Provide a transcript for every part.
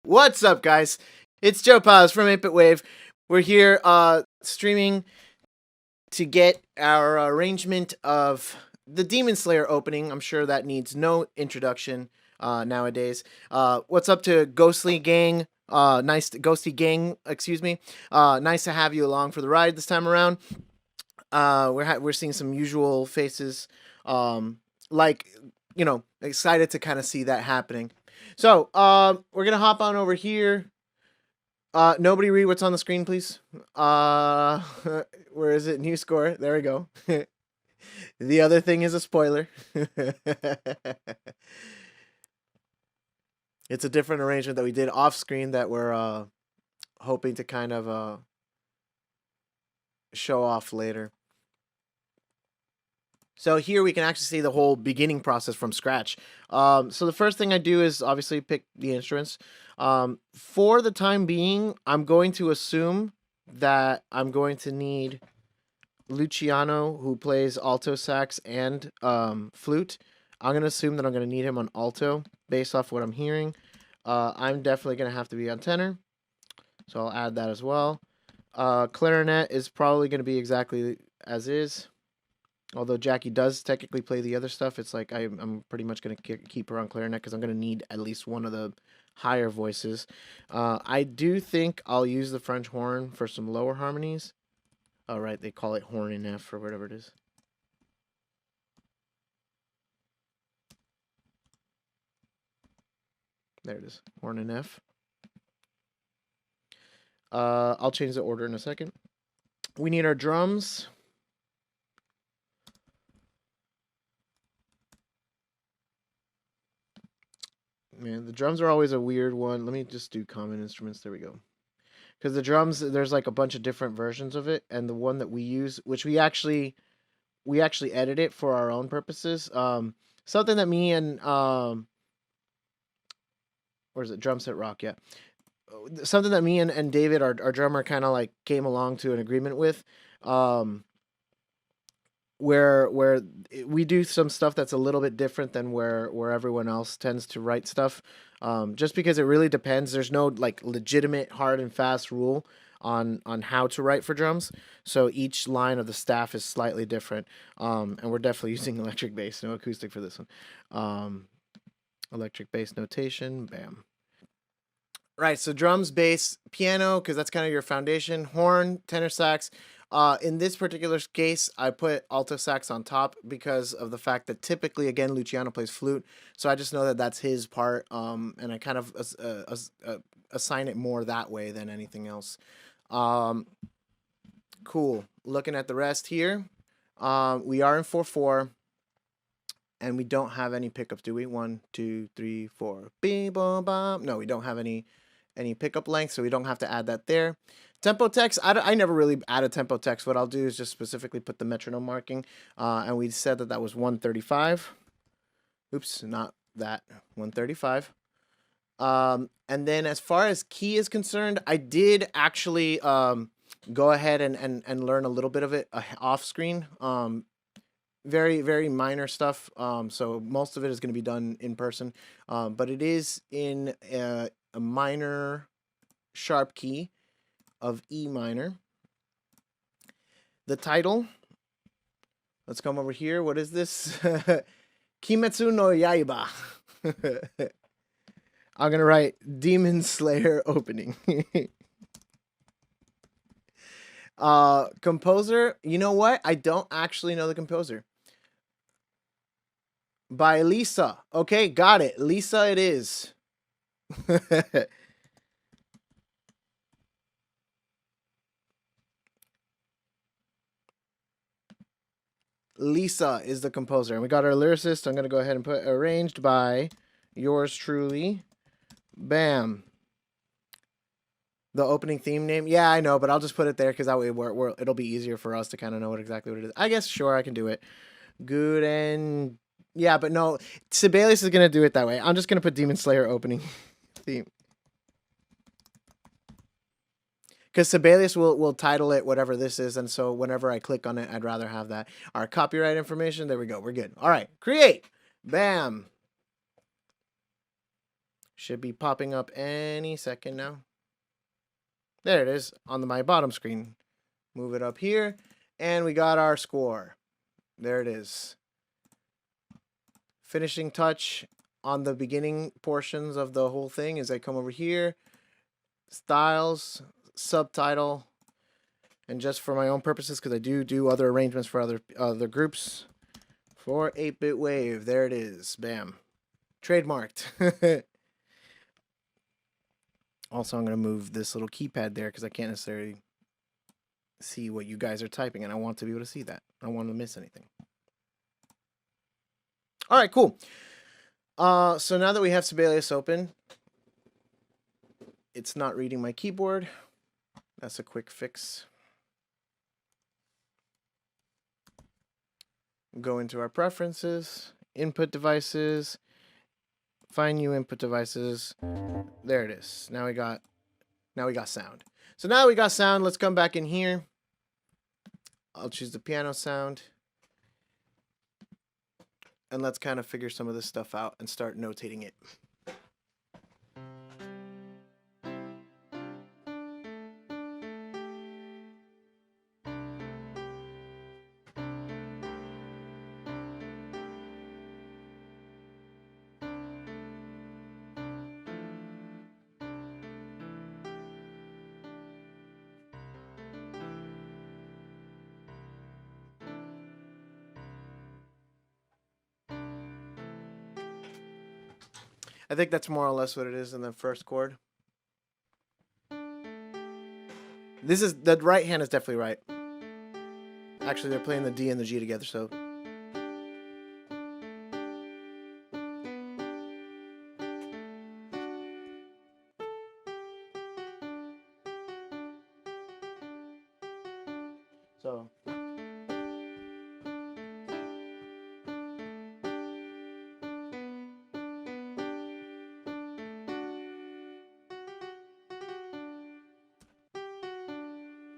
What's up, guys? It's Joe Paz from 8-Bit Wave. We're here streaming to get our arrangement of the Demon Slayer opening. I'm sure that needs no introduction nowadays. What's up to Ghostly Gang? Ghosty Gang, excuse me. Nice to have you along for the ride this time around. We're seeing some usual faces, excited to kind of see that happening. So, we're gonna hop on over here. Nobody read what's on the screen, please. Where is it? New score. There we go. The other thing is a spoiler. It's a different arrangement that we did off screen that we're hoping to kind of show off later. So here we can actually see the whole beginning process from scratch. So the first thing I do is obviously pick the instruments. For the time being, I'm going to assume that I'm going to need Luciano, who plays alto sax and flute. I'm going to assume that I'm going to need him on alto based off what I'm hearing. I'm definitely going to have to be on tenor, so I'll add that as well. Clarinet is probably going to be exactly as is. Although Jackie does technically play the other stuff, it's like I'm pretty much going to keep her on clarinet because I'm going to need at least one of the higher voices. I do think I'll use the French horn for some lower harmonies. Oh, right, they call it horn in F or whatever it is. There it is, horn in F. I'll change the order in a second. We need our drums. Man, the drums are always a weird one. Let me just do common instruments. There we go. Because the drums, there's like a bunch of different versions of it, and the one that we use, which we actually edit it for our own purposes. Something that me and or is it Drum Set Rock? Yeah, something that me and David, our drummer, kind of like came along to an agreement with. Where we do some stuff that's a little bit different than where everyone else tends to write stuff, just because it really depends. There's no like legitimate hard and fast rule on how to write for drums, so each line of the staff is slightly different, and we're definitely using electric bass, no acoustic for this one. Electric bass notation, bam. Right, so drums, bass, piano, because that's kind of your foundation, horn, tenor sax. In this particular case, I put alto sax on top because of the fact that typically, again, Luciano plays flute, so I just know that that's his part, and I kind of assign it more that way than anything else. Cool. Looking at the rest here, we are in 4/4, and we don't have any pickups, do we? 1, 2, 3, 4. Bing, bom, bom. No, we don't have any pickup length, so we don't have to add that there. Tempo text, I never really add a tempo text. What I'll do is just specifically put the metronome marking, and we said that was 135. Oops, not that, 135. And then as far as key is concerned, I did actually go ahead and learn a little bit of it off screen. Very, very minor stuff, so most of it is going to be done in person, but it is in a minor sharp key of E minor. The title, let's come over here. What is this? Kimetsu no Yaiba. I'm going to write Demon Slayer opening. Composer, you know what? I don't actually know the composer. By Lisa. Okay, got it. Lisa it is. Lisa is the composer. And we got our lyricist. I'm going to go ahead and put arranged by yours truly. Bam. The opening theme name. Yeah, I know, but I'll just put it there because that way it'll be easier for us to kind of know exactly what it is. I guess, sure, I can do it. Good and... Yeah, but no, Sibelius is going to do it that way. I'm just going to put Demon Slayer opening theme. Because Sibelius will title it whatever this is, and so whenever I click on it, I'd rather have that. Our copyright information, there we go, we're good. All right, create. Bam. Should be popping up any second now. There it is on my bottom screen. Move it up here, and we got our score. There it is. Finishing touch on the beginning portions of the whole thing is I come over here, styles, subtitle, and just for my own purposes, because I do other arrangements for other groups, for 8-bit wave. There it is. Bam. Trademarked. Also, I'm going to move this little keypad there because I can't necessarily see what you guys are typing, and I want to be able to see that. I don't want to miss anything. All right, cool. So now that we have Sibelius open, it's not reading my keyboard. That's a quick fix. Go into our preferences, input devices, find new input devices. There it is. Now we got sound. So now we got sound. Let's come back in here. I'll choose the piano sound. And let's kind of figure some of this stuff out and start notating it. I think that's more or less what it is in the first chord. This is, the right hand is definitely right. Actually, they're playing the D and the G together, so. So.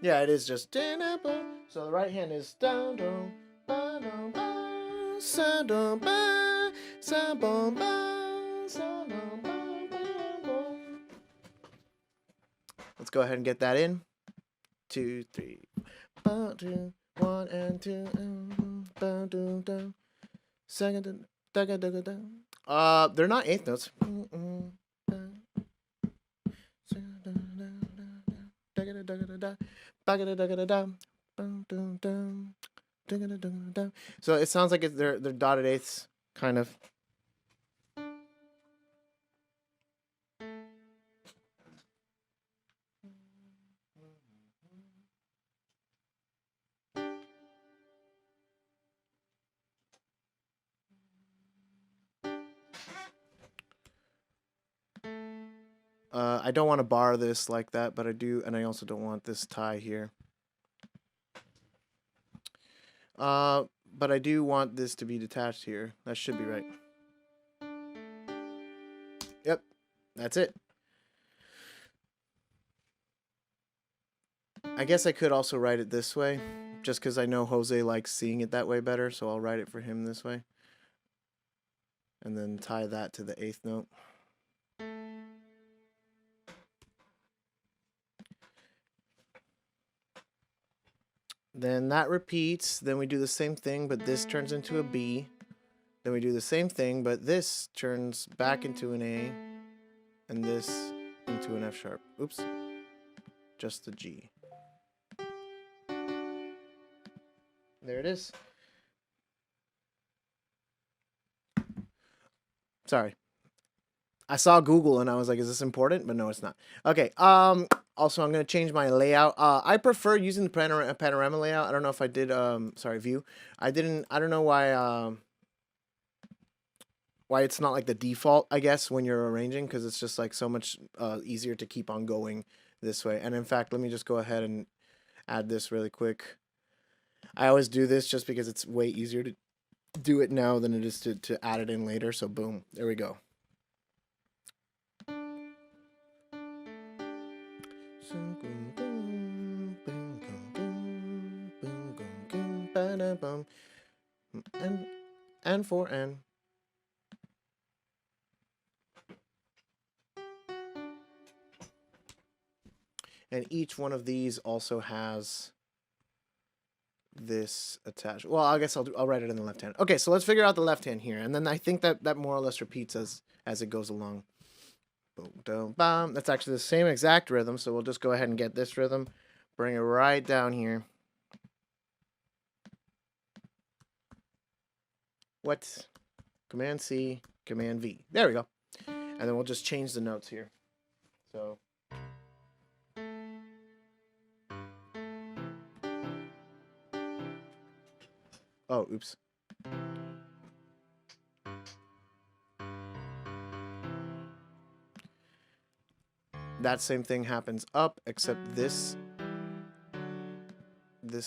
Yeah, it is just. So the right hand is down, down, down, down, down, let's go ahead and get that in. 2, 3. 1 and 2. Second. They're not eighth notes. So it sounds like they're dotted eighths, kind of. I don't want to bar this like that, but I do, and I also don't want this tie here. But I do want this to be detached here. That should be right. Yep, that's it. I guess I could also write it this way, just because I know Jose likes seeing it that way better, so I'll write it for him this way. And then tie that to the eighth note. Then that repeats, then we do the same thing, but this turns into a B. Then we do the same thing, but this turns back into an A, and this into an F sharp. Oops, just the G. There it is. Sorry. I saw Google and I was like, is this important? But no, it's not. Okay. Also, I'm going to change my layout. I prefer using the panorama layout. I don't know if I did, sorry, view. I don't know why it's not like the default, I guess, when you're arranging, because it's just like so much easier to keep on going this way. And in fact, let me just go ahead and add this really quick. I always do this just because it's way easier to do it now than it is to add it in later. So boom, there we go. And for N. And each one of these also has this attached. Well, I guess I'll write it in the left hand. Okay, so let's figure out the left hand here, and then I think that more or less repeats as it goes along. Boom, boom, bam. That's actually the same exact rhythm, so we'll just go ahead and get this rhythm, bring it right down here. What? Command C, Command V. There we go. And then we'll just change the notes here. So. Oh, oops. That same thing happens up, except this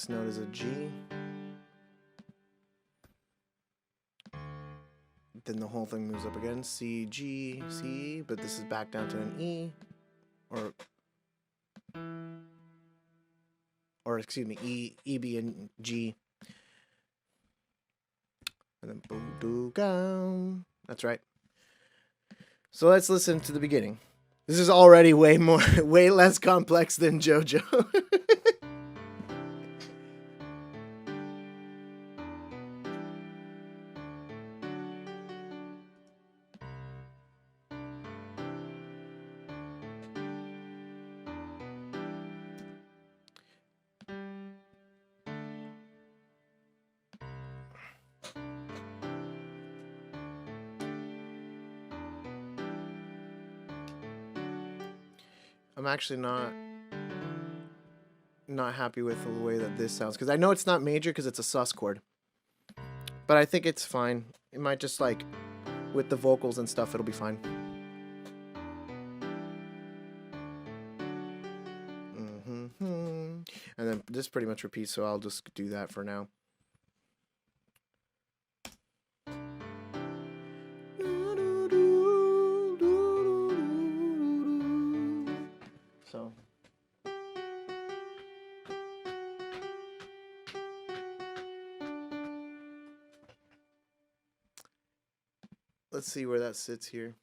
note is a G. Then the whole thing moves up again. C, G, C, but this is back down to an E. Or excuse me, E, B, and G. And then boom, do, gum. That's right. So let's listen to the beginning. This is already way less complex than JoJo. I'm actually not happy with the way that this sounds, because I know it's not major because it's a sus chord, but I think it's fine. It might just, like, with the vocals and stuff, it'll be fine. And then this pretty much repeats, so I'll just do that for now. So let's see where that sits here.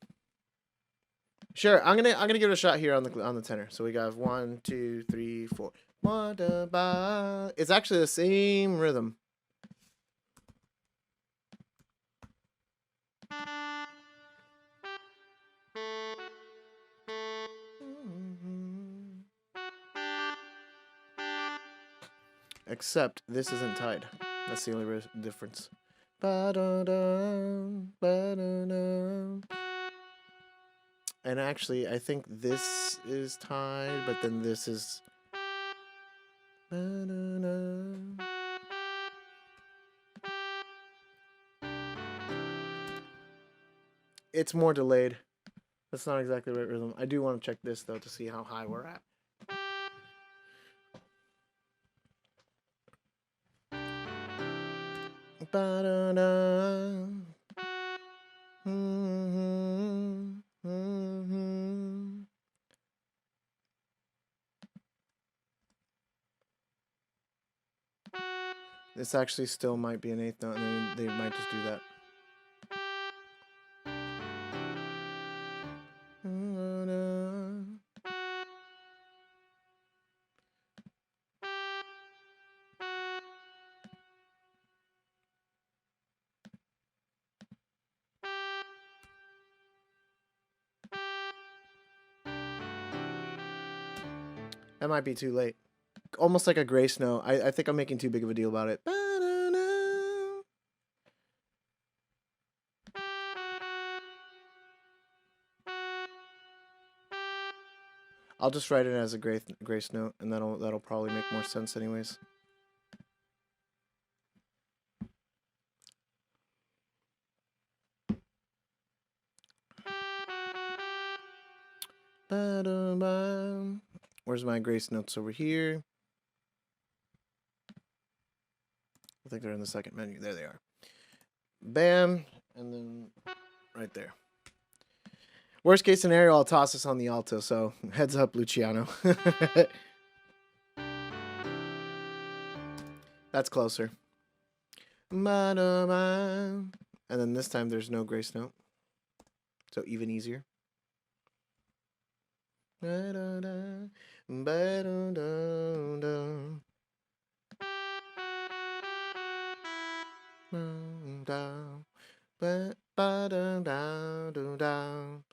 Sure, I'm gonna give it a shot here on the tenor. So we got 1, 2, 3, 4. It's actually the same rhythm. Except this isn't tied. That's the only difference. And actually, I think this is tied, but then this is. It's more delayed. That's not exactly the right rhythm. I do want to check this, though, to see how high we're at. This actually still might be an eighth note, and they might just do that. That might be too late. Almost like a grace note. I think I'm making too big of a deal about it. I'll just write it as a grace note, and that'll probably make more sense anyways. Where's my grace notes over here? I think they're in the second menu. There they are. Bam, and then right there. Worst case scenario, I'll toss this on the alto, so heads up, Luciano. That's closer. And then this time there's no grace note, so even easier. Ba-dum-dum-dum. Dum, ba-dum-dum-dum-dum.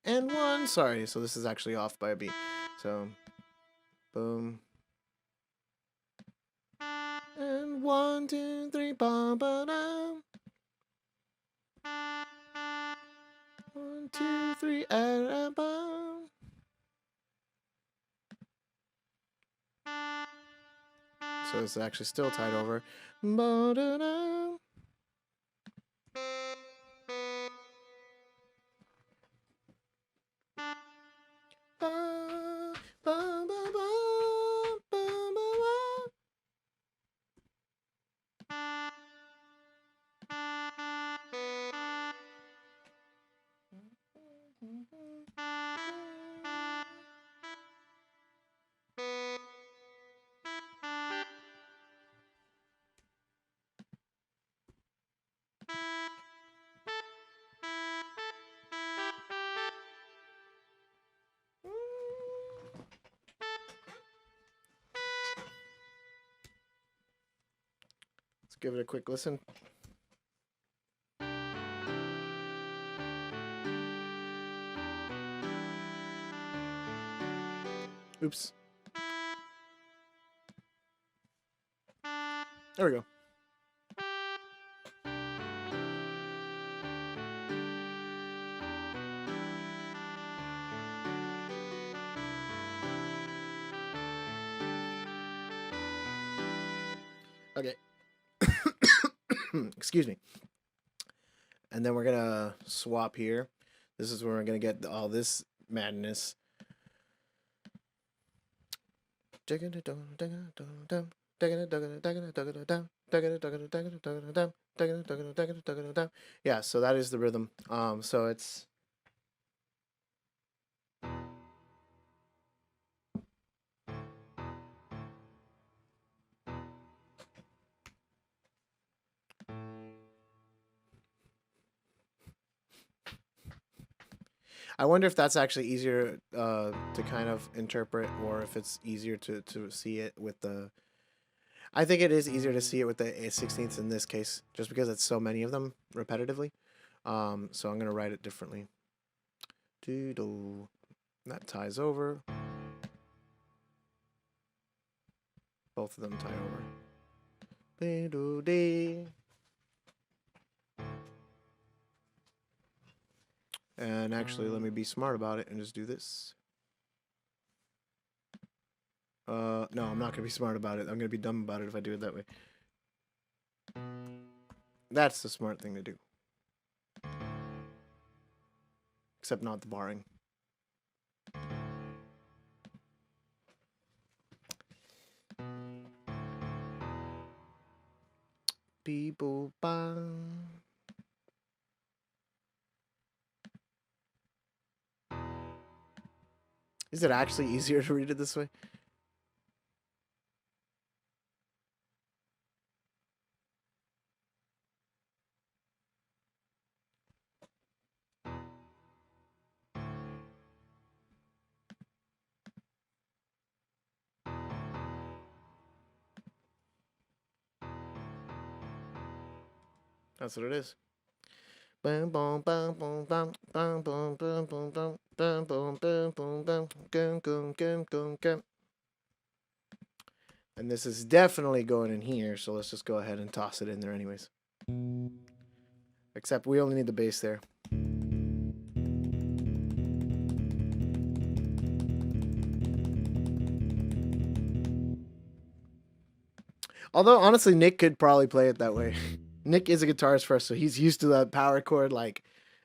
And one. Sorry, so this is actually off by a beat. So, boom. And 1, 2, 3, bum, ba, dum. 1, 2, 3, bum. So it's actually still tied over. Ba, da, da. Ba, ba, ba, ba, ba, ba, ba. Let's give it a quick listen. Oops. There we go. Okay. Excuse me. And then we're gonna swap here. This is where we're gonna get all this madness. Yeah, so that is the rhythm. So it's I wonder if that's actually easier to kind of interpret, or if it's easier to see it with the. I think it is easier to see it with the 16ths in this case, just because it's so many of them repetitively. So I'm gonna write it differently. Doodle. That ties over. Both of them tie over. Dee-doo-dee. And actually, let me be smart about it and just do this. No, I'm not gonna be smart about it. I'm gonna be dumb about it if I do it that way. That's the smart thing to do. Except not the barring. People bang. Is it actually easier to read it this way? That's what it is. Boom, boom, boom, boom, boom, boom, boom, boom, boom, boom, boom, boom, boom, boom, boom, goom, goom, goom, goom, goom. And this is definitely going in here, so let's just go ahead and toss it in there anyways. Except we only need the bass there. Although, honestly, Nick could probably play it that way. Nick is a guitarist first, so he's used to that power chord, like,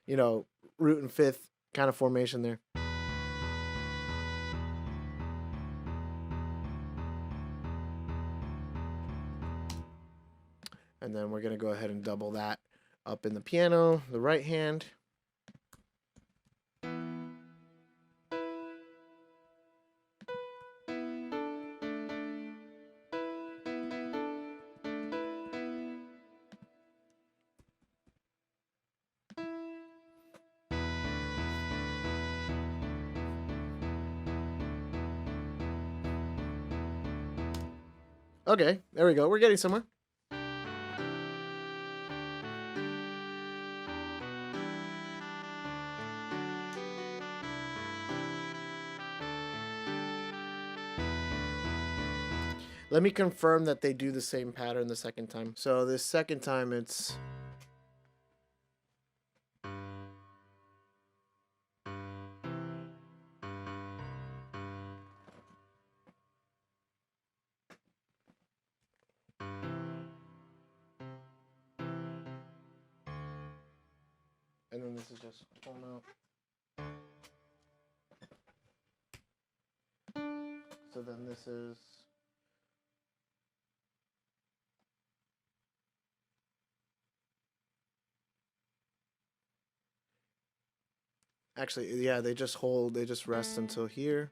you know, root and fifth kind of formation there. And then we're going to go ahead and double that up in the piano, the right hand. Okay, there we go. We're getting somewhere. Let me confirm that they do the same pattern the second time. So this second time it's... And then this is just... Oh no. So then this is... Actually, yeah, they just hold, they just rest until here.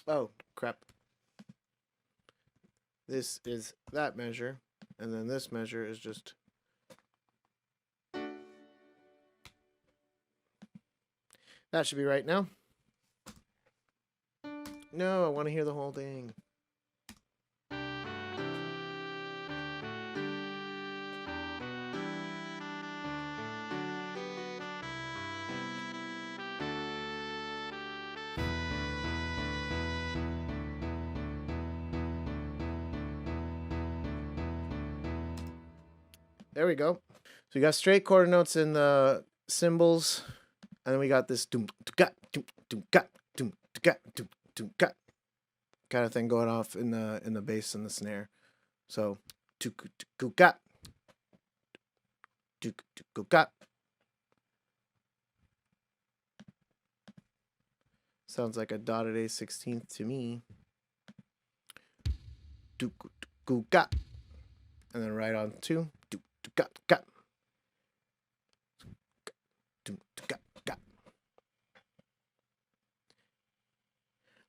Oh, crap. This is that measure, and then this measure is just... That should be right now. No, I want to hear the whole thing. There we go. So we got straight quarter notes in the cymbals, and then we got this doom got doom got doom got doom got kind of thing going off in the bass and the snare. So got got. Sounds like a dotted A16th to me. Got, and then right on two. Got.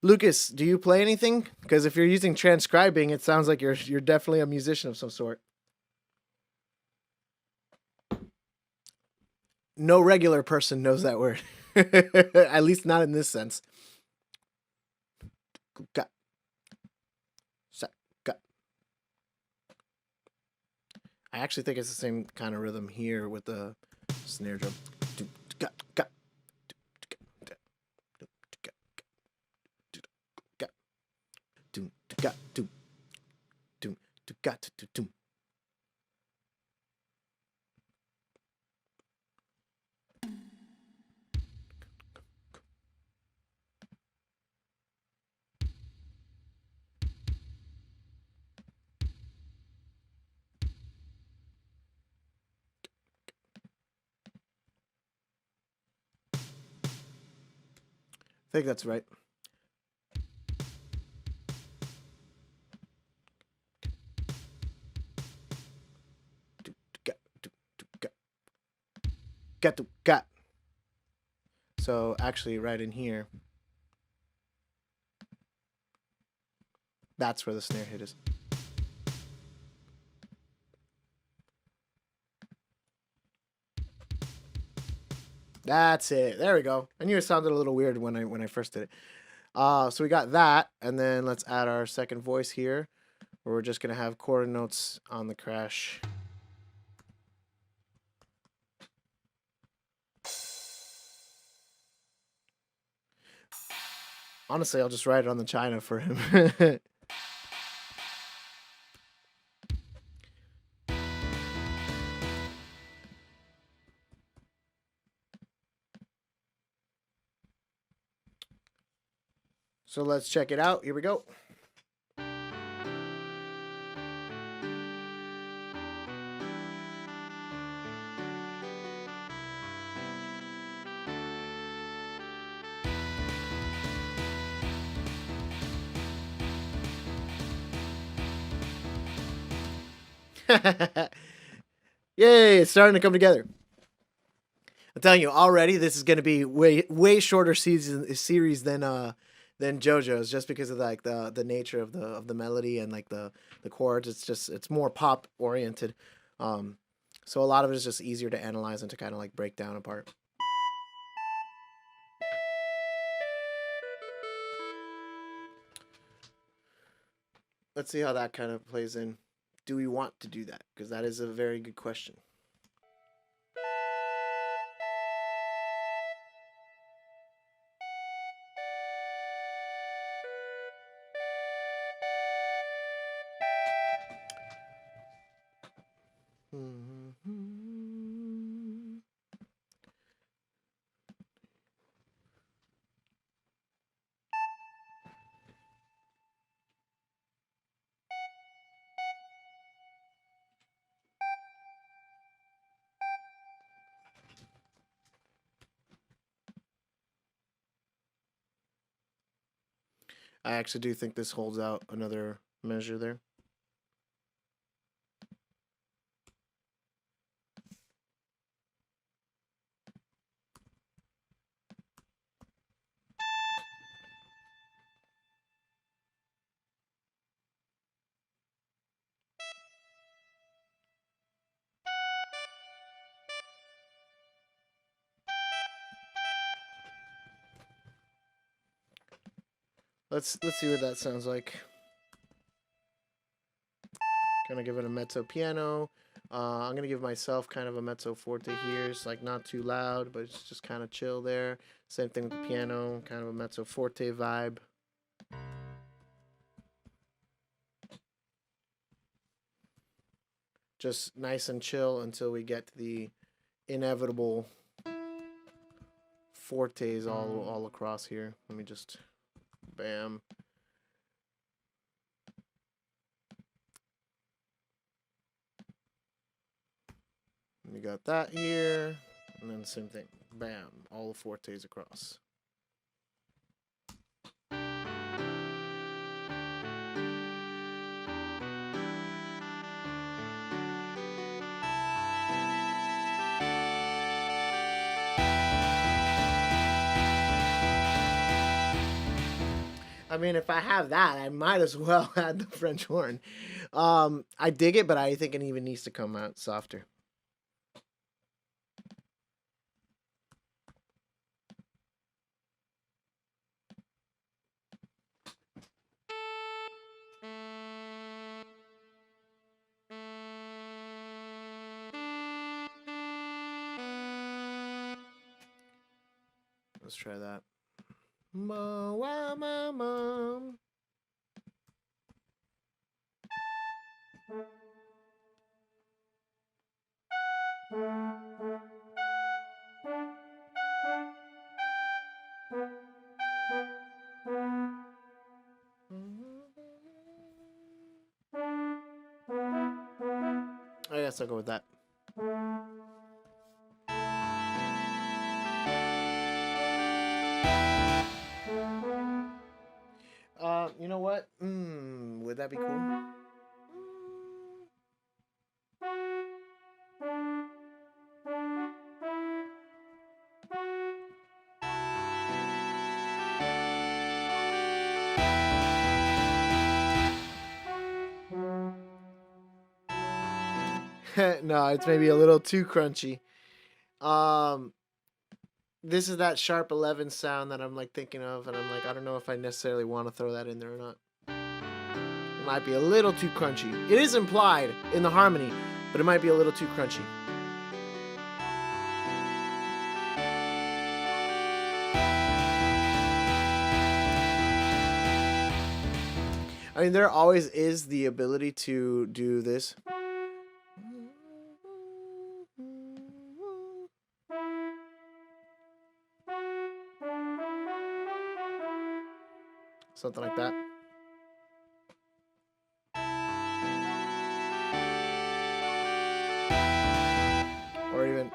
Lucas, do you play anything? Because if you're using transcribing, it sounds like you're definitely a musician of some sort. No regular person knows that word. At least not in this sense. Got. I actually think it's the same kind of rhythm here with the snare drum. I think that's right. Got. So actually right in here, that's where the snare hit is. That's it. There we go. I knew it sounded a little weird when I first did it. So we got that, and then let's add our second voice here, where we're just gonna have quarter notes on the crash. Honestly, I'll just write it on the china for him. So let's check it out. Here we go. Yay, it's starting to come together. I'm telling you already, this is going to be way shorter series than JoJo's, just because of like the nature of the melody and like the chords. It's more pop oriented. So a lot of it is just easier to analyze and to kind of like break down apart. let's see how that kind of plays in. Do we want to do that? Because that is a very good question. I actually do think this holds out another measure there. Let's see what that sounds like. Gonna give it a mezzo piano. I'm gonna give myself kind of a mezzo forte here. It's like not too loud, but it's just kind of chill there. Same thing with the piano, kind of a mezzo forte vibe. Just nice and chill until we get to the inevitable fortes all across here. Let me just, bam. We got that here, and then same thing, bam, all the fortes across. I mean, if I have that, I might as well add the French horn. I dig it, but I think it even needs to come out softer. Let's try that. Ma, wa, ma, mom. I guess I'll go with that. You know what? Would that be cool? No, it's maybe a little too crunchy. This is that sharp 11 sound that I'm like thinking of, and I'm like, I don't know if I necessarily want to throw that in there or not. It might be a little too crunchy. It is implied in the harmony, but it might be a little too crunchy. I mean, there always is the ability to do this. Something like that. Or even...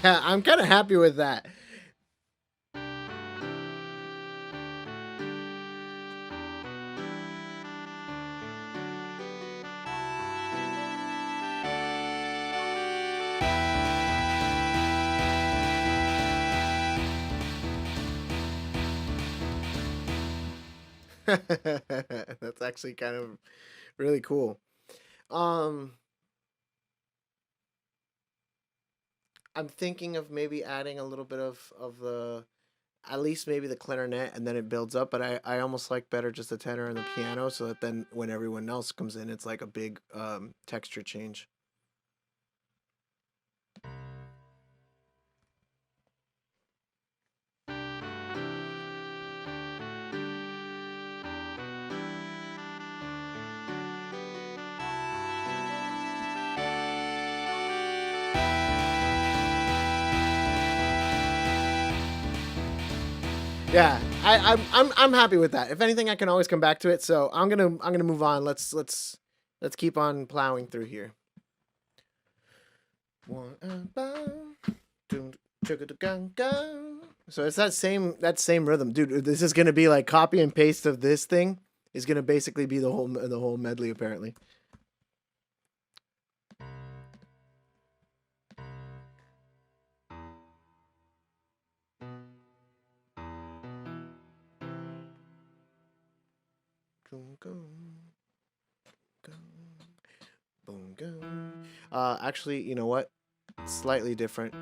I'm kind of happy with that. That's actually kind of really cool. I'm thinking of maybe adding a little bit of the, at least maybe the clarinet, and then it builds up. But I almost like better just the tenor and the piano, so that then when everyone else comes in, it's like a big texture change. Yeah, I'm happy with that. If anything, I can always come back to it. So I'm gonna move on. Let's keep on plowing through here. So it's that same rhythm, dude. This is gonna be like copy and paste of this thing is gonna basically be the whole medley apparently. Actually, you know what? Slightly different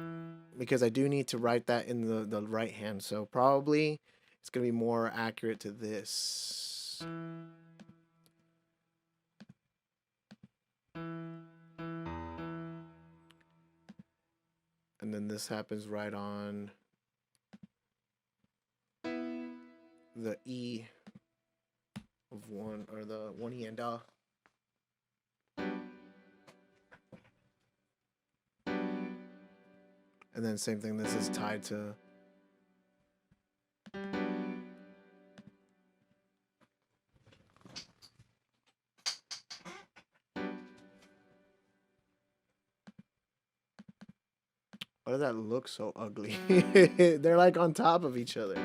because I do need to write that in the right hand. So probably it's gonna be more accurate to this. And then this happens right on the E of one, or the one E and da. And then same thing, this is tied to why does that look so ugly? They're like on top of each other.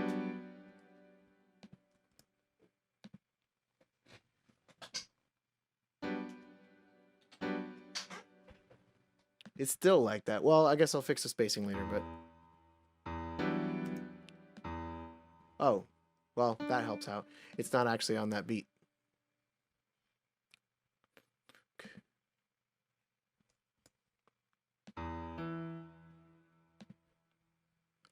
It's still like that. Well, I guess I'll fix the spacing later, but... Oh, well, that helps out. It's not actually on that beat.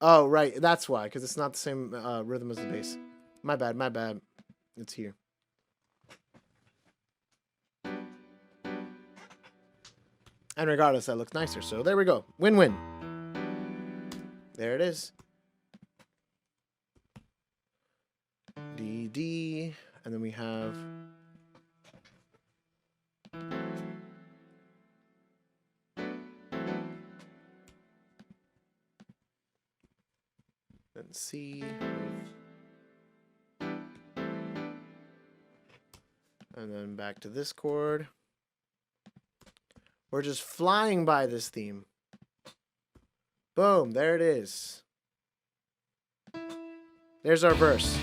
Oh, right. That's why, because it's not the same rhythm as the bass. My bad, my bad. It's here. And regardless, that looks nicer. So there we go. Win-win. There it is. D, D. And then we have... Then C. And then back to this chord. We're just flying by this theme. Boom, there it is. There's our verse.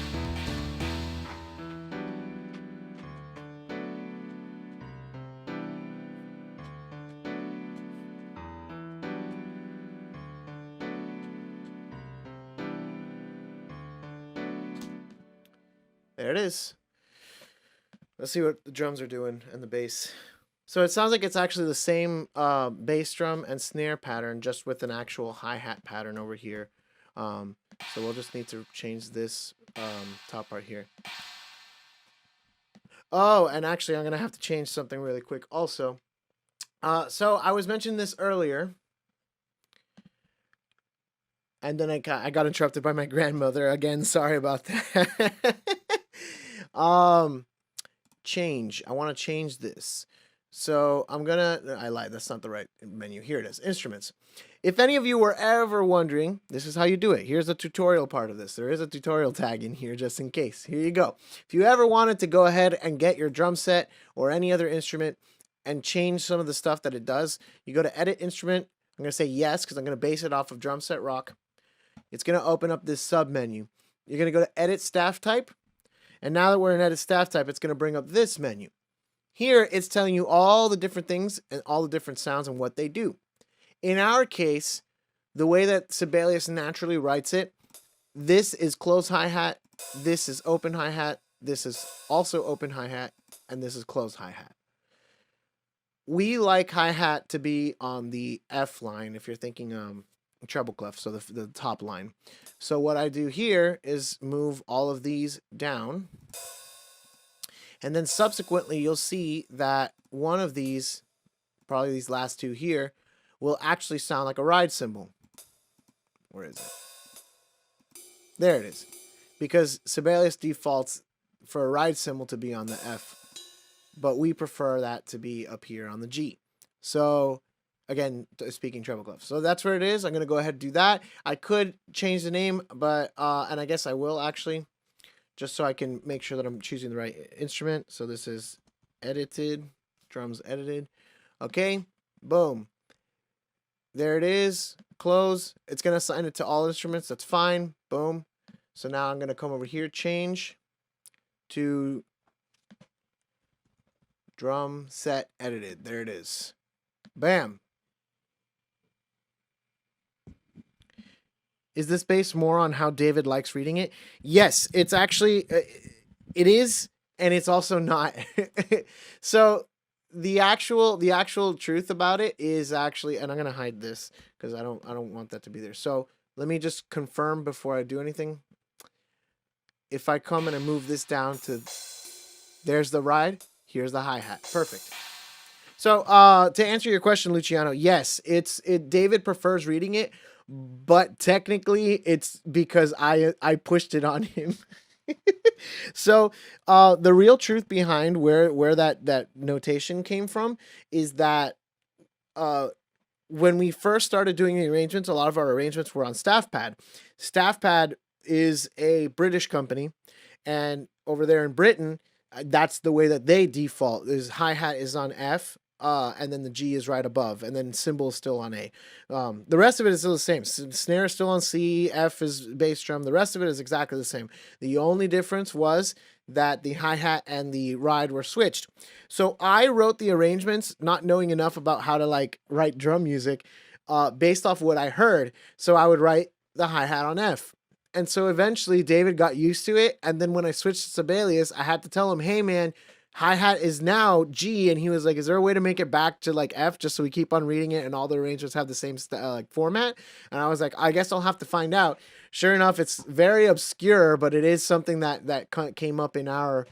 There it is. Let's see what the drums are doing and the bass. So it sounds like it's actually the same bass drum and snare pattern, just with an actual hi-hat pattern over here. So we'll just need to change this top part here. Oh, and actually I'm going to have to change something really quick also. So I was mentioning this earlier. And then I got interrupted by my grandmother again. Sorry about that. Change. I want to change this. So I lied, that's not the right menu. Here it is, instruments. If any of you were ever wondering, this is how you do it. Here's a tutorial part of this. There is a tutorial tag in here just in case. Here you go. If you ever wanted to go ahead and get your drum set or any other instrument and change some of the stuff that it does, you go to edit instrument. I'm going to say yes because I'm going to base it off of drum set rock. It's going to open up this sub menu. You're going to go to edit staff type. And now that we're in edit staff type, it's going to bring up this menu. Here, it's telling you all the different things and all the different sounds and what they do. In our case, the way that Sibelius naturally writes it, this is closed hi-hat, this is open hi-hat, this is also open hi-hat, and this is closed hi-hat. We like hi-hat to be on the F line if you're thinking treble clef, so the top line. So what I do here is move all of these down, and then subsequently you'll see that one of these, probably these last two here, will actually sound like a ride cymbal. Where is it? There it is. Because Sibelius defaults for a ride cymbal to be on the F, but we prefer that to be up here on the G. So again, speaking treble clef. So that's where it is. I'm going to go ahead and do that. I could change the name, but and I guess I will actually, just so I can make sure that I'm choosing the right instrument. So this is edited, drums edited. Okay, boom. There it is. Close. It's going to assign it to all instruments. That's fine. Boom. So now I'm going to come over here, change to drum set edited. There it is. Bam. Is this based more on how David likes reading it? Yes, it's actually, it is, and it's also not. So the actual truth about it is actually, and I'm gonna hide this because I don't want that to be there. So let me just confirm before I do anything. If I come and I move this down to, there's the ride, here's the hi-hat. Perfect. So to answer your question, Luciano, yes, David prefers reading it, but technically it's because I pushed it on him. So the real truth behind where that notation came from is that when we first started doing the arrangements, a lot of our arrangements were on StaffPad. StaffPad is a British company, and over there in Britain, that's the way that they default. Is hi-hat is on F, and then the G is right above, and then cymbal is still on A. The rest of it is still the same. Snare is still on C, F is bass drum. The rest of it is exactly the same. The only difference was that the hi-hat and the ride were switched. So I wrote the arrangements not knowing enough about how to like write drum music based off what I heard. So I would write the hi-hat on F. And so eventually David got used to it. And then when I switched to Sibelius, I had to tell him, hey man, hi-hat is now G. And he was like, is there a way to make it back to like F just so we keep on reading it and all the arrangements have the same like format? And I was like, I guess I'll have to find out. Sure enough, it's very obscure, but it is something that came up in our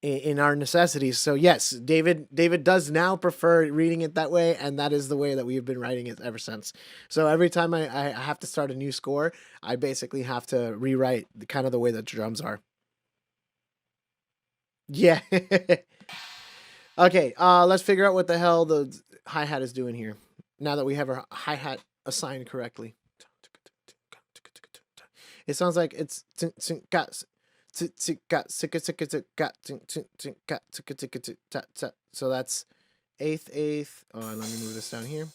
necessities. So yes, David does now prefer reading it that way, and that is the way that we've been writing it ever since. So every time I have to start a new score, I basically have to rewrite kind of the way that drums are. Yeah. Okay, let's figure out what the hell the hi-hat is doing here. Now that we have our hi-hat assigned correctly. It sounds like it's so that's eighth. Oh, let me move this down here.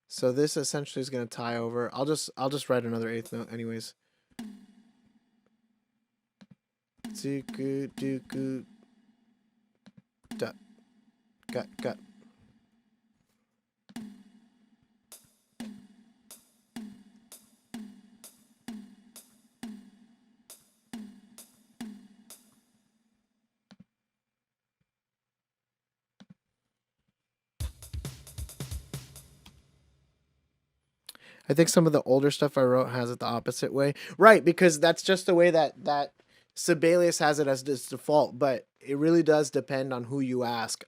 So this essentially is going to tie over. I'll just write another eighth note anyways. Got. I think some of the older stuff I wrote has it the opposite way. Right, because that's just the way that Sibelius has it as its default, but it really does depend on who you ask.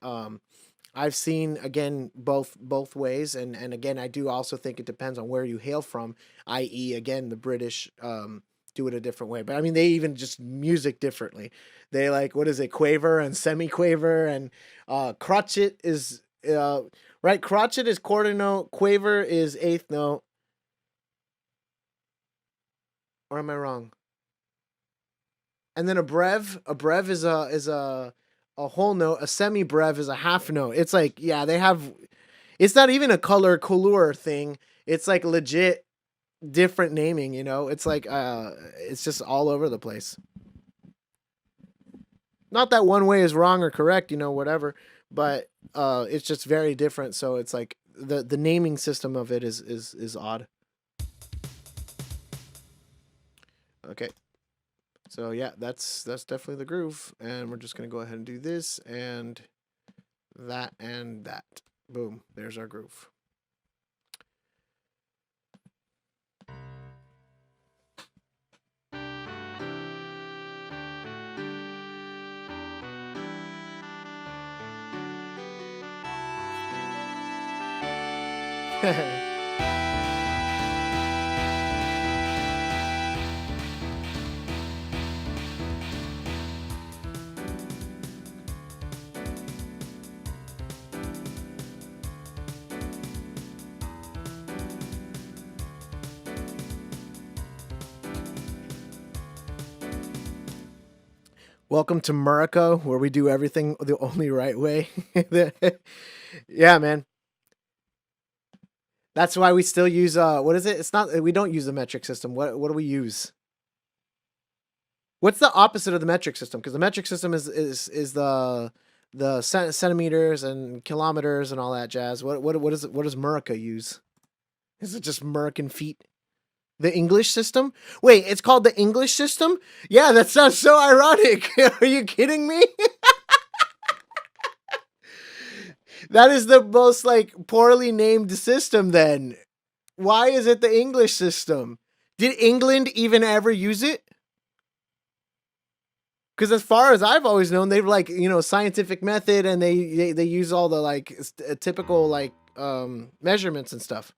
I've seen, again, both ways, and again, I do also think it depends on where you hail from, i.e., again, the British do it a different way. But I mean, they even just music differently. They like, what is it, quaver and semi-quaver, and crotchet is, right, crotchet is quarter note, quaver is eighth note. Or am I wrong? And then a brev is a whole note. A semi-brev is a half note. It's like, yeah, they have, it's not even a couleur thing. It's like legit different naming, you know? It's like, it's just all over the place. Not that one way is wrong or correct, whatever, but it's just very different. So it's like the naming system of it is odd. Okay. So yeah, that's definitely the groove, and we're just gonna go ahead and do this and that and that. Boom, there's our groove. Welcome to America, where we do everything the only right way. Yeah, man. That's why we still use what is it? It's not, we don't use the metric system. What do we use? What's the opposite of the metric system? Because the metric system is the centimeters and kilometers and all that jazz. What does America use? Is it just American feet? The English system? Wait, it's called the English system? Yeah, that sounds so ironic. Are you kidding me? That is the most like poorly named system then. Why is it the English system? Did England even ever use it? Because as far as I've always known, they've like, scientific method, and they use all the like typical like measurements and stuff.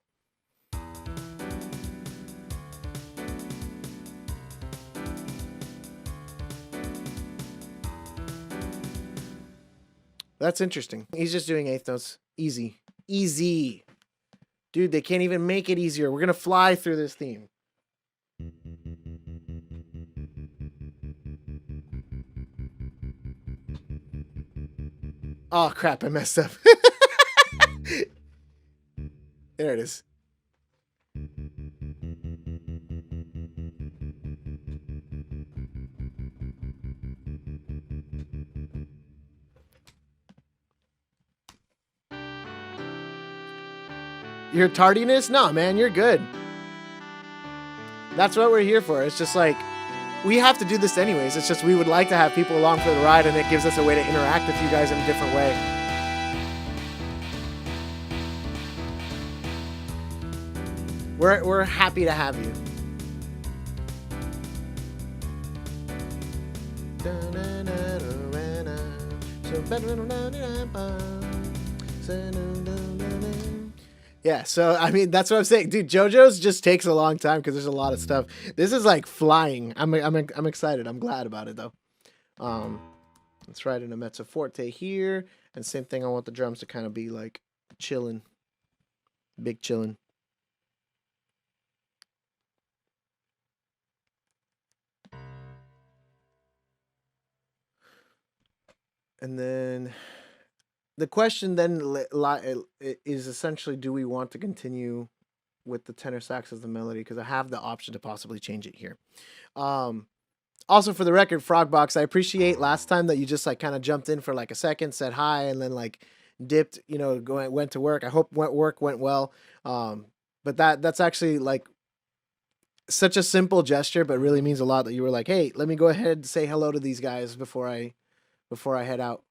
That's interesting. He's just doing eighth notes. Easy. Easy. Dude, they can't even make it easier. We're going to fly through this theme. Oh, crap. I messed up. There it is. Your tardiness? No, man, you're good. That's what we're here for. It's just like, we have to do this anyways. It's just we would like to have people along for the ride, and it gives us a way to interact with you guys in a different way. We're happy to have you. Yeah, so I mean that's what I'm saying, dude. JoJo's just takes a long time because there's a lot of stuff. This is like flying. I'm excited. I'm glad about it though. Let's write in a mezzo forte here, and same thing. I want the drums to kind of be like chilling, big chilling. And then the question then is essentially, do we want to continue with the tenor sax as the melody? Because I have the option to possibly change it here. Also, for the record, Frogbox, I appreciate last time that you just like kind of jumped in for like a second, said hi, and then like dipped, went to work. I hope work went well. But that's actually like such a simple gesture, but really means a lot that you were like, hey, let me go ahead and say hello to these guys before I head out.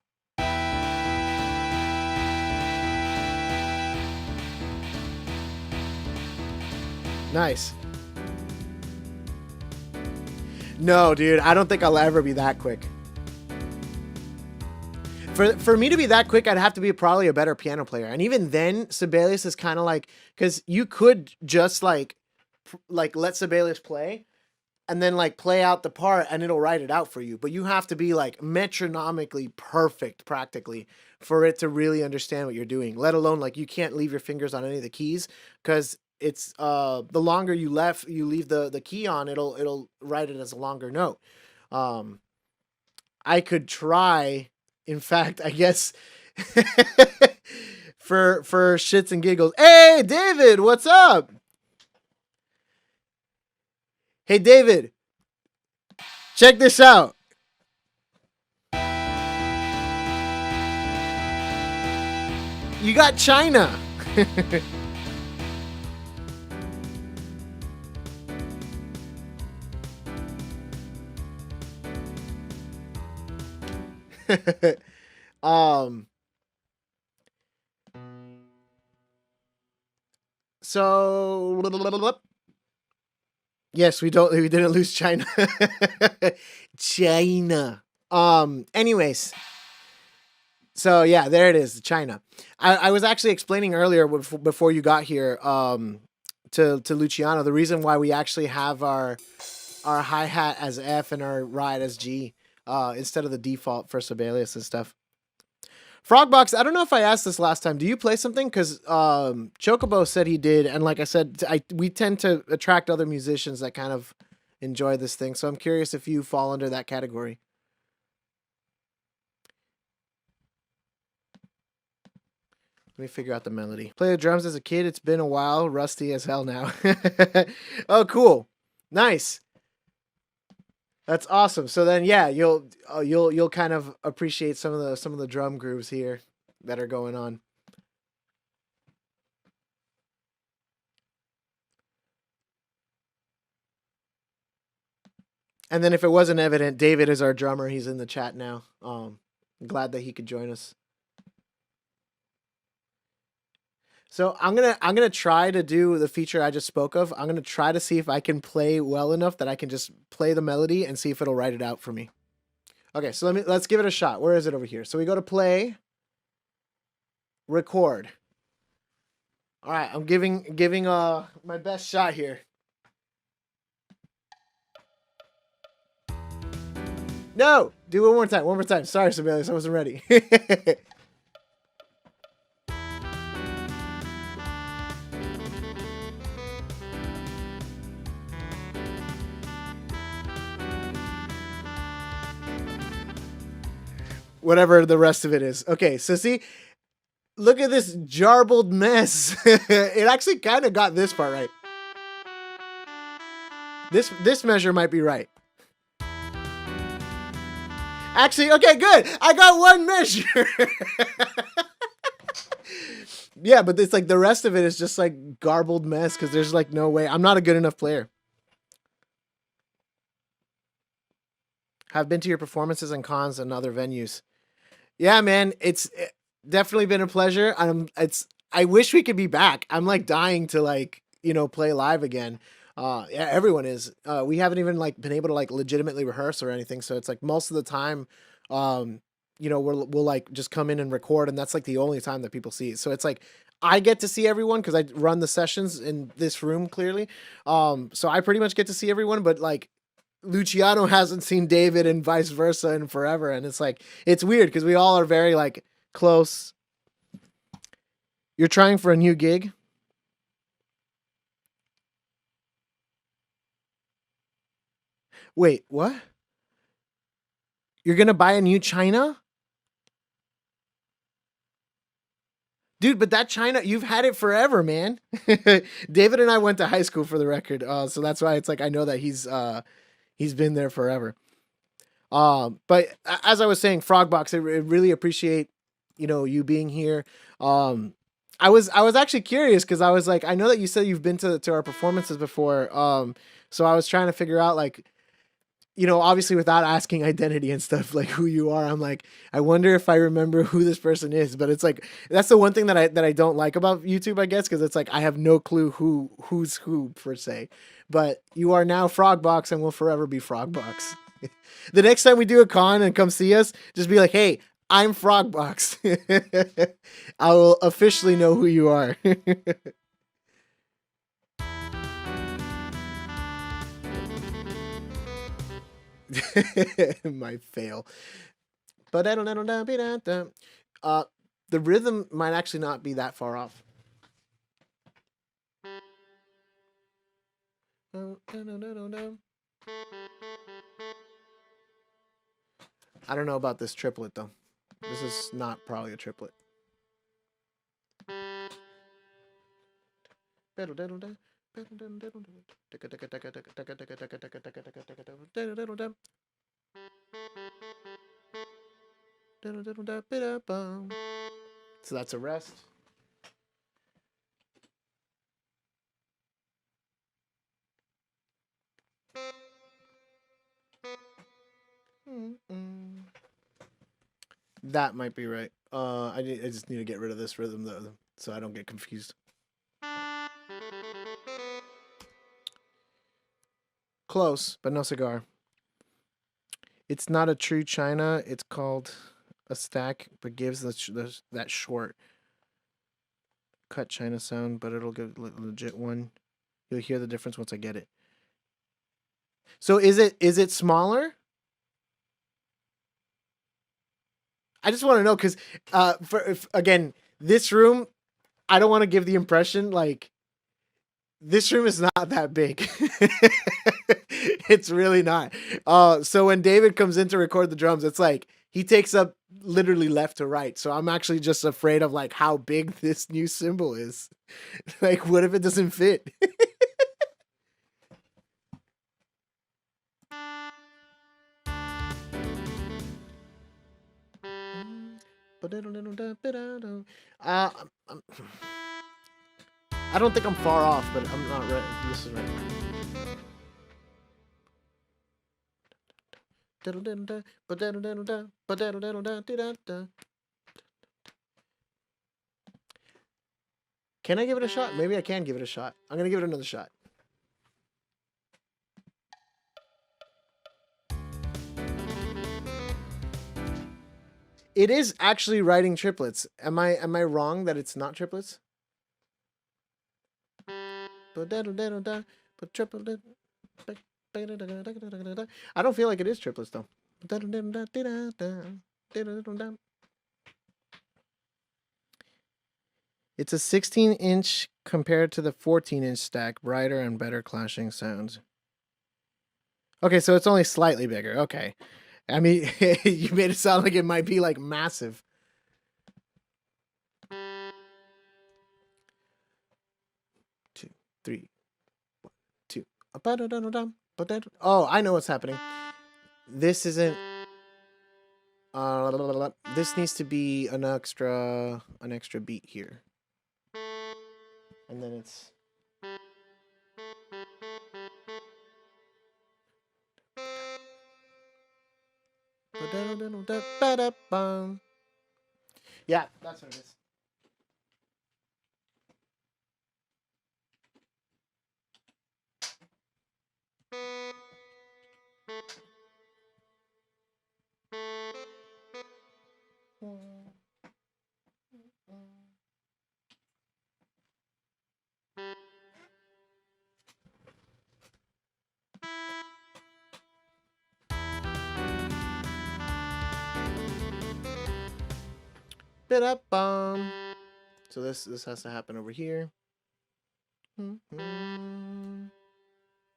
Nice. No, dude, I don't think I'll ever be that quick. For me to be that quick, I'd have to be probably a better piano player. And even then, Sibelius is kind of like, because you could just like let Sibelius play and then like play out the part and it'll write it out for you. But you have to be like metronomically perfect practically for it to really understand what you're doing, let alone like you can't leave your fingers on any of the keys, because it's the longer you leave the key on, it'll write it as a longer note. I could try, in fact, I guess for shits and giggles. Hey David, what's up? Hey David, check this out. You got China. um. So yes, we didn't lose China. China. Anyways. So yeah, there it is, China. I was actually explaining earlier before you got here to Luciano the reason why we actually have our hi-hat as F and our ride as G instead of the default for Sibelius and stuff. Frogbox, I don't know if I asked this last time. Do you play something? Because Chocobo said he did, and like I said, we tend to attract other musicians that kind of enjoy this thing. So I'm curious if you fall under that category. Let me figure out the melody. Play the drums as a kid. It's been a while. Rusty as hell now. Oh, cool. Nice. That's awesome. So then, yeah, you'll kind of appreciate some of the drum grooves here that are going on. And then if it wasn't evident, David is our drummer. He's in the chat now. Glad that he could join us. So I'm gonna try to do the feature I just spoke of. I'm gonna try to see if I can play well enough that I can just play the melody and see if it'll write it out for me. Okay, so let's give it a shot. Where is it over here? So we go to play, record. All right, I'm giving my best shot here. No, do it one more time. One more time. Sorry, Sibelius, I wasn't ready. Whatever the rest of it is. Okay, so see, look at this jarbled mess. It actually kind of got this part right. This measure might be right. Actually, okay, good. I got one measure. Yeah, but it's like the rest of it is just like garbled mess because there's like no way. I'm not a good enough player. Have been to your performances and cons and other venues. Yeah, man, it's definitely been a pleasure. I wish we could be back. I'm like dying to like, play live again. Yeah, everyone is. We haven't even like been able to like legitimately rehearse or anything. So it's like most of the time, we'll like just come in and record, and that's like the only time that people see it. So it's like I get to see everyone because I run the sessions in this room clearly. So I pretty much get to see everyone, but like Luciano hasn't seen David and vice versa in forever, and it's like it's weird because we all are very like close. You're trying for a new gig? Wait, what? You're gonna buy a new China? Dude, but that China, you've had it forever, man. David and I went to high school, for the record. So that's why it's like I know that he's been there forever. But as I was saying, Frogbox, I really appreciate you being here. I was actually curious because I was like, I know that you said you've been to our performances before. So I was trying to figure out like, obviously without asking identity and stuff, like who you are. I'm like, I wonder if I remember who this person is. But it's like that's the one thing that I don't like about YouTube, I guess, because it's like I have no clue who's who per se. But you are now Frogbox and will forever be Frogbox. The next time we do a con and come see us, just be like, hey, I'm Frogbox. I will officially know who you are. My fail. But the rhythm might actually not be that far off. I don't know about this triplet though. This is not probably a triplet. So that's a rest. That might be right. I just need to get rid of this rhythm though, so I don't get confused. Close, but no cigar. It's not a true China. It's called a stack, but gives that short cut China sound, but it'll give a legit one. You'll hear the difference once I get it. So is it smaller? I just want to know because again, this room, I don't want to give the impression like this room is not that big. It's really not. So when David comes in to record the drums, it's like he takes up literally left to right. So I'm actually just afraid of like how big this new cymbal is. Like, what if it doesn't fit? I don't think I'm far off, but I'm not right. This is right. Can I give it a shot? Maybe I can give it a shot. I'm gonna give it another shot. It is actually writing triplets. Am I wrong that it's not triplets? I don't feel like it is triplets though. It's a 16-inch compared to the 14-inch stack, brighter and better clashing sounds. Okay, so it's only slightly bigger. Okay. I mean, you made it sound like it might be like massive. Two, three, one, two. Oh, I know what's happening. This isn't. This needs to be an extra beat here, and then it's. Yeah, that's what it is. So this has to happen over here.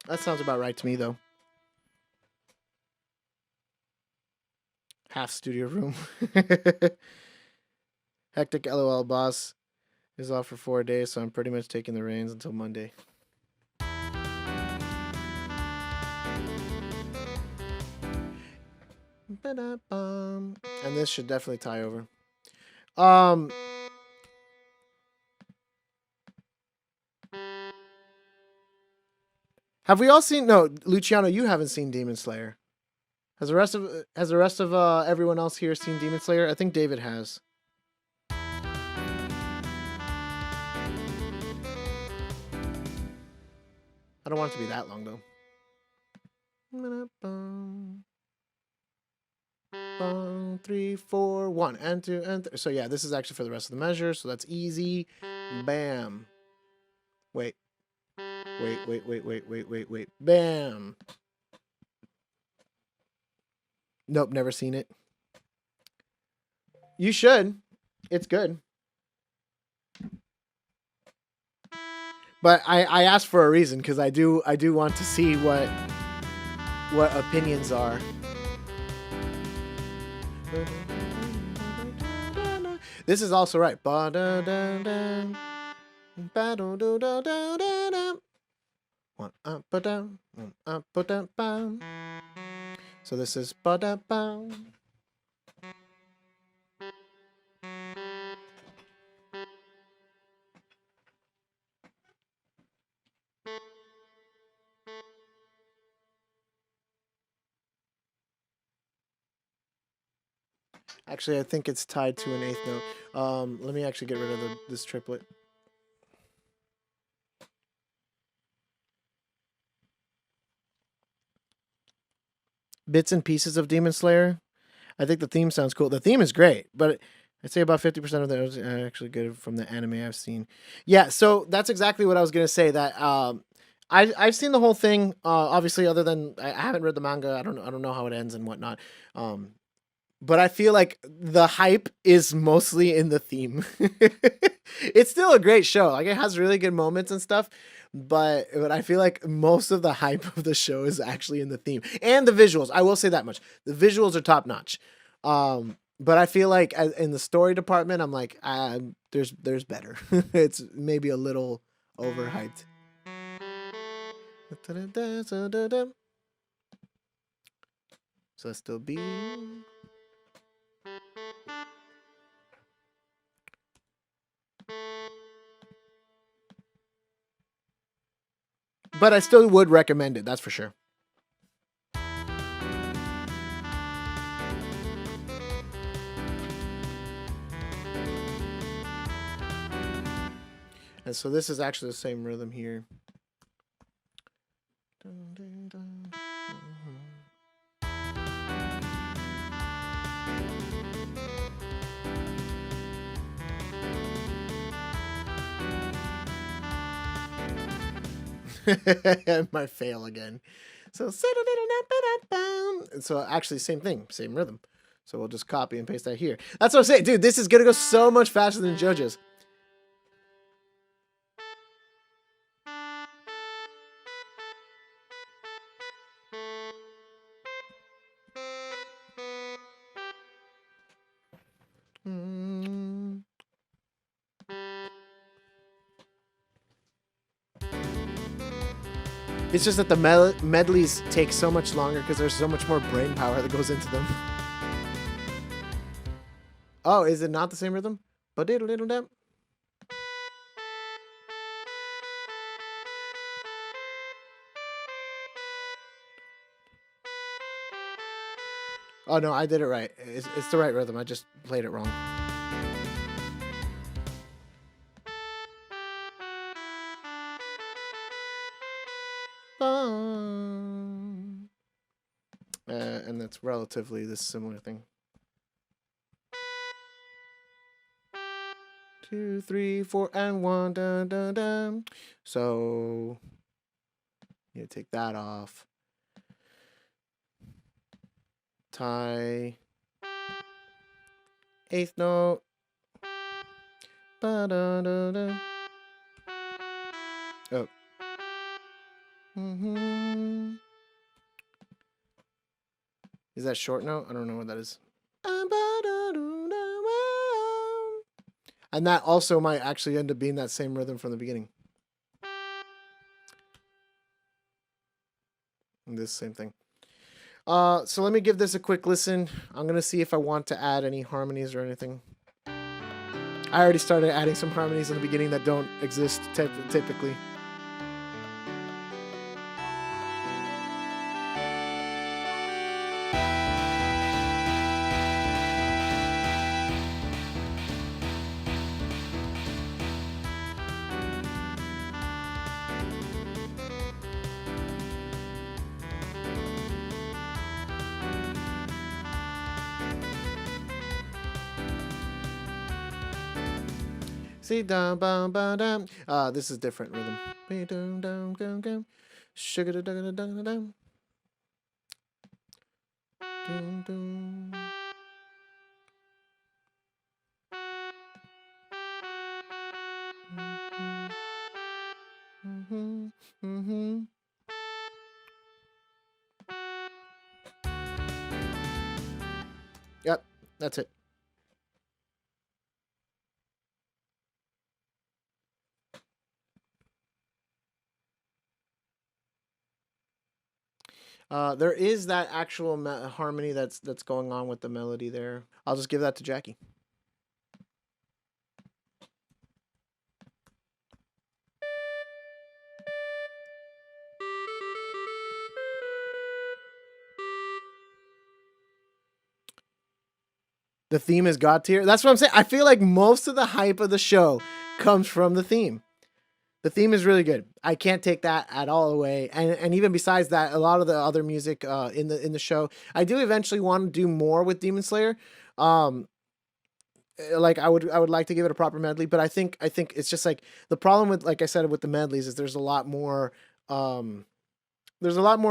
That sounds about right to me though. Half studio room. Hectic LOL boss is off for 4 days, so I'm pretty much taking the reins until Monday. And this should definitely tie over. Have we all seen? No, Luciano, you haven't seen Demon Slayer. Has the rest of everyone else here seen Demon Slayer? I think David has. I don't want it to be that long though. 3, 4, 1, and 2, and 3. So yeah, this is actually for the rest of the measure, so that's easy. Bam. Wait. Bam. Nope, never seen it. You should. It's good. But I asked for a reason because I do want to see what opinions are. This is also right. One up, but down, one up, but down. So this is Actually, I think it's tied to an eighth note. Let me actually get rid of this triplet. Bits and pieces of Demon Slayer. I think the theme sounds cool. The theme is great, but I'd say about 50% of those are actually good from the anime I've seen. Yeah, so that's exactly what I was gonna say. That I've seen the whole thing. Obviously, other than I haven't read the manga. I don't know how it ends and whatnot. But I feel like the hype is mostly in the theme. It's still a great show. Like it has really good moments and stuff. But I feel like most of the hype of the show is actually in the theme and the visuals. I will say that much. The visuals are top notch. But I feel like in the story department, I'm like, there's better. It's maybe a little overhyped. So let's still be. But I still would recommend it. That's for sure. And so this is actually the same rhythm here. Might fail again. So actually same thing, same rhythm. So we'll just copy and paste that here. That's what I'm saying, dude. This is gonna go so much faster than JoJo's. It's just that the medleys take so much longer because there's so much more brain power that goes into them. Oh, is it not the same rhythm? Ba-diddle-diddle-dam. Oh no, I did it right. It's the right rhythm. I just played it wrong. And that's relatively this similar thing. 2, 3, 4, and 1. Dun, dun, dun. So you take that off. Tie. Eighth note. Ba-da-da-da. Oh. Is that short note? I don't know what that is. And that also might actually end up being that same rhythm from the beginning. And this same thing. So let me give this a quick listen. I'm going to see if I want to add any harmonies or anything. I already started adding some harmonies in the beginning that don't exist typically. See, dum bum ba dum. This is different rhythm. Dum dum dum dum. Sugar dum dum dum dum. Dum dum. Yep, that's it. There is that actual harmony that's going on with the melody there. I'll just give that to Jackie. The theme is God tier. That's what I'm saying. I feel like most of the hype of the show comes from the theme. The theme is really good. I can't take that at all away. And even besides that, a lot of the other music in the show, I do eventually want to do more with Demon Slayer. Like I would like to give it a proper medley, but I think it's just like the problem with, like I said, with the medleys is there's a lot more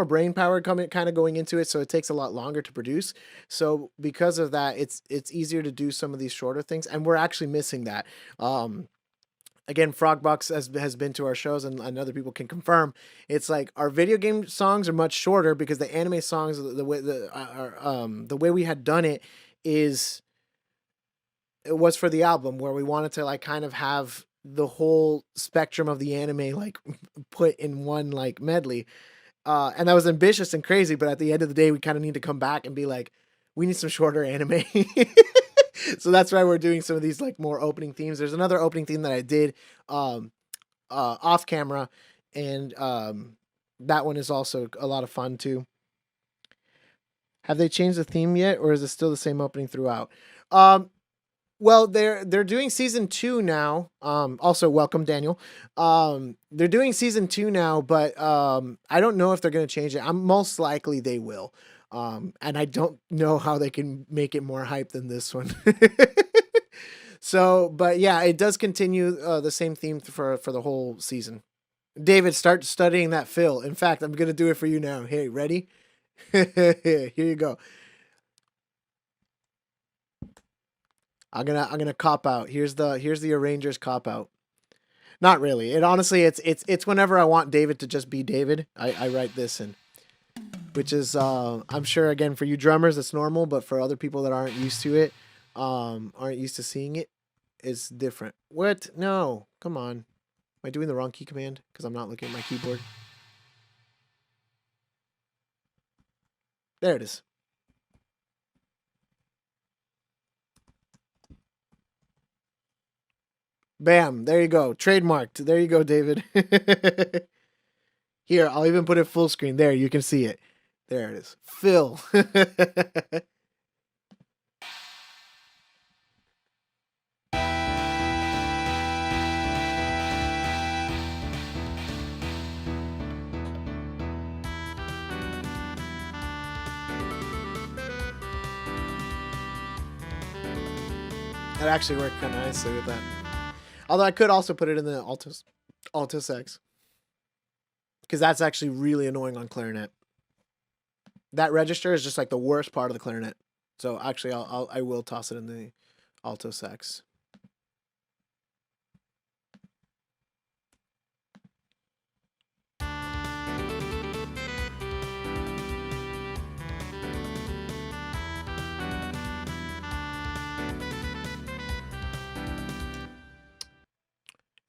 brain power going into it, so it takes a lot longer to produce. So because of that, it's easier to do some of these shorter things, and we're actually missing that. Again, Frogbox has been to our shows, and other people can confirm. It's like our video game songs are much shorter because the anime songs, the way we had done it was for the album, where we wanted to like kind of have the whole spectrum of the anime like put in one like medley. And that was ambitious and crazy, but at the end of the day, we kind of need to come back and be like, we need some shorter anime. So that's why we're doing some of these like more opening themes. There's another opening theme that I did off camera, and that one is also a lot of fun too. Have they changed the theme yet, or is it still the same opening throughout? Well, they're doing season 2 now. Also, welcome, Daniel. They're doing season 2 now, but I don't know if they're going to change it. Most likely they will. And I don't know how they can make it more hype than this one. So, but yeah, it does continue the same theme for the whole season. David, start studying that fill. In fact, I'm going to do it for you now. Hey, ready? Here you go. I'm gonna cop out. Here's the arranger's cop out. Not really. It honestly, it's whenever I want David to just be David, I write this in, which is I'm sure again for you drummers it's normal, but for other people that aren't used to it, aren't used to seeing it, it's different. What? No, come on. Am I doing the wrong key command? Because I'm not looking at my keyboard. There it is. Bam, there you go. Trademarked. There you go, David. Here, I'll even put it full screen. There, you can see it. There it is. Phil. That actually worked kind of nicely with that. Although I could also put it in the alto sax, because that's actually really annoying on clarinet. That register is just like the worst part of the clarinet. So actually, I will toss it in the alto sax.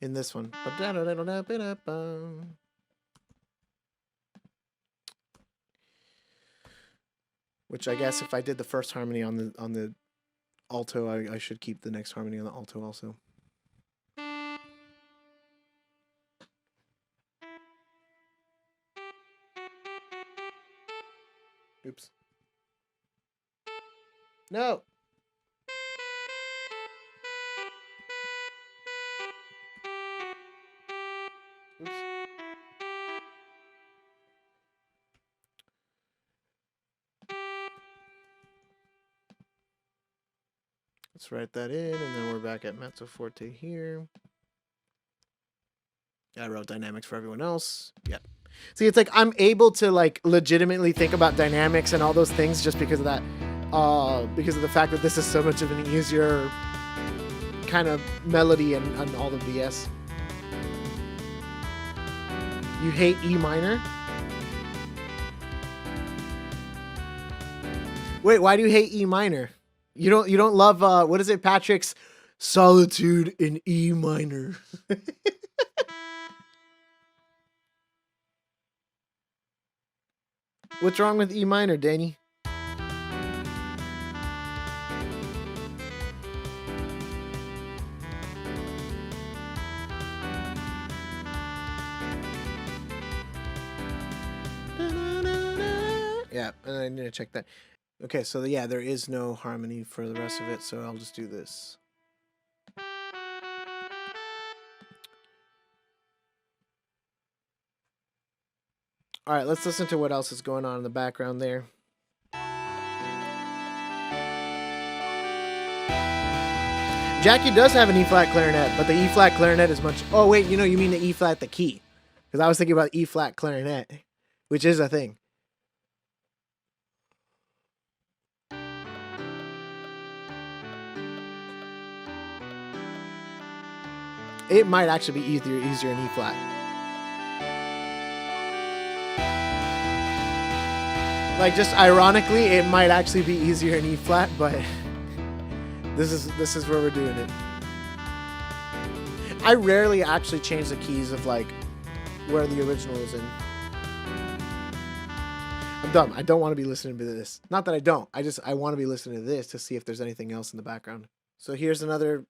In this one. Which I guess if I did the first harmony on the alto, I should keep the next harmony on the alto also. Oops. No. Oops. Let's write that in, and then we're back at mezzo forte here. I wrote dynamics for everyone else. Yeah. See, it's like I'm able to like legitimately think about dynamics and all those things just because of that. Because of the fact that this is so much of an easier kind of melody and all the BS. You hate E minor? Wait, why do you hate E minor? You don't love what is it, Patrick's Solitude in E minor? What's wrong with E minor, Danny? Yeah, and I need to check that. Okay, so yeah, there is no harmony for the rest of it, so I'll just do this. All right, let's listen to what else is going on in the background there. Jackie does have an E-flat clarinet, but the E-flat clarinet is much... Oh, wait, you mean the E-flat, the key. Because I was thinking about E-flat clarinet, which is a thing. It might actually be easier in E-flat. Like, just ironically, it might actually be easier in E-flat, but this is where we're doing it. I rarely actually change the keys of, like, where the original is in. I'm dumb. I don't want to be listening to this. Not that I don't. I want to be listening to this to see if there's anything else in the background. So here's another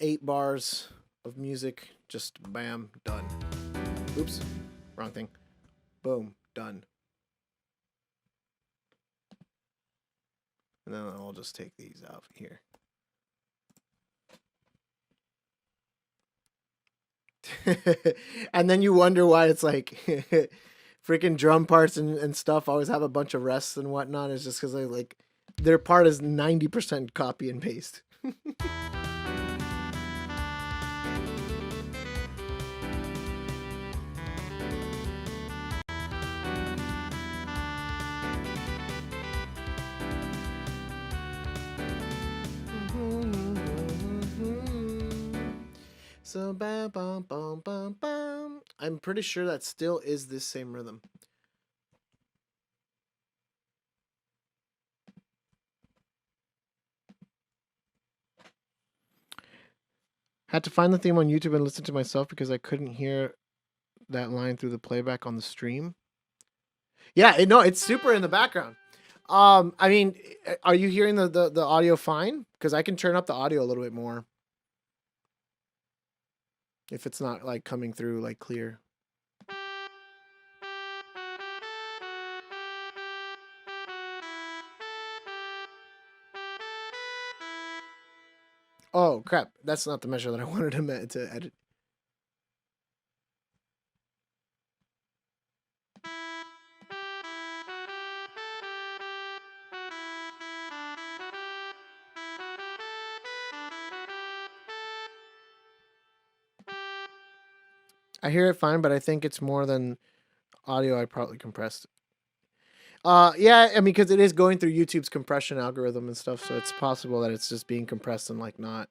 8 bars of music. Just bam, done. Oops, wrong thing. Boom, done. And then I'll just take these out here. And then you wonder why it's like freaking drum parts and stuff always have a bunch of rests and whatnot. It's just because like their part is 90% copy and paste. So bam, bam, bam, bam, bam. I'm pretty sure that still is this same rhythm. Had to find the theme on YouTube and listen to myself because I couldn't hear that line through the playback on the stream. Yeah, no, it's super in the background. I mean, are you hearing the audio fine? Because I can turn up the audio a little bit more. If it's not like coming through like clear. Oh crap, that's not the measure that I wanted to edit. I hear it fine, but I think it's more than audio I probably compressed. Yeah, I mean, because it is going through YouTube's compression algorithm and stuff, so it's possible that it's just being compressed and like not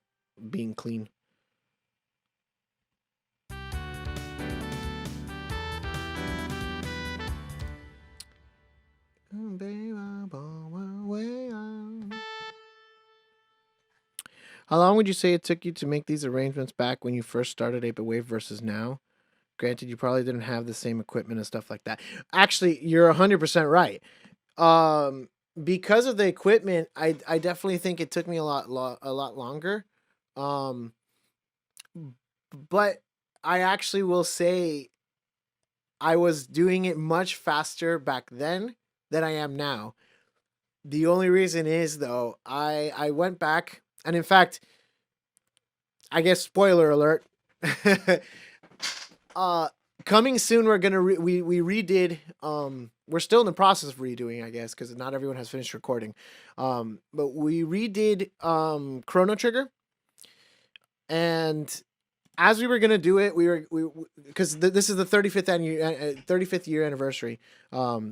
being clean. How long would you say it took you to make these arrangements back when you first started 8-Bit Wave versus now? Granted, you probably didn't have the same equipment and stuff like that. Actually, you're 100% right. Because of the equipment, I definitely think it took me a lot longer. But I actually will say I was doing it much faster back then than I am now. The only reason is though, I went back, and in fact, I guess spoiler alert. Coming soon, we're gonna we redid. We're still in the process of redoing, I guess, because not everyone has finished recording. But we redid Chrono Trigger, and as we were gonna do it, because this is the 35th year anniversary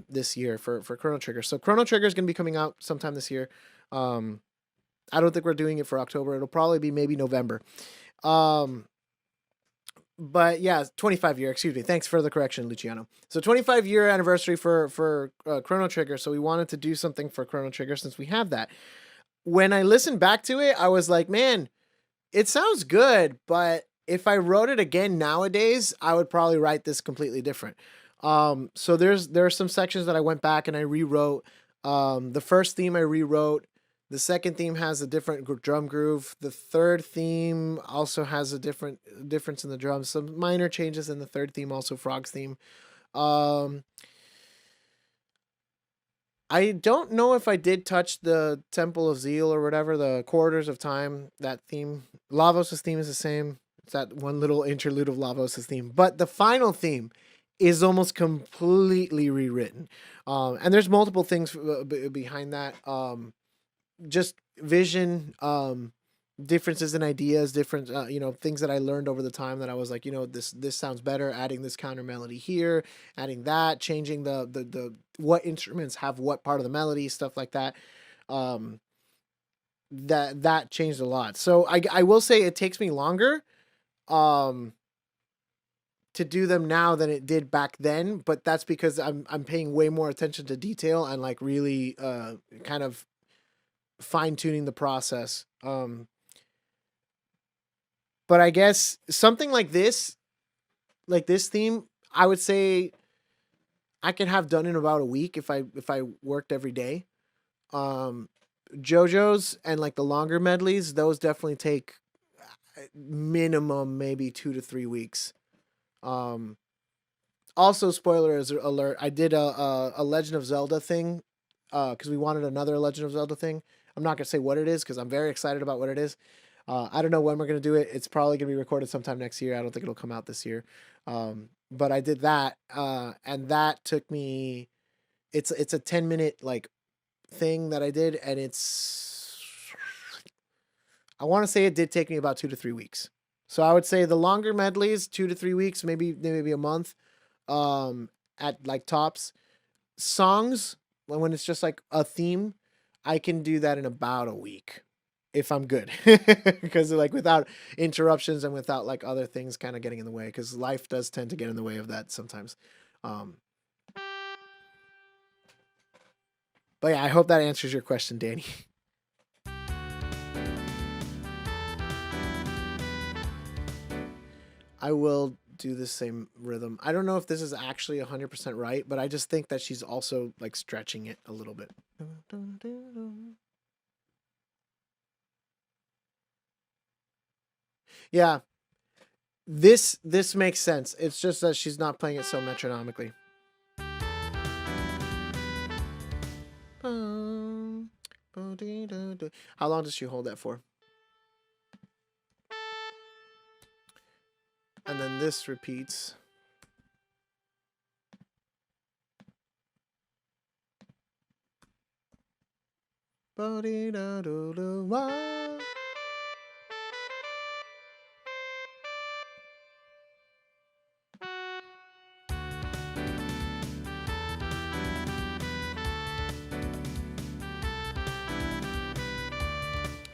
this year for Chrono Trigger. So Chrono Trigger is gonna be coming out sometime this year. I don't think we're doing it for October. It'll probably be maybe November. But yeah, 25 year, excuse me. Thanks for the correction, Luciano. So 25-year anniversary for Chrono Trigger. So we wanted to do something for Chrono Trigger since we have that. When I listened back to it, I was like, man, it sounds good, but if I wrote it again nowadays, I would probably write this completely different. So there are some sections that I went back and I rewrote. The first theme I rewrote. The second theme has a different drum groove. The third theme also has a difference in the drums. Some minor changes in the third theme, also Frog's theme. I I don't know if I did touch the Temple of Zeal or whatever, the Corridors of Time, that theme. Lavos' theme is the same. It's that one little interlude of Lavos' theme. But the final theme is almost completely rewritten. And there's multiple things behind that. Just vision, differences in ideas, different things that I learned over the time that I was like, this sounds better, adding this counter melody here, adding that, changing the what instruments have what part of the melody, stuff like that. That changed a lot. So I will say it takes me longer to do them now than it did back then, but that's because I'm paying way more attention to detail and like really kind of fine tuning the process. But I guess something like this theme, I would say I could have done in about a week if I worked every day. JoJo's and like the longer medleys, those definitely take minimum maybe 2 to 3 weeks. Also, spoiler alert, I did a Legend of Zelda thing because we wanted another Legend of Zelda thing. I'm not gonna say what it is because I'm very excited about what it is. I don't know when we're gonna do it. It's probably gonna be recorded sometime next year. I don't think it'll come out this year. But I did that, and that took me. It's a 10-minute like thing that I did, and I want to say it did take me about 2 to 3 weeks. So I would say the longer medleys, 2 to 3 weeks, maybe a month, at like tops. Songs, when it's just like a theme, I can do that in about a week if I'm good. Because like without interruptions and without like other things kind of getting in the way, because life does tend to get in the way of that sometimes. But yeah, I hope that answers your question, Danny. I will do the same rhythm. I don't know if this is actually 100% right, but I just think that she's also like stretching it a little bit. Yeah. This makes sense. It's just that she's not playing it so metronomically. How long does she hold that for? And then this repeats.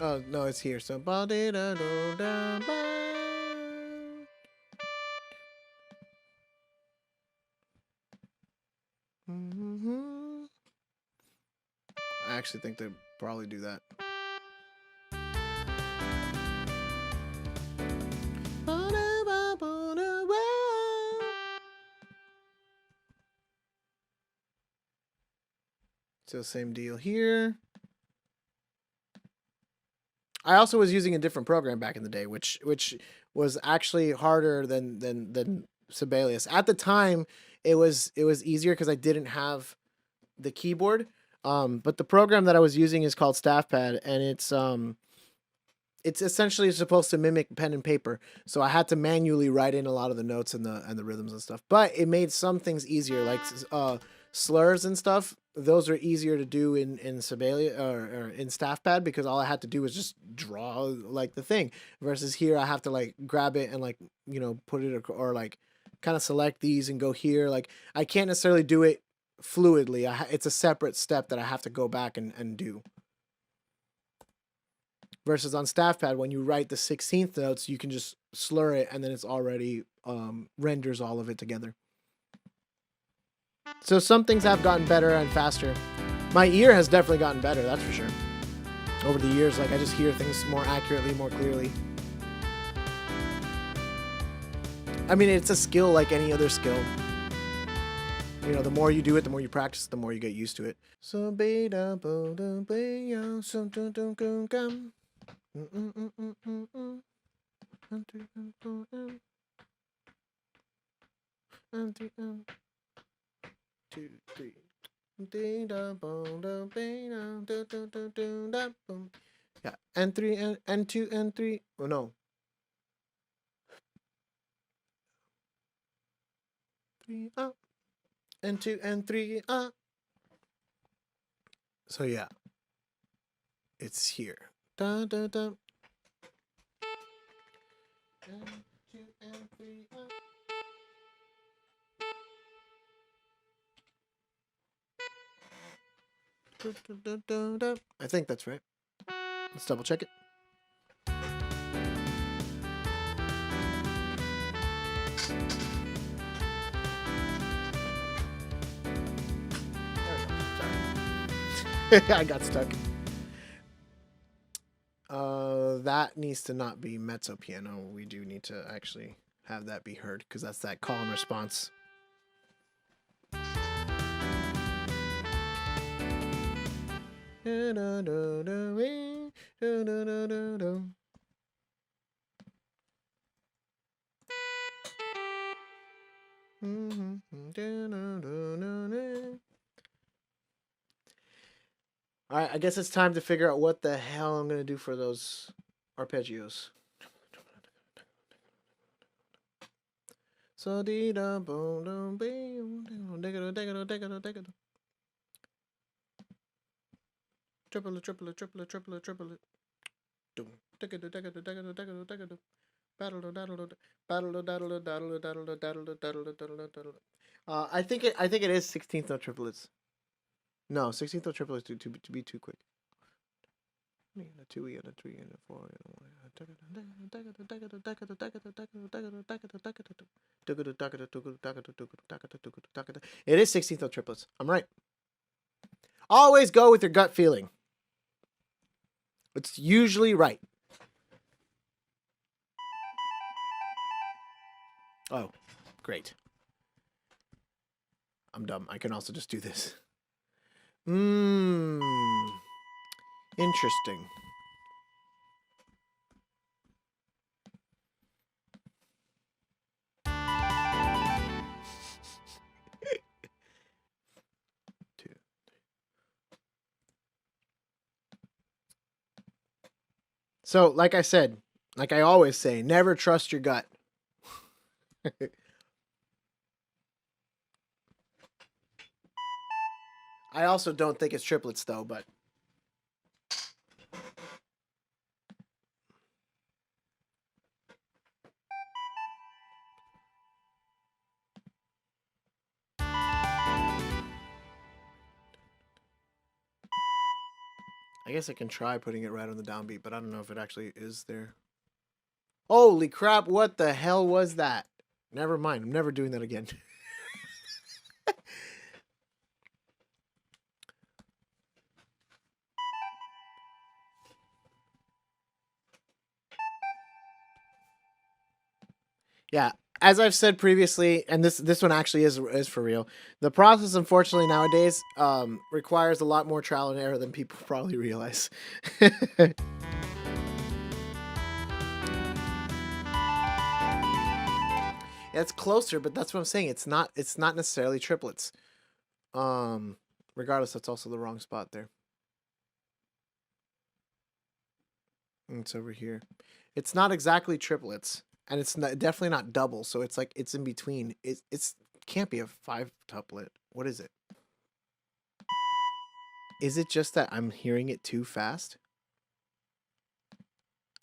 Oh, no, it's here. So, I actually think they'd probably do that. So same deal here. I also was using a different program back in the day, which was actually harder than Sibelius. At the time, it was easier because I didn't have the keyboard. But the program that I was using is called StaffPad, and it's essentially supposed to mimic pen and paper. So I had to manually write in a lot of the notes and the rhythms and stuff. But it made some things easier, like slurs and stuff. Those are easier to do in Sibelius or in StaffPad because all I had to do was just draw like the thing. Versus here, I have to like grab it and like put it or like kind of select these and go here. Like I can't necessarily do it fluidly. It's a separate step that I have to go back and do. Versus on StaffPad, when you write the 16th notes, you can just slur it and then it's already renders all of it together. So some things have gotten better and faster. My ear has definitely gotten better, that's for sure. Over the years, like I just hear things more accurately, more clearly. I mean, it's a skill like any other skill. The more you do it, the more you practice, the more you get used to it. So Two, three. Yeah, N3, N2, N3. Oh no. 3 up. N2, N3 up. So yeah, it's here. Dun, dun, dun. N2, N3 up. I think that's right. Let's double check it. I got stuck. That needs to not be mezzo piano. We do need to actually have that be heard because that's that call and response. Alright, I guess it's time to figure out what the hell I'm going to do for those arpeggios. So dee da boom dum bing triplet triplet triplet triplet triplet dum I think it is 16th note triplets. No, 16th note triplets to be too quick. A 2E and a 3 and a 4 and a 1. It is 16th note triplets. I'm right. Always go with your gut feeling. It's usually right. Oh, great. I'm dumb. I can also just do this. Interesting. So, like I said, like I always say, never trust your gut. I also don't think it's triplets, though, but... I guess I can try putting it right on the downbeat, but I don't know if it actually is there. Holy crap, what the hell was that? Never mind, I'm never doing that again. Yeah, as I've said previously, and this one actually is for real. The process, unfortunately, nowadays requires a lot more trial and error than people probably realize. It's closer, but that's what I'm saying. It's not necessarily triplets. Regardless, that's also the wrong spot there. It's over here. It's not exactly triplets. And it's definitely not double, so it's like it's in between. It's can't be a 5-tuplet. What is it? Is it just that I'm hearing it too fast?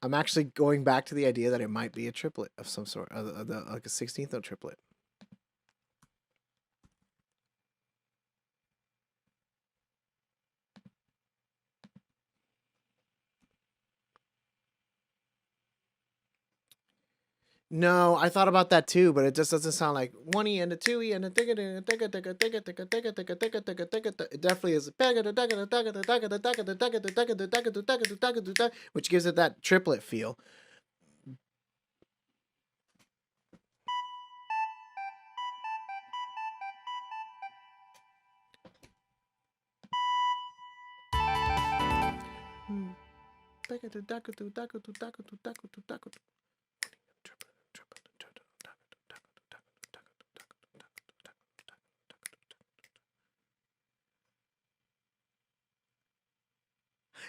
I'm actually going back to the idea that it might be a triplet of some sort, like a 16th note triplet. No, I thought about that too, but it just doesn't sound like 1E and a 2E and a it definitely is, which gives it that triplet feel.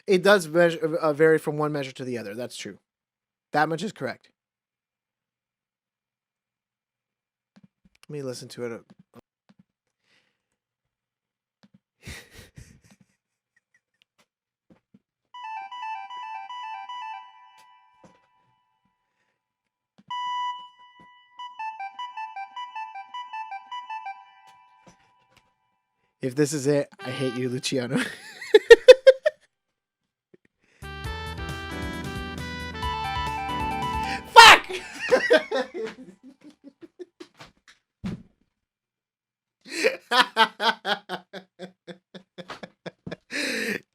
It does vary from one measure to the other. That's true. That much is correct. Let me listen to it. If this is it, I hate you, Luciano. Fuck!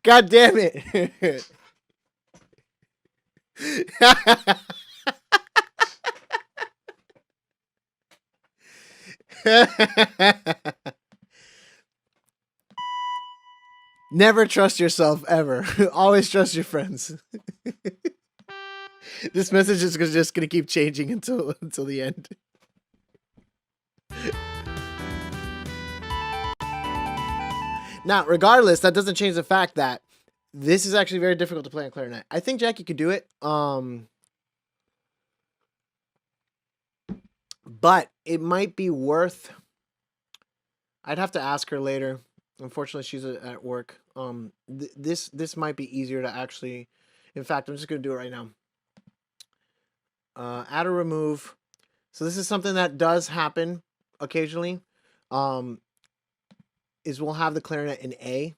God damn it. Never trust yourself ever. Always trust your friends. This message is just gonna keep changing until the end. Now, regardless, that doesn't change the fact that this is actually very difficult to play on clarinet. I think Jackie could do it. But it might be worth. I'd have to ask her later. Unfortunately, she's at work. This might be easier to actually. In fact, I'm just gonna do it right now. Add or remove. So this is something that does happen occasionally. Is we'll have the clarinet in A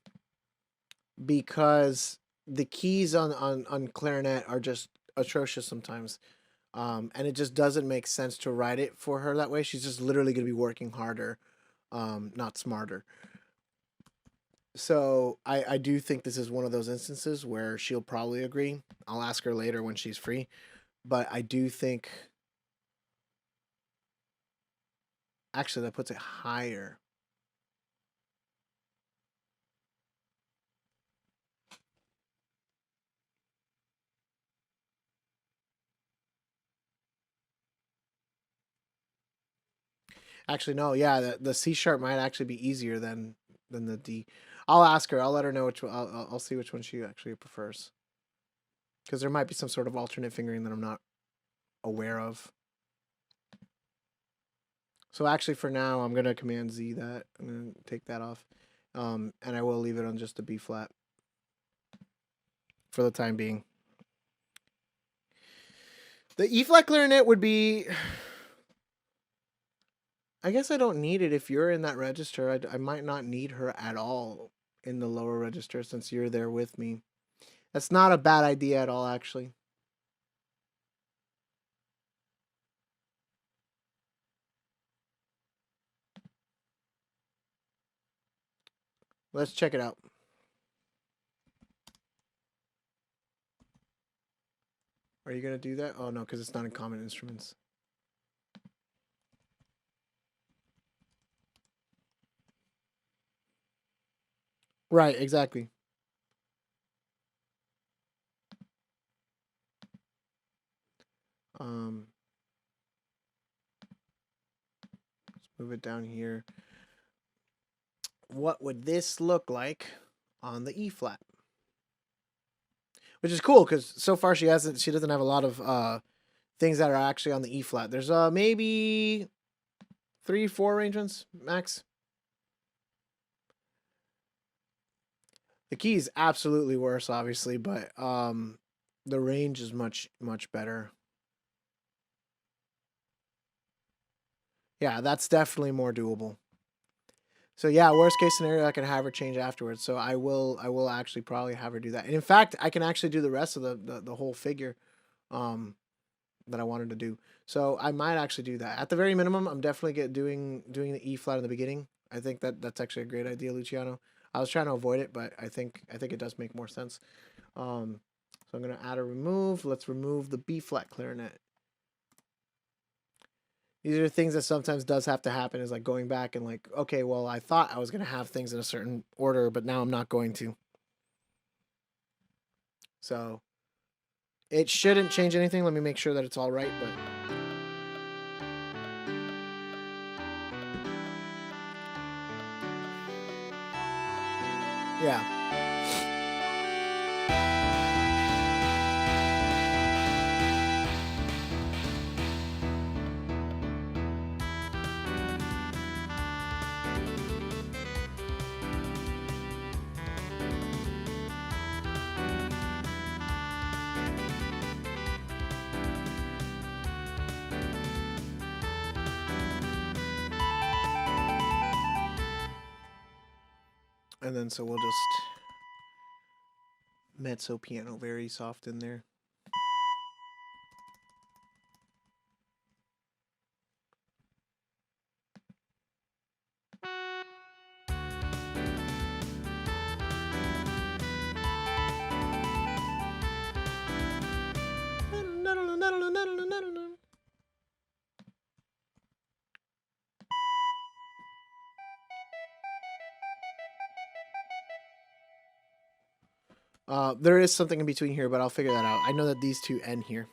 because the keys on clarinet are just atrocious sometimes. And it just doesn't make sense to write it for her that way. She's just literally going to be working harder, not smarter. So I do think this is one of those instances where she'll probably agree. I'll ask her later when she's free. But I do think... Actually, that puts it higher. Actually, no. Yeah, the C sharp might actually be easier than the D. I'll ask her. I'll let her know which one. I'll see which one she actually prefers. Because there might be some sort of alternate fingering that I'm not aware of. So actually, for now, I'm gonna Command Z that. I'm gonna take that off, and I will leave it on just the B flat for the time being. The E flat clarinet would be. I guess I don't need it if you're in that register. I might not need her at all in the lower register since you're there with me. That's not a bad idea at all, actually. Let's check it out. Are you going to do that? Oh, no, because it's not in common instruments. Right, exactly. Let's move it down here. What would this look like on the E flat? Which is cool because so far she doesn't have a lot of things that are actually on the E flat. There's maybe 3-4 arrangements max. The key is absolutely worse, obviously, but the range is much better. Yeah, that's definitely more doable. So yeah, worst case scenario, I can have her change afterwards. So I will actually probably have her do that. And in fact, I can actually do the rest of the whole figure that I wanted to do. So I might actually do that. At the very minimum, I'm definitely doing the E flat in the beginning. I think that's actually a great idea, Luciano. I was trying to avoid it, but I think it does make more sense. So I'm gonna add or remove. Let's remove the B flat clarinet. These are things that sometimes does have to happen, is like going back and like, okay, well, I thought I was going to have things in a certain order, but now I'm not going to. So it shouldn't change anything. Let me make sure that it's all right, but yeah. And then so we'll just mezzo piano very soft in there. There is something in between here, but I'll figure that out. I know that these two end here.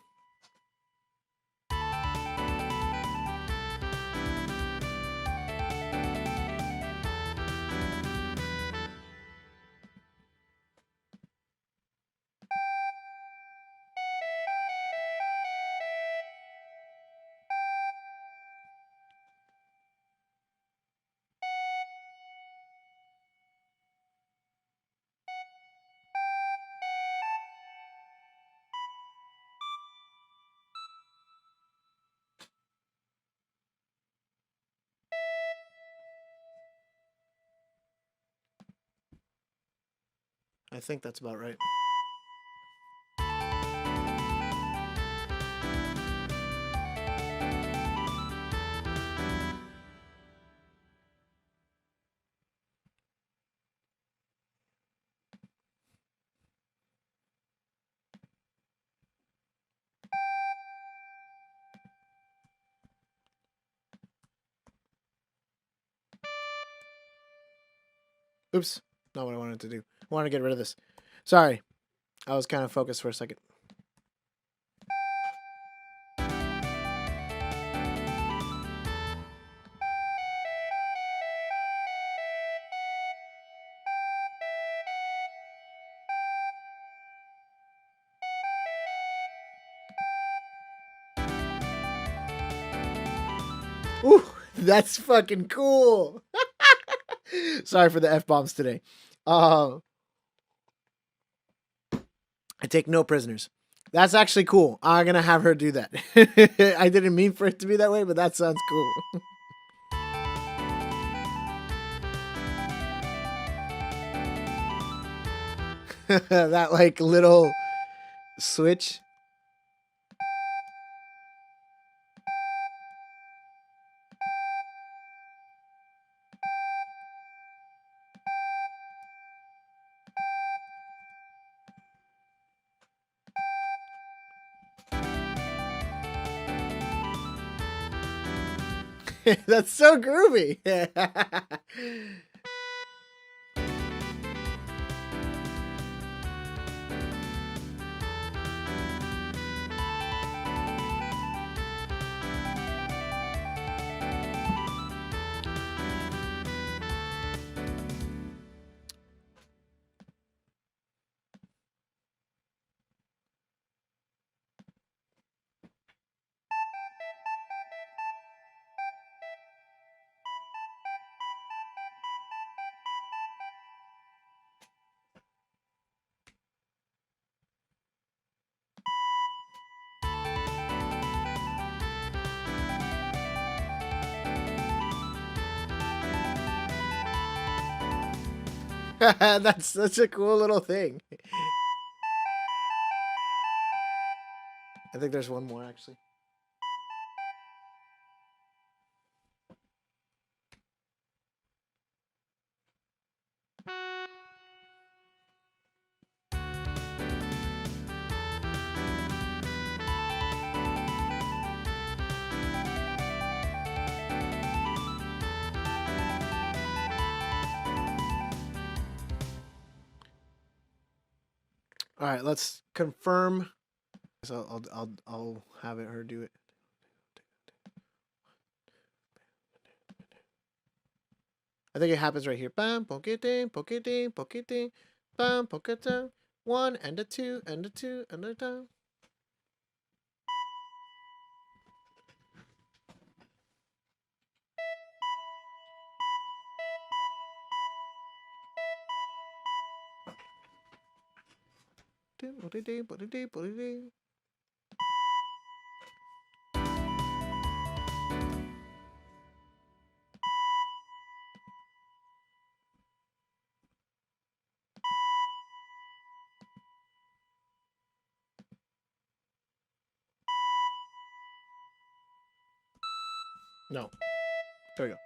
I think that's about right. Oops, not what I wanted to do. I wanted to get rid of this. Sorry, I was kind of focused for a second. Ooh, that's fucking cool. Sorry for the F-bombs today. I take no prisoners. That's actually cool. I'm going to have her do that. I didn't mean for it to be that way, but that sounds cool. That like little switch. That's so groovy. That's such a cool little thing. I think there's one more actually. All right, let's confirm. So I'll have her do it. I think it happens right here. Bam, poketing, poketing, poketing, bam, poketa. 1 and a 2 and a 2 and a down. No. There we go.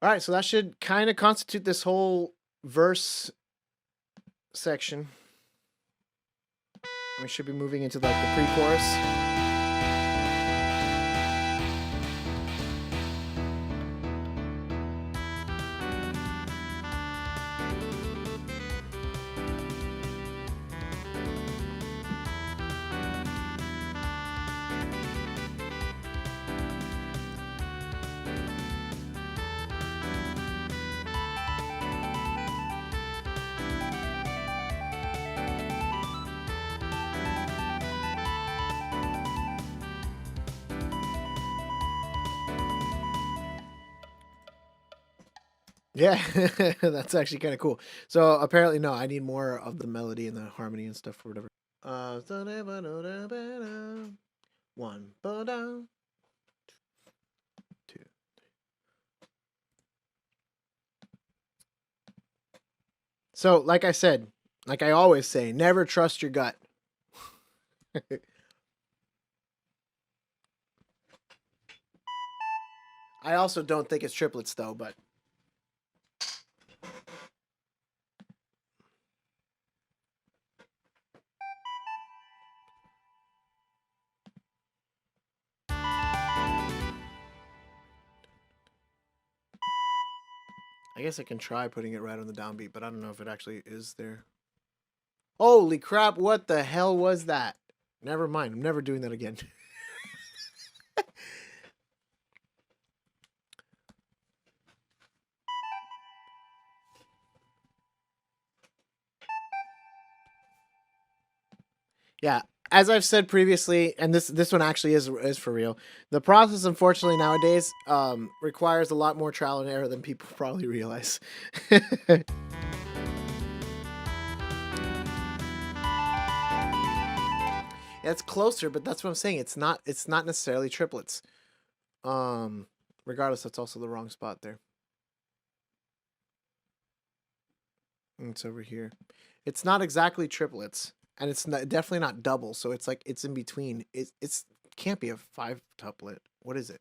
All right, so that should kind of constitute this whole verse section. We should be moving into like the pre-chorus. Yeah, that's actually kind of cool. So apparently, no, I need more of the melody and the harmony and stuff or whatever. One, two. So, like I said, like I always say, never trust your gut. I also don't think it's triplets though, but. I guess I can try putting it right on the downbeat, but I don't know if it actually is there. Holy crap, what the hell was that? Never mind, I'm never doing that again. Yeah, as I've said previously, and this one actually is for real. The process, unfortunately, nowadays requires a lot more trial and error than people probably realize. It's closer, but that's what I'm saying. It's not necessarily triplets. Regardless, that's also the wrong spot there. It's over here. It's not exactly triplets. And it's definitely not double, so it's like it's in between. It's can't be a 5-tuplet. What is it?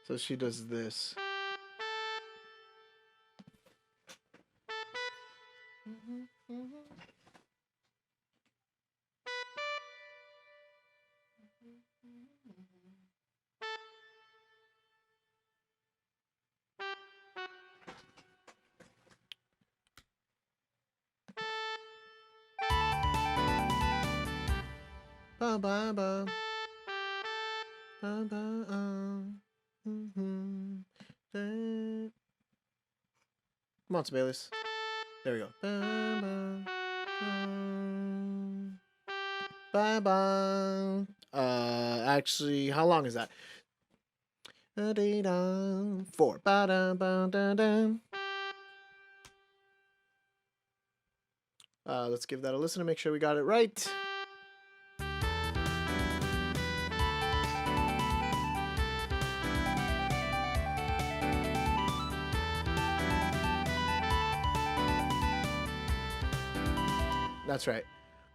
So she does this. Ba ba ba. Ba ba Come on, Sibelius. There we go. Bye bye. Actually, how long is that? 4. Let's give that a listen to make sure we got it right. That's right.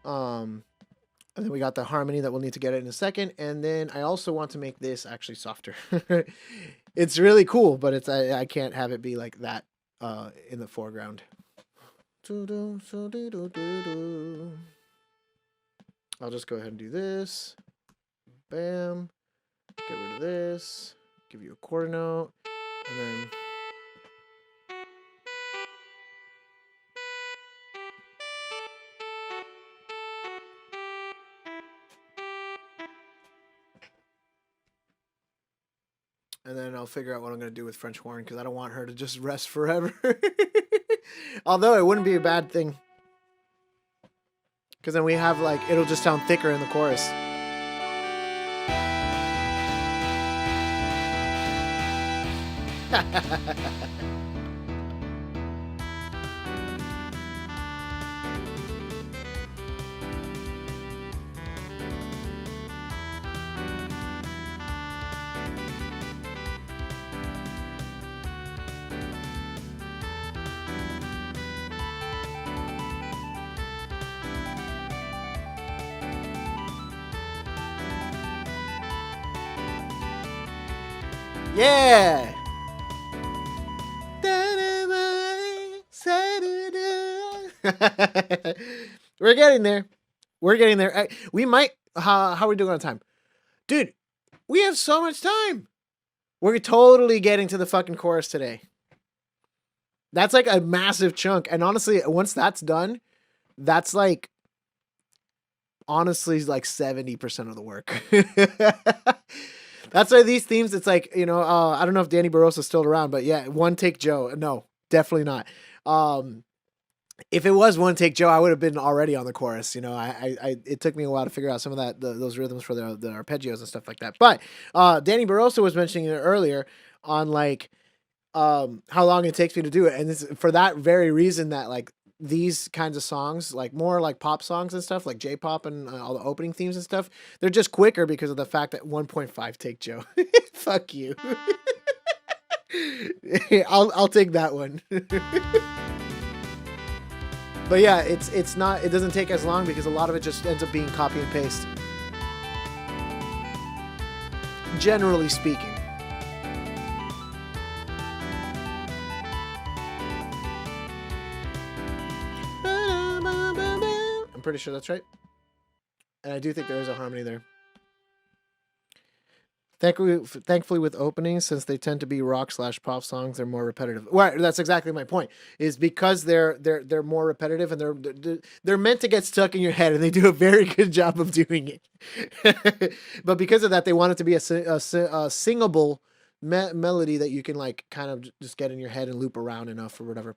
And then we got the harmony that we'll need to get it in a second. And then I also want to make this actually softer. It's really cool, but it's I can't have it be like that in the foreground. I'll just go ahead and do this. Bam. Get rid of this. Give you a quarter note. And then... And then I'll figure out what I'm going to do with French horn, because I don't want her to just rest forever. Although it wouldn't be a bad thing. Because then we have, like, it'll just sound thicker in the chorus. Yeah. We're getting there. We're getting there. We might. How are we doing on time? Dude, we have so much time. We're totally getting to the fucking chorus today. That's like a massive chunk. And honestly, once that's done, that's like, honestly, like 70% of the work. That's why these themes, it's like, you know, I don't know if Danny Barrosa's still around, but yeah, One Take Joe. No, definitely not. If it was One Take Joe, I would have been already on the chorus. You know, it took me a while to figure out some of those rhythms for the arpeggios and stuff like that. But Danny Barrosa was mentioning it earlier on like how long it takes me to do it, and it's for that very reason that like these kinds of songs, like more like pop songs and stuff, like J-pop and all the opening themes and stuff, they're just quicker because of the fact that 1.5 take Joe. Fuck you. I'll take that one. But yeah, it doesn't take as long because a lot of it just ends up being copy and paste. Generally speaking. I'm pretty sure that's right. And I do think there is a harmony there. Thankfully, with openings, since they tend to be rock/pop songs, they're more repetitive. Well, that's exactly my point. Is because they're more repetitive and they're meant to get stuck in your head, and they do a very good job of doing it. But because of that, they want it to be a singable melody that you can like kind of just get in your head and loop around enough or whatever.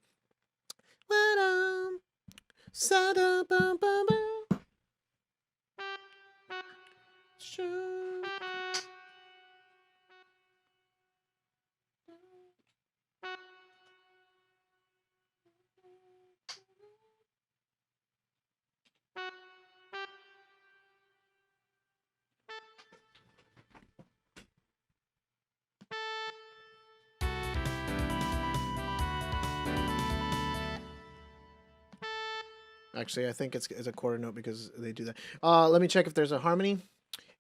Actually, I think it's a quarter note because they do that. Let me check if there's a harmony.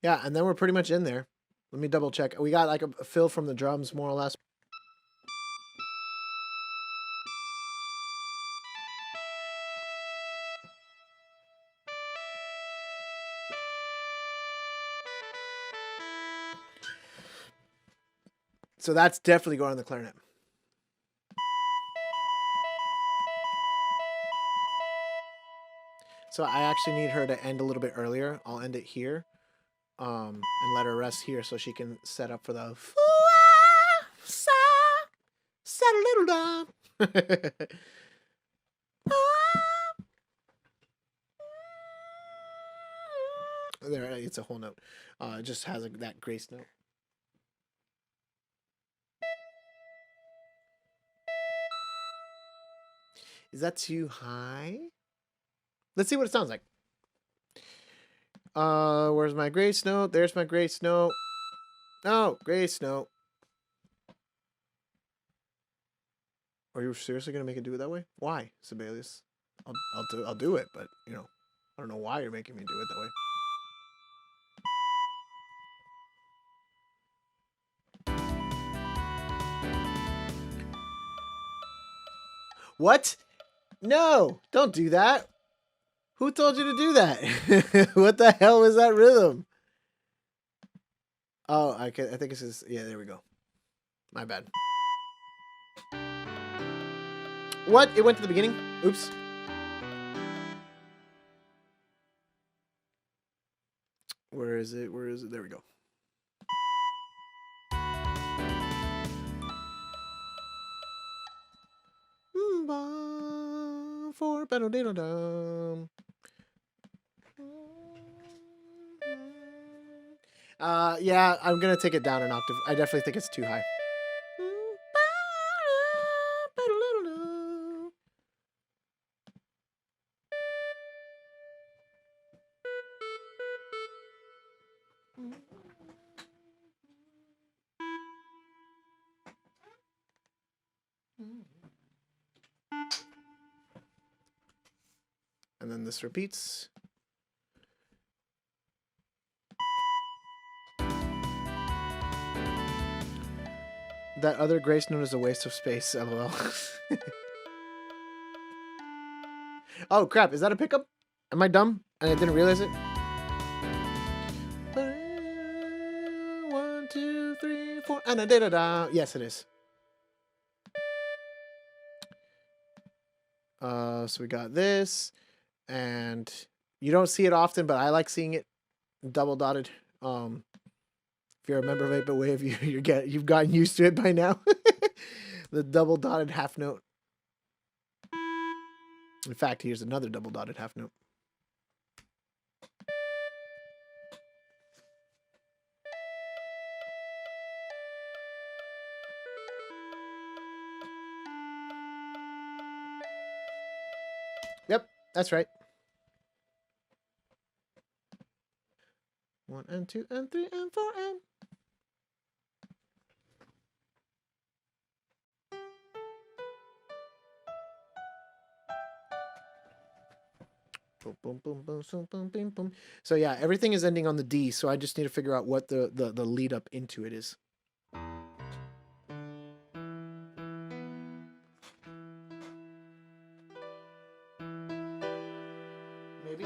Yeah, and then we're pretty much in there. Let me double check. We got like a fill from the drums, more or less. So that's definitely going on the clarinet. So I actually need her to end a little bit earlier. I'll end it here, and let her rest here so she can set up for the set a little down. There, it's a whole note. It just has that grace note. Is that too high? Let's see what it sounds like. Where's my grace note? There's my grace note. Oh, grace note. Are you seriously gonna make it do it that way? Why, Sibelius? I'll do it, but you know, I don't know why you're making me do it that way. What? No, don't do that. Who told you to do that? What the hell was that rhythm? Oh, I think it's just, yeah, there we go. My bad. What? It went to the beginning? Oops. Where is it? Where is it? There we go. For yeah, I'm gonna take it down an octave. I definitely think it's too high. And then this repeats. That other grace note is a waste of space, lol. Oh crap, is that a pickup? Am I dumb and I didn't realize it? 1, 2, 3, 4, and a da-da-da. Yes, it is. So we got this, and you don't see it often, but I like seeing it double dotted. If you're a member of 8-Bit Wave, you've gotten used to it by now. The double dotted half note. In fact, here's another double dotted half note. Yep, that's right. 1 and 2 and 3 and 4 and. Boom, boom, boom, boom, boom, boom, boom, boom. So yeah, everything is ending on the D, so I just need to figure out what the lead up into it is. Maybe?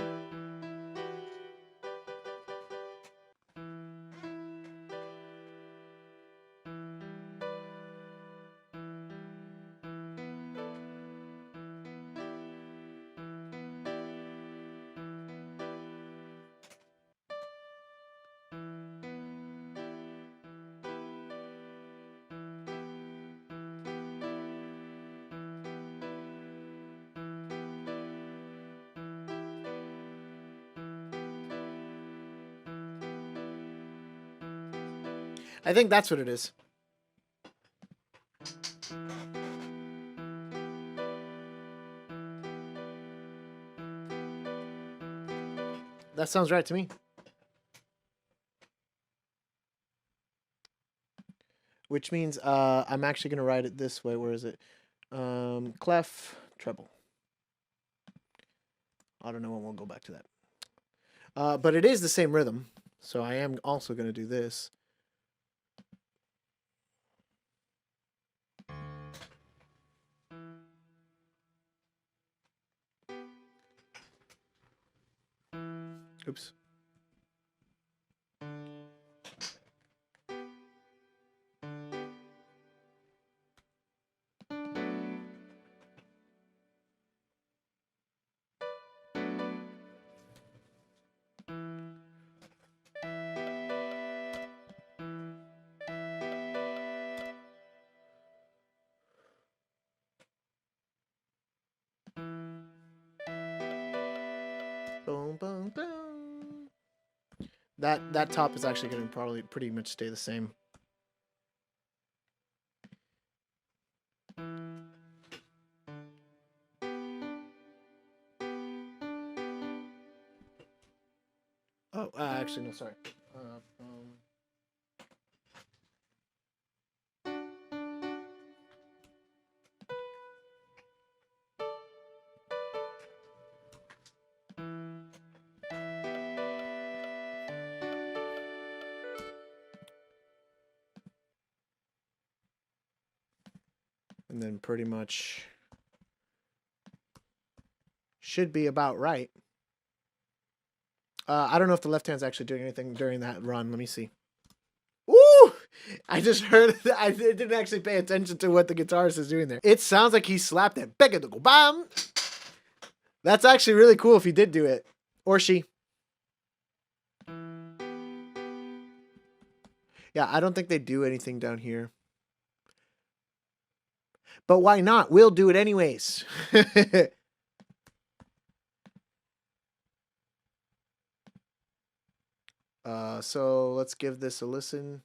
I think that's what it is. That sounds right to me. Which means I'm actually going to write it this way. Where is it? Clef, treble. I don't know when we'll go back to that. But it is the same rhythm. So I am also going to do this. Oops. Boom, boom, boom. That top is actually going to probably pretty much stay the same. Oh, actually, no, sorry. And then pretty much should be about right. I don't know if the left hand's actually doing anything during that run. Let me see. Ooh! I just heard that. I didn't actually pay attention to what the guitarist is doing there. It sounds like he slapped it. Bam! That's actually really cool if he did do it. Or she. Yeah, I don't think they do anything down here. But why not? We'll do it anyways. So let's give this a listen.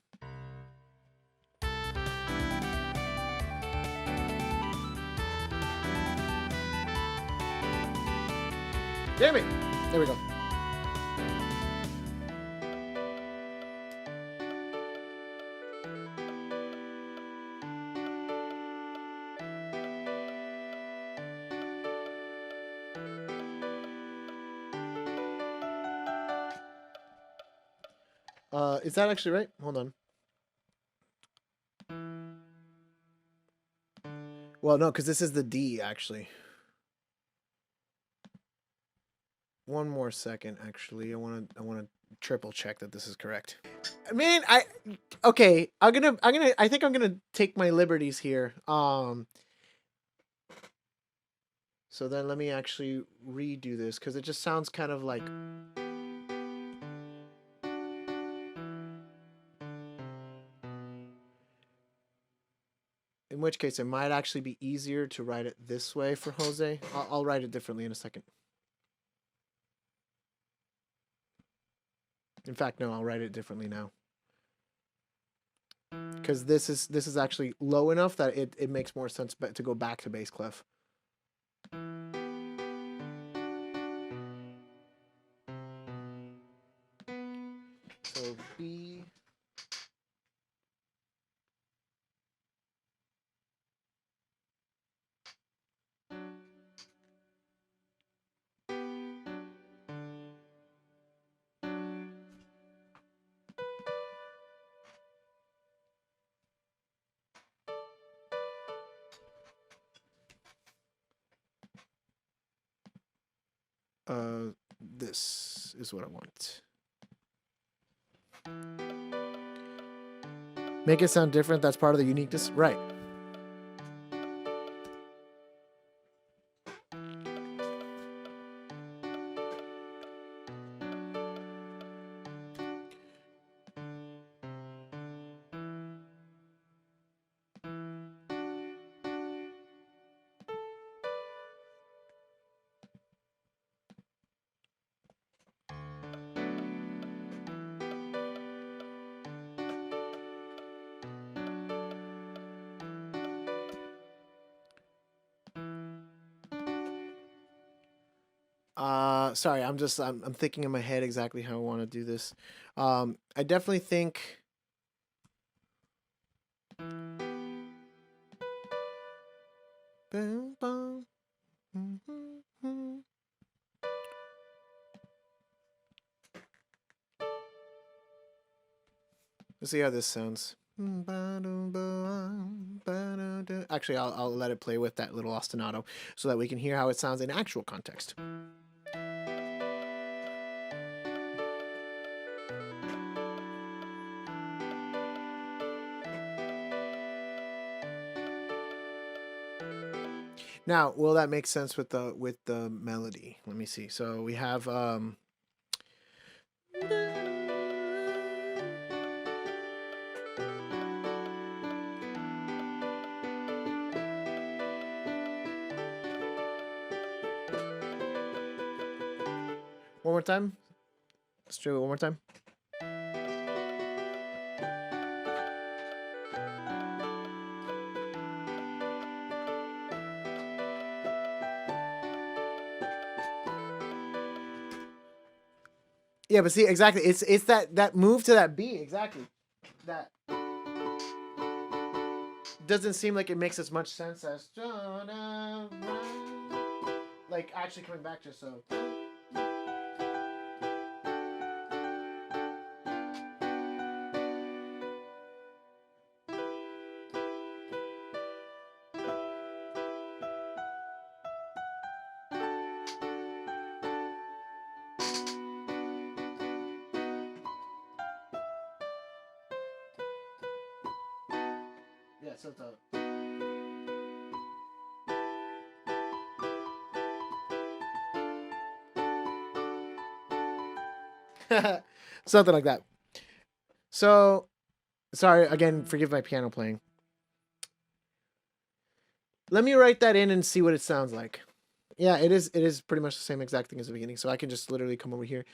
Damn it! There we go. Is that actually right? Hold on. Well, no, because this is the D, actually. One more second, actually. I want to triple check that this is correct. Man, okay, I think I'm gonna take my liberties here. So then let me actually redo this, because it just sounds kind of like... In which case, it might actually be easier to write it this way for Jose. I'll write it differently in a second. In fact, no, I'll write it differently now. Because this is actually low enough that it makes more sense to go back to bass clef. So B. This is what I want. Make it sound different. That's part of the uniqueness. Right. Sorry, I'm thinking in my head exactly how I want to do this. I definitely think... Let's see how this sounds. Actually, I'll let it play with that little ostinato so that we can hear how it sounds in actual context. Now, will that make sense with the melody? Let me see. So we have one more time. Let's do it one more time. Yeah, but see, exactly. It's that move to that B, exactly. That doesn't seem like it makes as much sense as like actually coming back just so. Yeah, so something like that. So, sorry again, forgive my piano playing. Let me write that in and see what it sounds like. Yeah, it is pretty much the same exact thing as the beginning. So I can just literally come over here.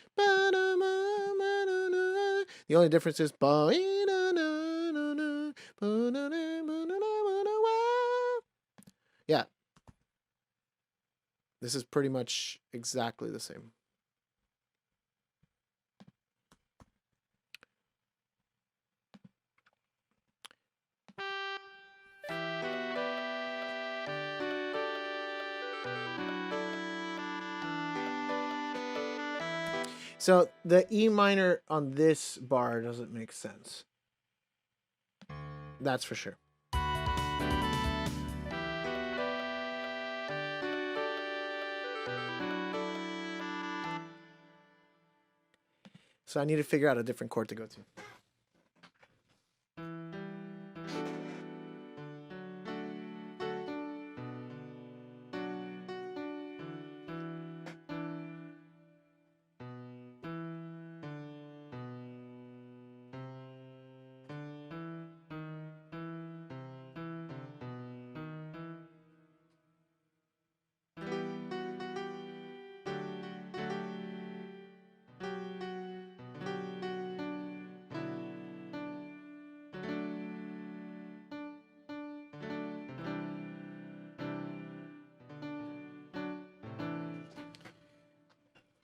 The only difference is yeah. This is pretty much exactly the same. So the E minor on this bar doesn't make sense. That's for sure. So I need to figure out a different chord to go to.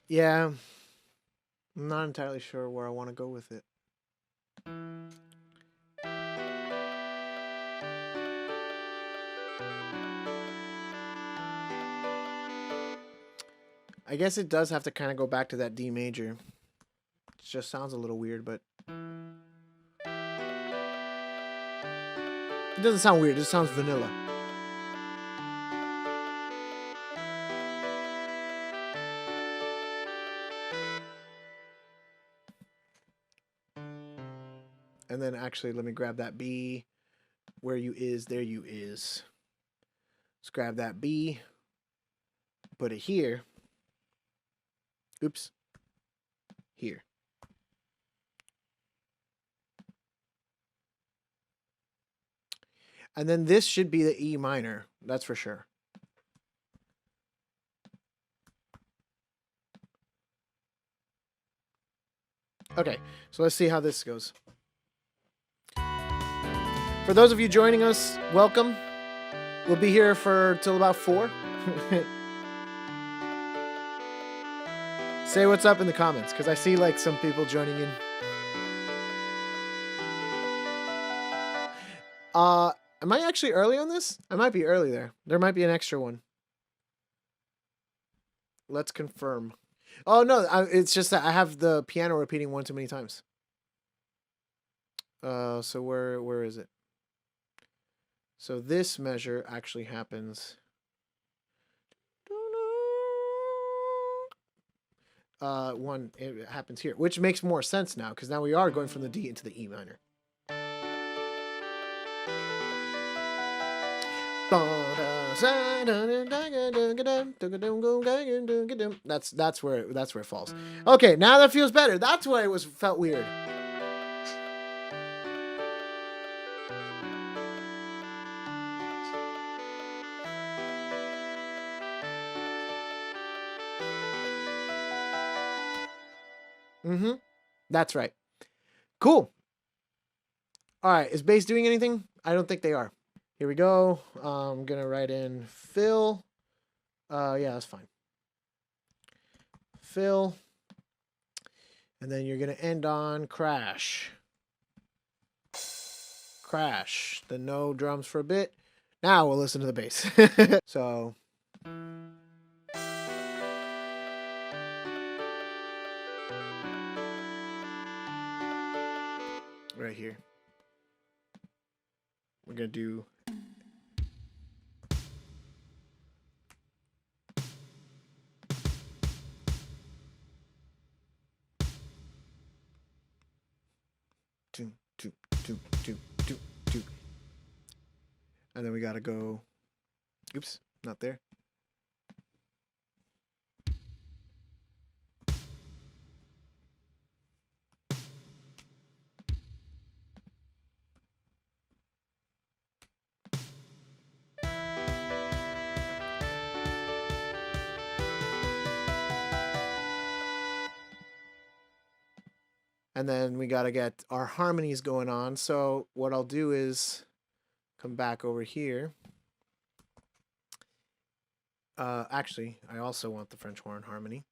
Yeah, I'm not entirely sure where I want to go with it. I guess it does have to kind of go back to that D major. It just sounds a little weird, but it doesn't sound weird. It just sounds vanilla. And then actually, let me grab that B. Where you is, there you is. Let's grab that B. Put it here. Oops. Here. And then this should be the E minor. That's for sure. Okay, so let's see how this goes. For those of you joining us, welcome. We'll be here for till about 4. Say what's up in the comments, because I see like some people joining in. Am I actually early on this? I might be early there. There might be an extra one. Let's confirm. Oh, no, it's just that I have the piano repeating one too many times. So where is it? So this measure actually happens. It happens here, which makes more sense now, because now we are going from the D into the E minor. That's where it falls. Okay, now that feels better. That's why it felt weird. That's right. Cool. All right, is bass doing anything? I don't think they are. Here we go. I'm gonna write in fill. Yeah, that's fine. Fill. And then you're gonna end on crash. Crash. Then no drums for a bit. Now we'll listen to the bass. So. Right here. We're gonna do. Two, two, two, two, two, two. And then we gotta go. Oops, not there. And then we got to get our harmonies going on. So what I'll do is come back over here. Actually, I also want the French horn harmony.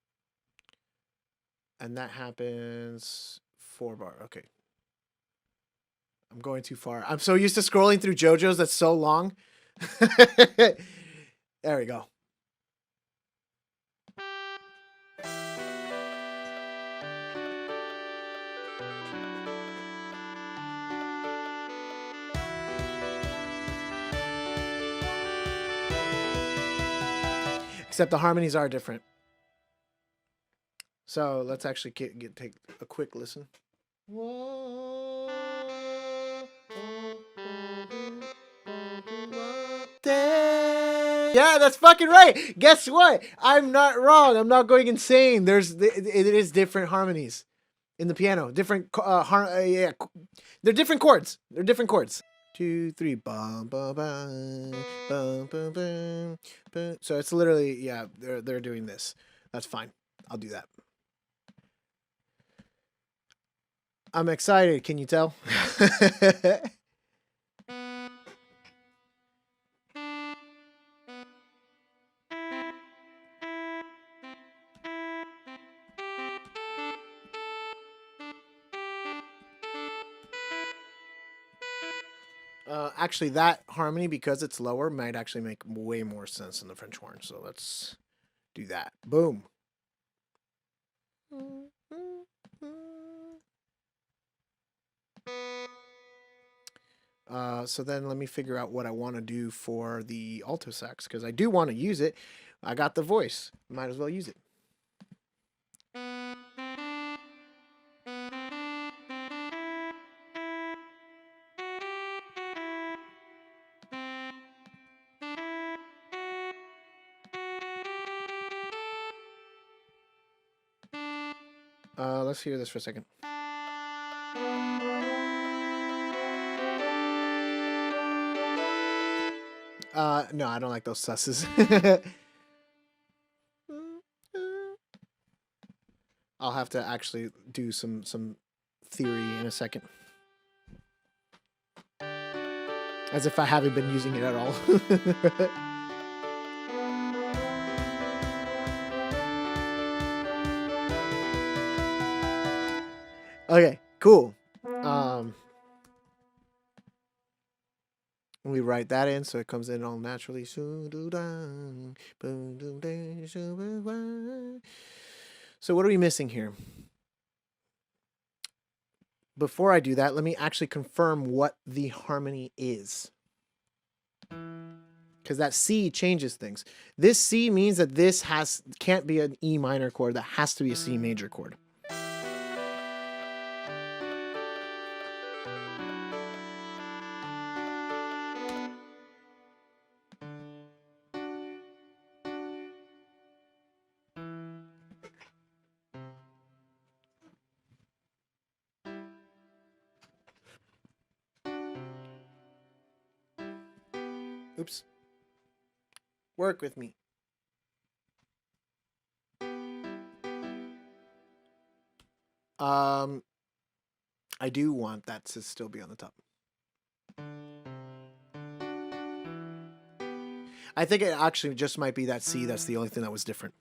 And that happens 4 bar. Okay. I'm going too far. I'm so used to scrolling through JoJo's that's so long. There we go. Except the harmonies are different. So let's actually take a quick listen. Yeah, that's fucking right. Guess what? I'm not wrong. I'm not going insane. It is different harmonies in the piano. Different yeah. They're different chords. They're different chords. 2, 3, bum bum bum bum bum bum bum. So it's literally, yeah, they're doing this. That's fine. I'll do that. I'm excited. Can you tell? Actually, that harmony, because it's lower, might actually make way more sense in the French horn. So let's do that. Boom. So then let me figure out what I want to do for the alto sax, because I do want to use it. I got the voice. Might as well use it. Let's hear this for a second. No, I don't like those susses. I'll have to actually do some theory in a second. As if I haven't been using it at all. Okay, cool. We write that in so it comes in all naturally. So what are we missing here? Before I do that, let me actually confirm what the harmony is. Because that C changes things. This C means that this can't be an E minor chord. That has to be a C major chord. Oops. Work with me. I do want that to still be on the top. I think it actually just might be that C. That's the only thing that was different.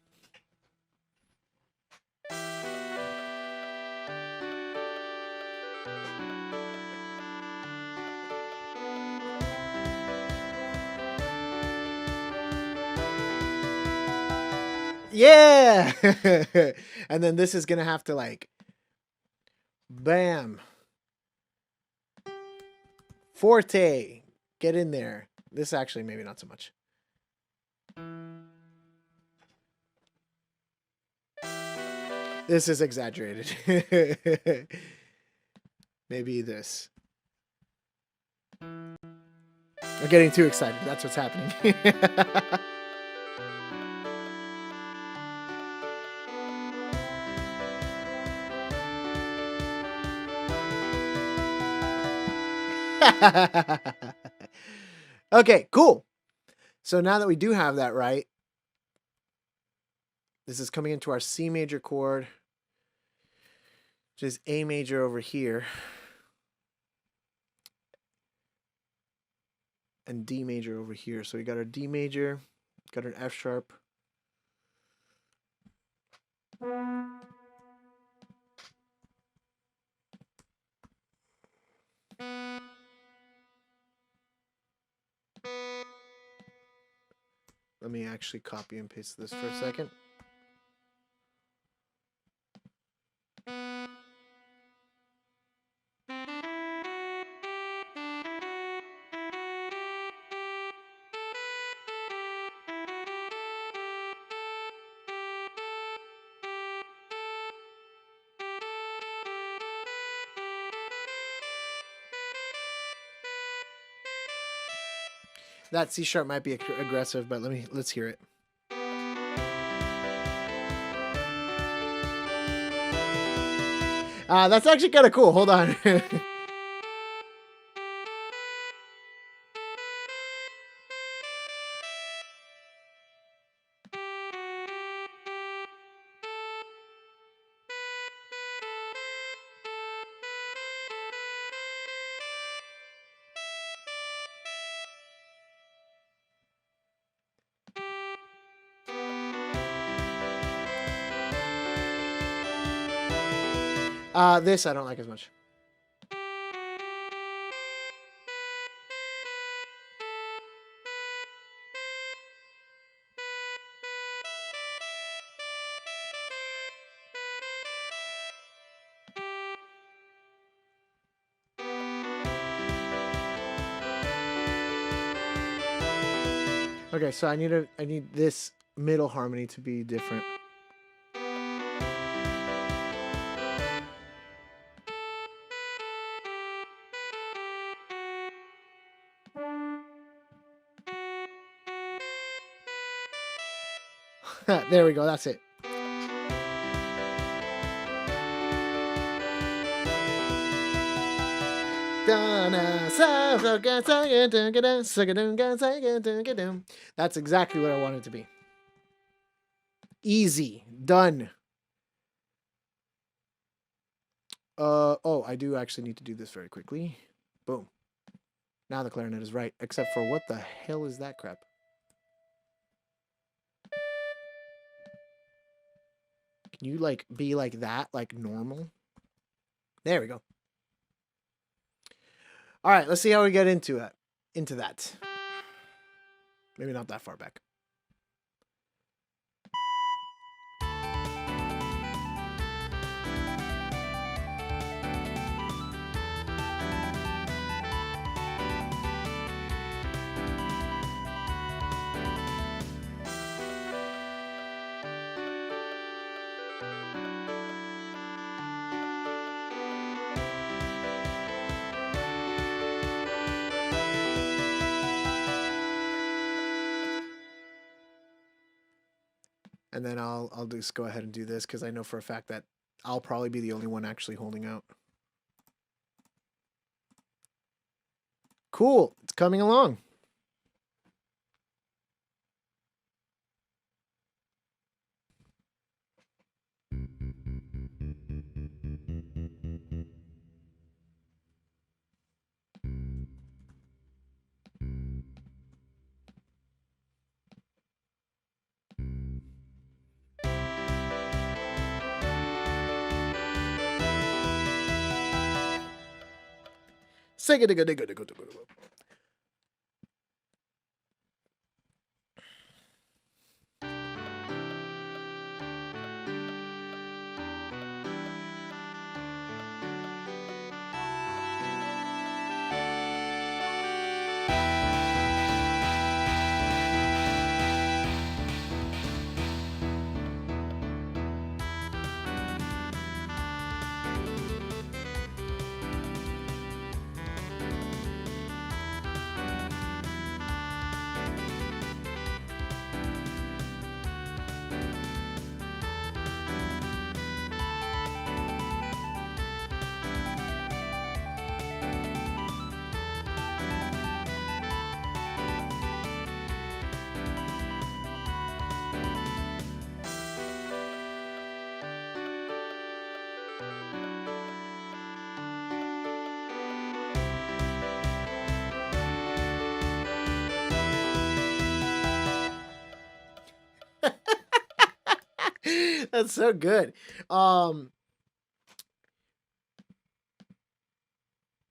Yeah! And then this is going to have to like, bam. Forte. Get in there. This actually maybe not so much. This is exaggerated. Maybe this. I'm getting too excited. That's what's happening. Okay, cool. So now that we do have that right, this is coming into our C major chord, which is A major over here, and D major over here. So we got our D major, got an F sharp. Let me actually copy and paste this for a second. That C sharp might be aggressive, but let's hear it. That's actually kind of cool. Hold on. This I don't like as much. Okay, so I need this middle harmony to be different. There we go, that's it. That's exactly what I want it to be. Easy. Done. Oh, I do actually need to do this very quickly. Boom. Now the clarinet is right, except for what the hell is that crap? Can you like be like that, like normal? There we go. All right, let's see how we get into that. Maybe not that far back. And then I'll just go ahead and do this because I know for a fact that I'll probably be the only one actually holding out. Cool, it's coming along. That's so good. I'm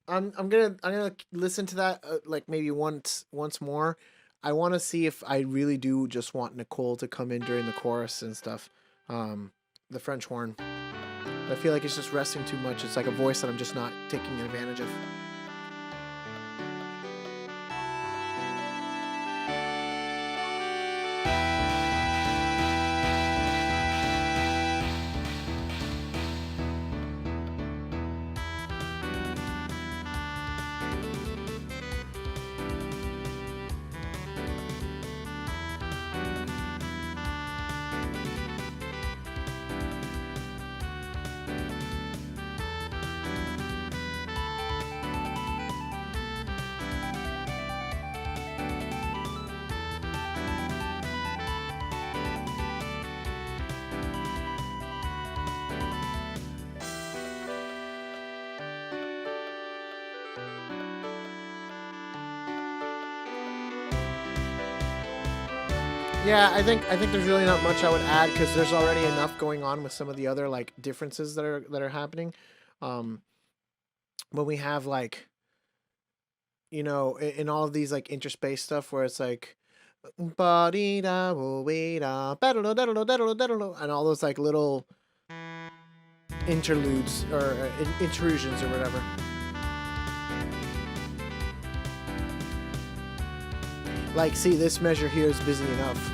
gonna listen to that like maybe once more. I want to see if I really do just want Nicole to come in during the chorus and stuff. The French horn. I feel like it's just resting too much. It's like a voice that I'm just not taking advantage of. Yeah, I think there's really not much I would add because there's already enough going on with some of the other like differences that are happening. Um, when we have like in all of these like interspace stuff where it's like body da wait and all those like little interludes or intrusions or whatever. Like, see, this measure here is busy enough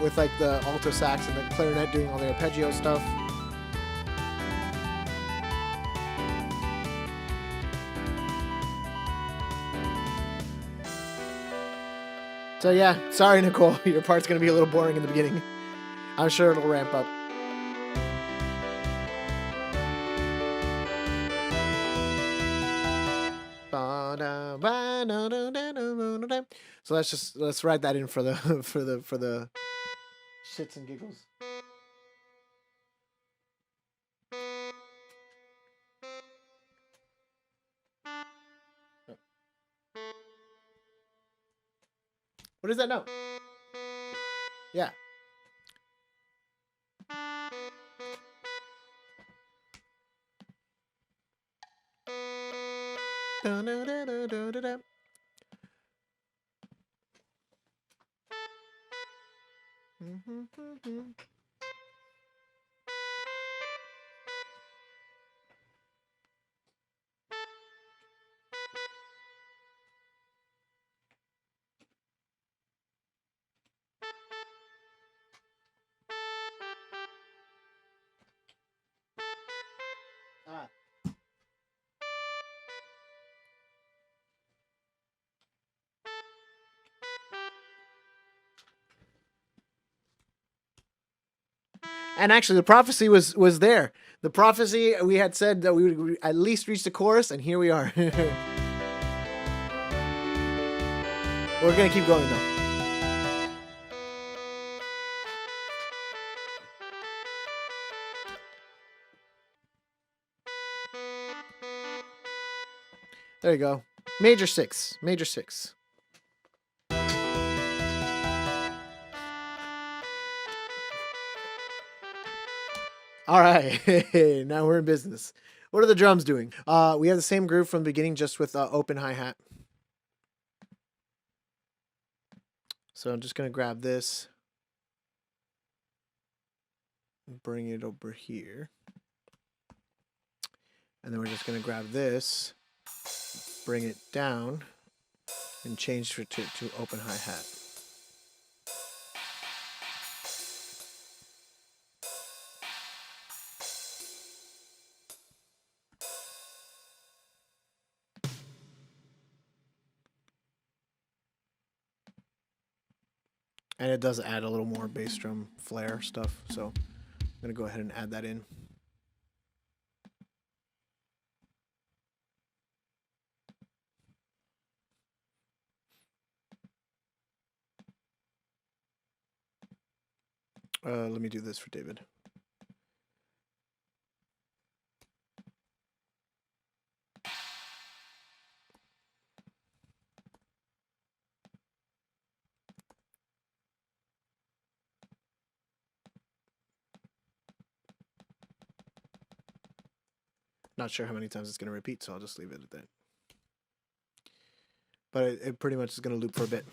with like the alto sax and the clarinet doing all the arpeggio stuff. So yeah, sorry Nicole, your part's gonna be a little boring in the beginning. I'm sure it'll ramp up. So let's write that in for the for the shits and giggles. What is that note? Yeah. Ah. And actually, the prophecy was there. The prophecy, we had said that we would at least reach the chorus, and here we are. We're gonna keep going though. There you go. Major 6. Major 6. All right. Now we're in business. What are the drums doing? We have the same groove from the beginning, just with open hi-hat. So I'm just going to grab this. Bring it over here. And then we're just going to grab this. Bring it down. And change it to open hi-hat. And it does add a little more bass drum flair stuff. So I'm going to go ahead and add that in. Let me do this for David. Not sure how many times it's going to repeat, so I'll just leave it at that. But it pretty much is going to loop for a bit.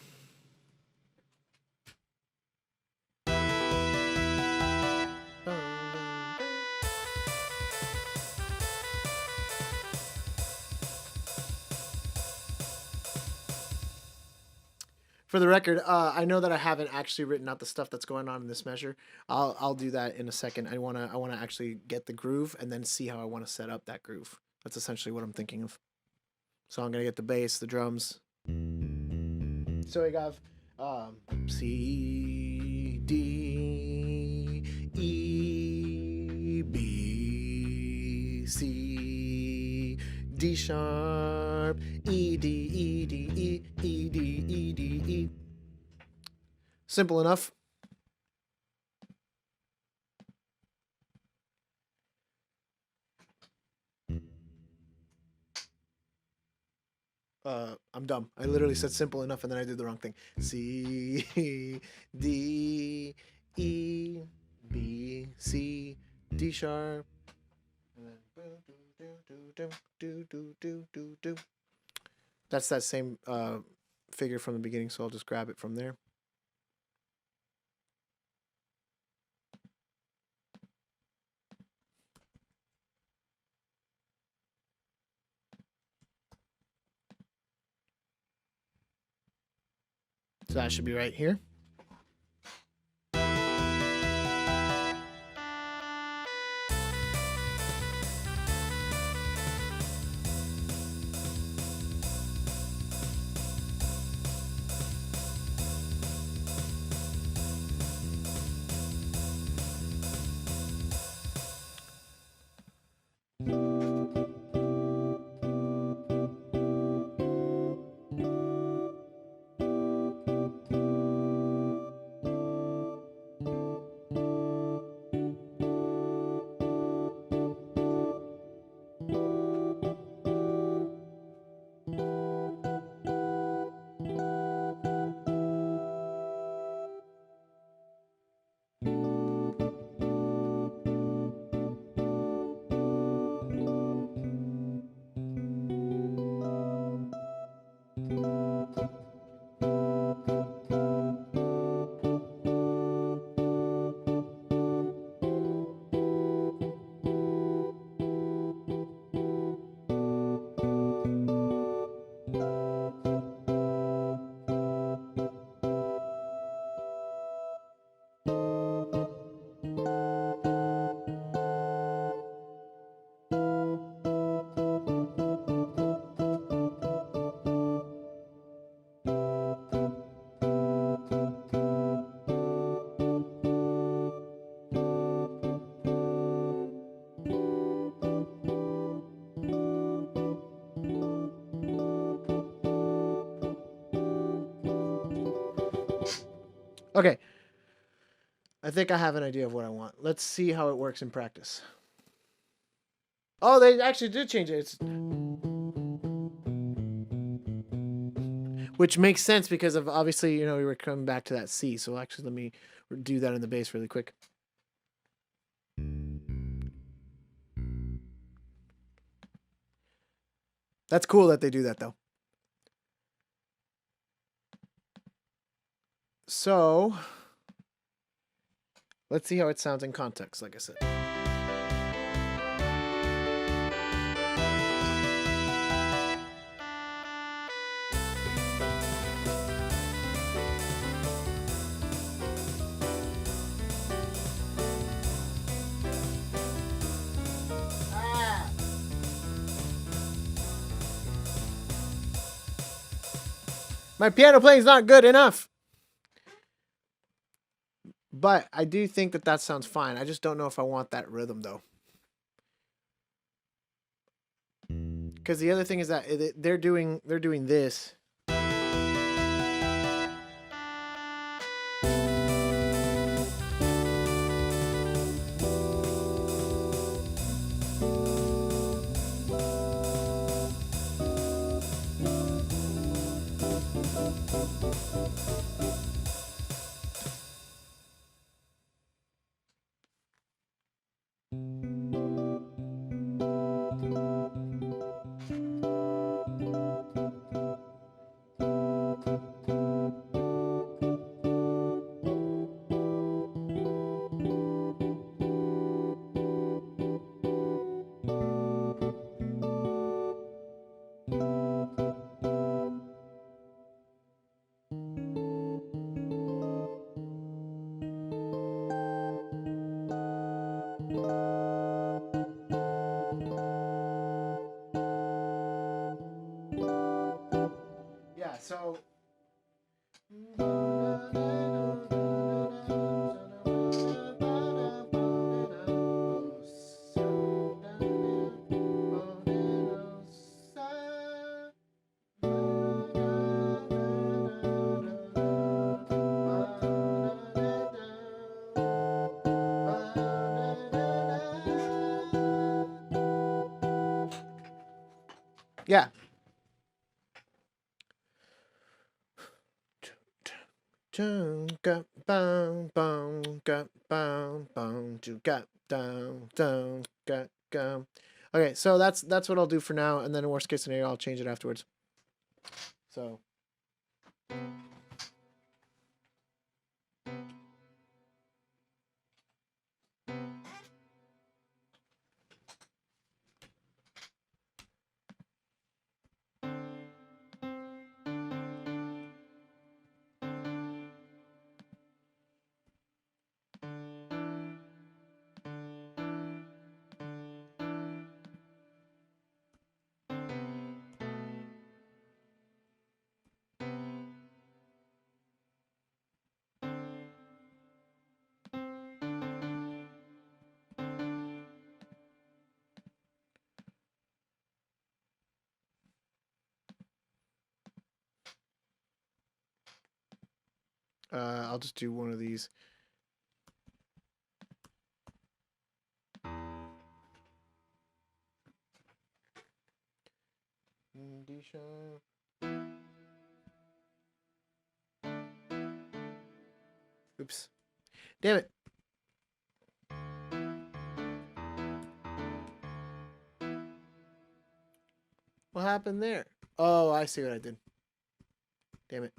For the record, I know that I haven't actually written out the stuff that's going on in this measure. I'll do that in a second. I wanna actually get the groove and then see how I want to set up that groove. That's essentially what I'm thinking of. So I'm gonna get the bass, the drums. So we have C D E B C D sharp E D E D E E D E D E. Simple enough. I'm dumb. I literally said simple enough and then I did the wrong thing. C, D, E, B, C, D sharp. And then that's that same figure from the beginning, so I'll just grab it from there. So that should be right here. Okay. I think I have an idea of what I want. Let's see how it works in practice. Oh, they actually did change it. It's... Which makes sense because of obviously, you know, we were coming back to that C. So actually, let me do that in the bass really quick. That's cool that they do that though. So let's see how it sounds in context, like I said. My piano playing is not good enough. But I do think that that sounds fine. I just don't know if I want that rhythm though. Because the other thing is that they're doing this. Yeah, so yeah. Got boom, boom, got boom, boom, got down, down, got gum. Okay, so that's what I'll do for now, and then in worst case scenario, I'll change it afterwards. So. I'll just do one of these. D sharp. Oops. Damn it. What happened there? Oh, I see what I did. Damn it.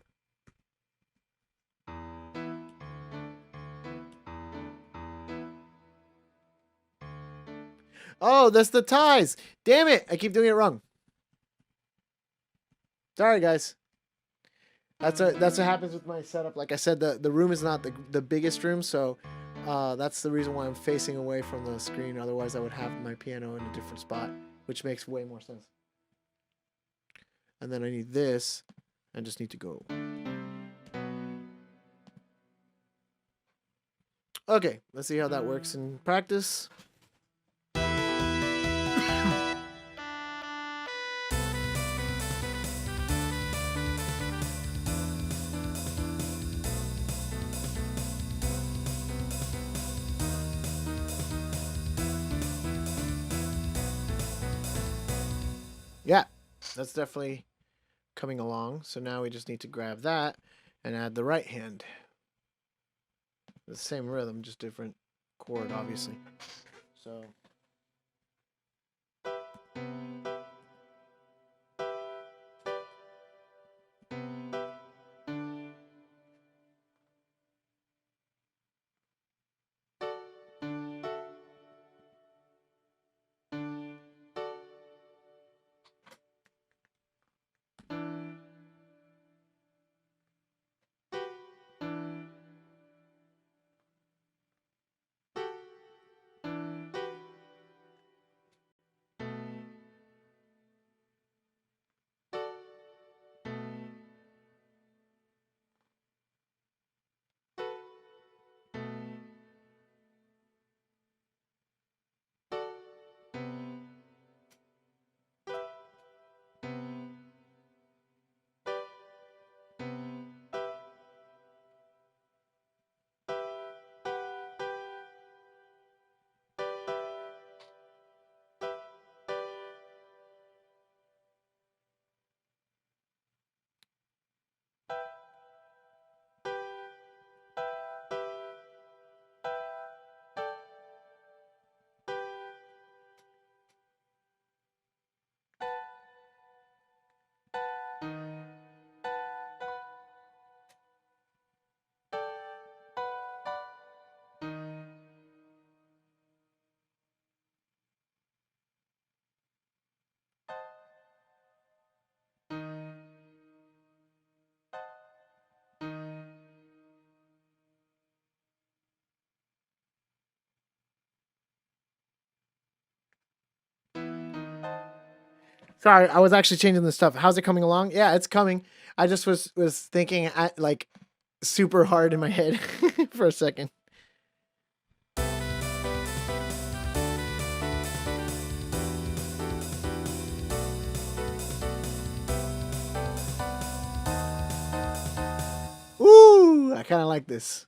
Oh, that's the ties. Damn it. I keep doing it wrong. Sorry, guys. That's what happens with my setup. Like I said, the room is not the biggest room, so that's the reason why I'm facing away from the screen. Otherwise, I would have my piano in a different spot, which makes way more sense. And then I need this. I just need to go. Okay, let's see how that works in practice. Yeah, that's definitely coming along. So now we just need to grab that and add the right hand. The same rhythm, just different chord, obviously. So. Sorry, I was actually changing the stuff. How's it coming along? Yeah, it's coming. I just was thinking like super hard in my head for a second. Ooh, I kind of like this.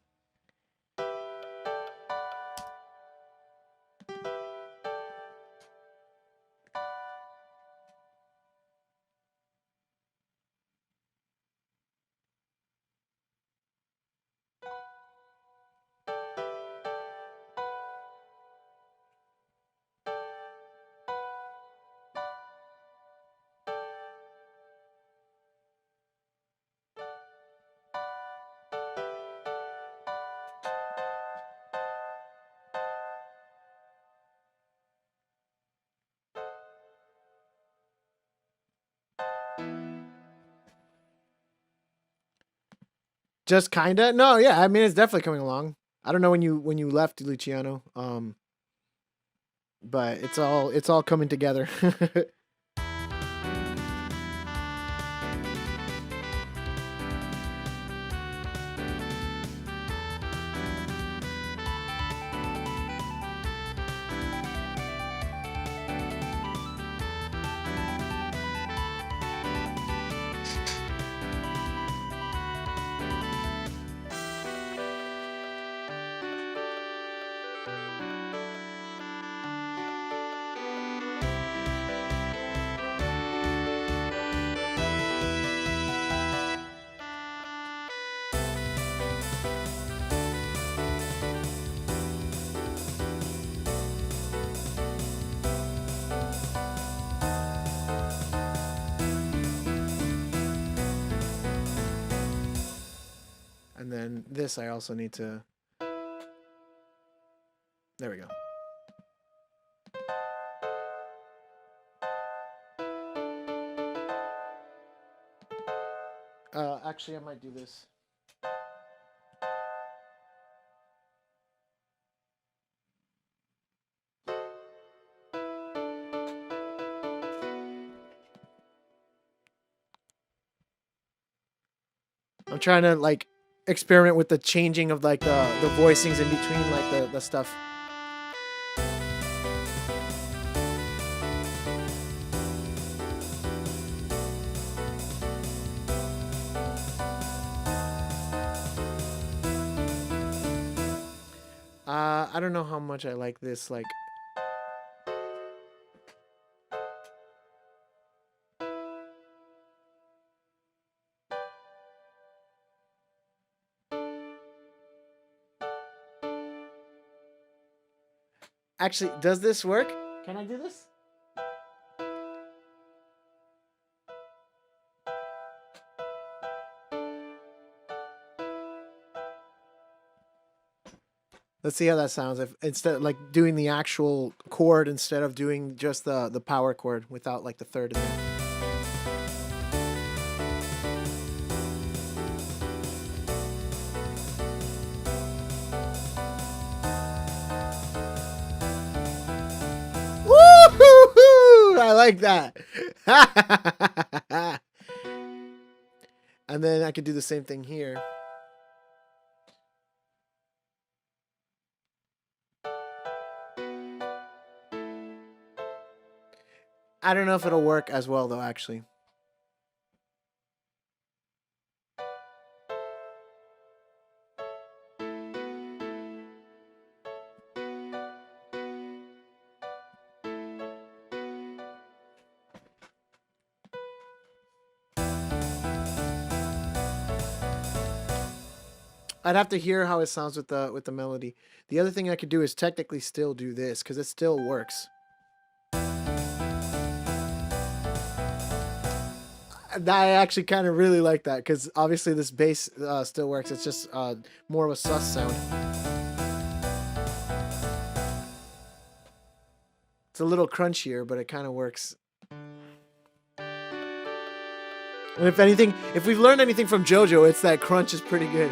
Just kinda. No, yeah. I mean, it's definitely coming along. I don't know when you left, Luciano. But it's all coming together. And then this I also need to. There we go. Actually, I might do this. I'm trying to like experiment with the changing of like the voicings in between like the stuff. I don't know how much I like this like. Actually, does this work? Can I do this? Let's see how that sounds. If instead like doing the actual chord instead of doing just the power chord without like the third in there. Woo-hoo-hoo! I like that. And then I could do the same thing here. I don't know if it'll work as well though, actually. I'd have to hear how it sounds with the melody. The other thing I could do is technically still do this because it still works. I actually kind of really like that because obviously this bass still works. It's just more of a sus sound. It's a little crunchier, but it kind of works. And if anything, if we've learned anything from JoJo, it's that crunch is pretty good.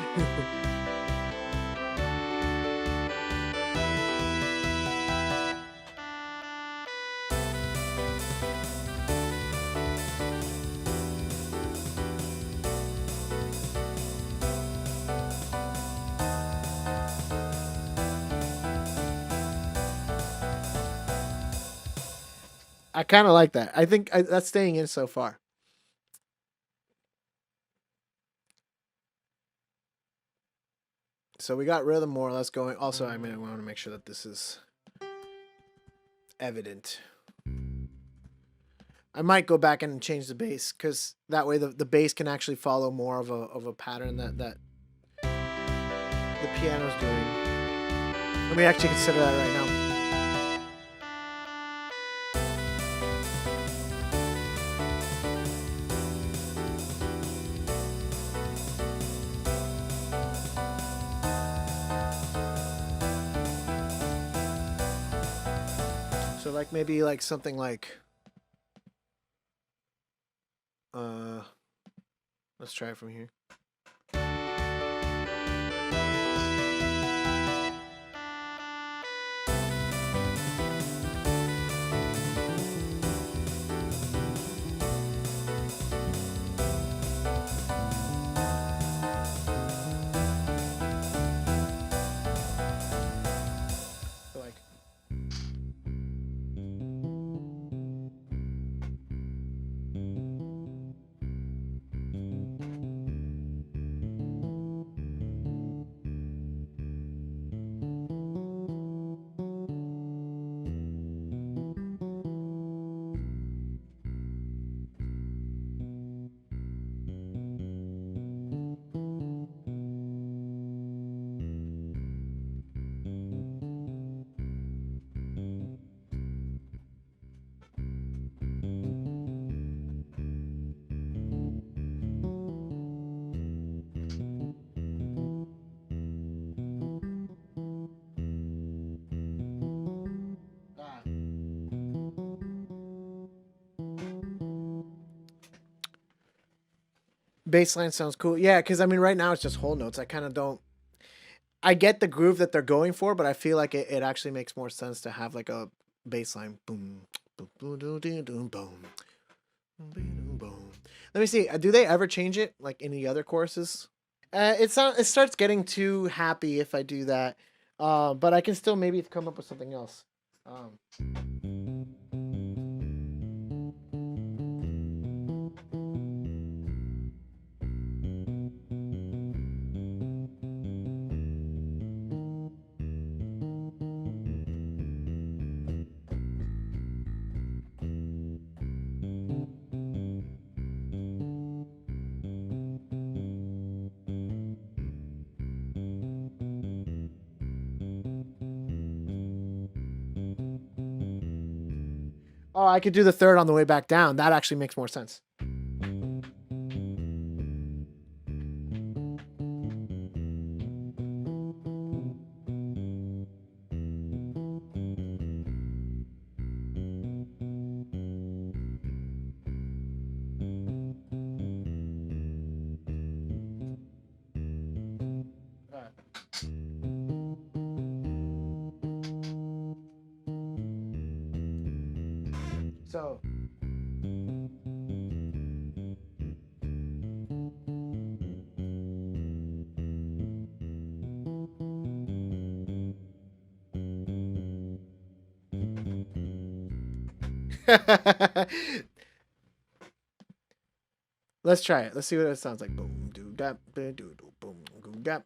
I kind of like that. I think that's staying in so far. So we got rhythm more or less going. Also, I mean, I want to make sure that this is evident. I might go back and change the bass because that way the bass can actually follow more of a pattern that the piano's doing. Let me actually consider that right now. So like maybe like something like let's try it from here. Bass line sounds cool. Yeah, because I mean, right now it's just whole notes. I kind of don't. I get the groove that they're going for, but I feel like it actually makes more sense to have like a bass line. Boom, boom, boom, boom, boom, boom, boom. Let me see. Do they ever change it like any other choruses? It starts getting too happy if I do that. But I can still maybe come up with something else. Oh, I could do the third on the way back down. That actually makes more sense. So let's try it. Let's see what it sounds like. Boom, doo, dap, doo, doo, boom, doo, dap.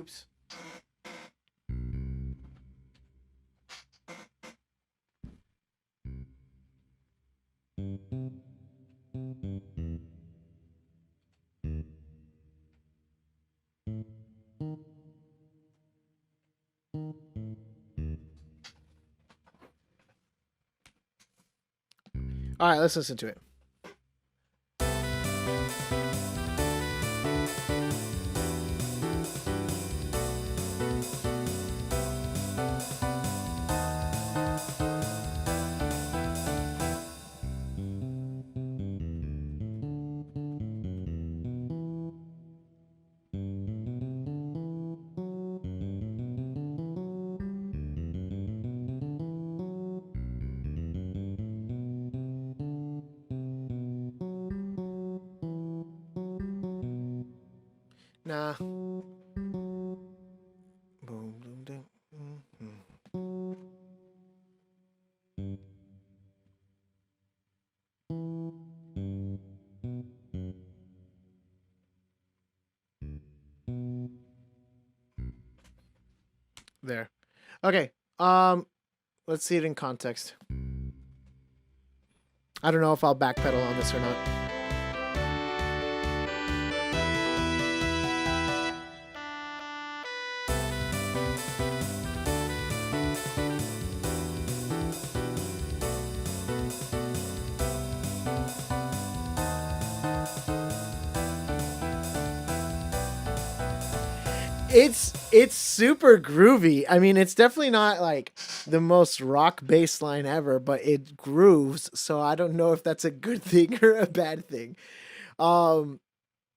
Oops. All right, let's listen to it. Nah. Boom, boom, ding. There. Okay. Let's see it in context. I don't know if I'll backpedal on this or not. It's super groovy. I mean, it's definitely not like the most rock bass line ever, but it grooves. So I don't know if that's a good thing or a bad thing. Let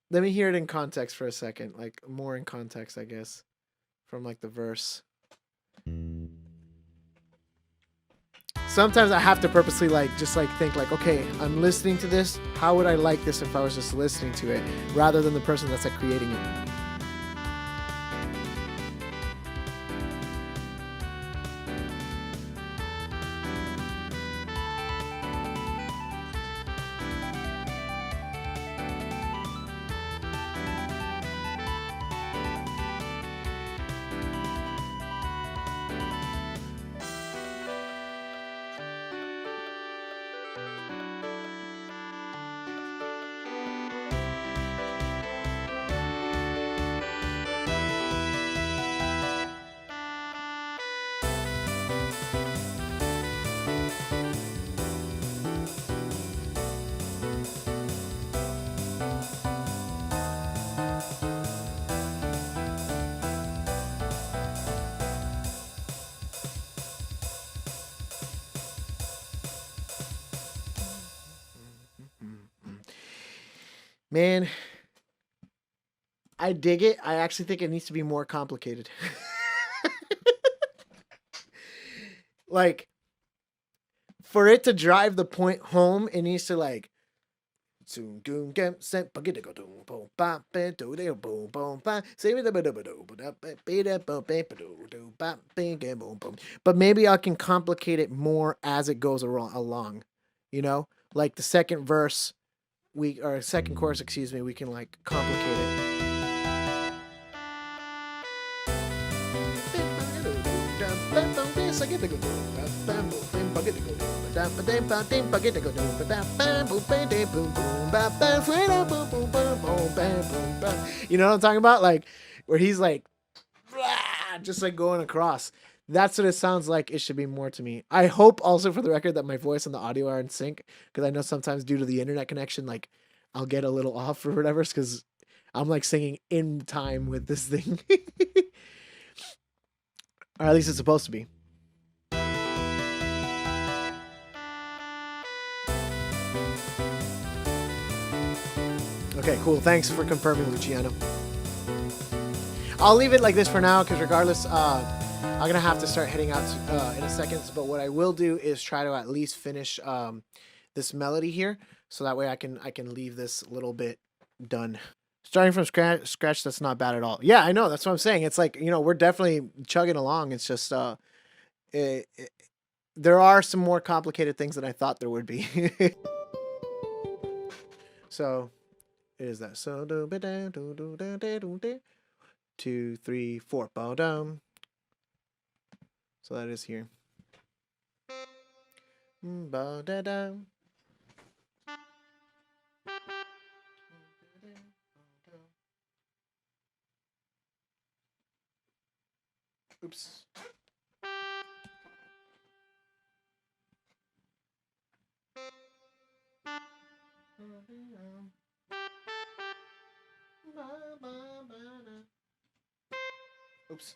me hear it in context for a second, like more in context, I guess, from like the verse. Sometimes I have to purposely just think like, okay, I'm listening to this. How would I like this if I was just listening to it rather than the person that's like creating it? Man, I dig it. I actually think it needs to be more complicated. Like, for it to drive the point home, it needs to like but maybe I can complicate it more as it goes along, you know, like the second verse or second chorus, excuse me, we can like complicate it. You know what I'm talking about? Like where he's like just like going across. That's what it sounds like. It should be more to me. I hope also for the record that my voice and the audio are in sync, because I know sometimes due to the internet connection, like I'll get a little off or whatever, because I'm like singing in time with this thing. Or at least it's supposed to be. Okay, cool. Thanks for confirming, Luciano. I'll leave it like this for now, because regardless, I'm going to have to start heading out in a second. But what I will do is try to at least finish this melody here, so that way I can leave this little bit done. Starting from scratch, that's not bad at all. Yeah, I know. That's what I'm saying. It's like, you know, we're definitely chugging along. It's just there are some more complicated things than I thought there would be. So it is that. So 2, 3, 4. Bow down. So that is here. Bow down. Oops. Oops.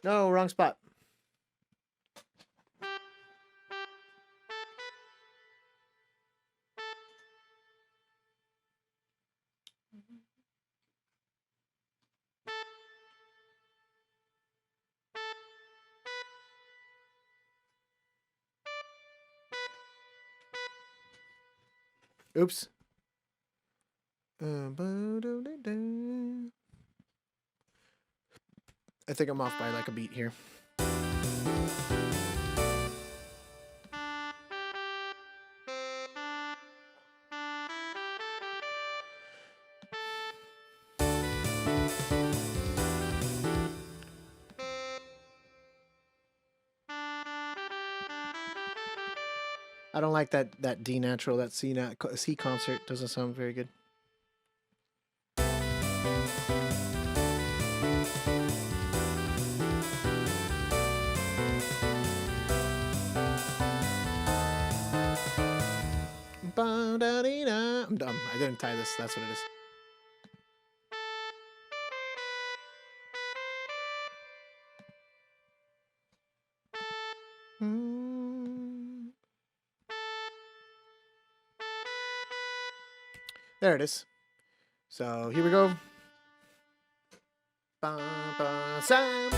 No, wrong spot. Oops. I think I'm off by like a beat here. I don't like that D natural, that C concert doesn't sound very good. I'm dumb. I didn't tie this. That's what it is. There it is. So here we go. Sam.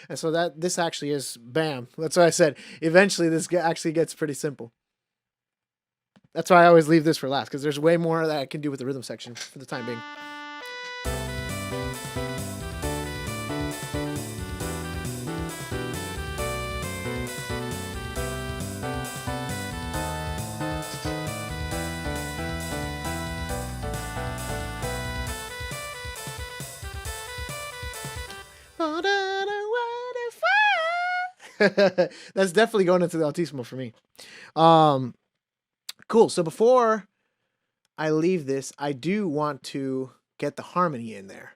And so this actually is bam. That's what I said. Eventually, this actually gets pretty simple. That's why I always leave this for last, because there's way more that I can do with the rhythm section for the time being. That's definitely going into the altissimo for me. Cool. So before I leave this, I do want to get the harmony in there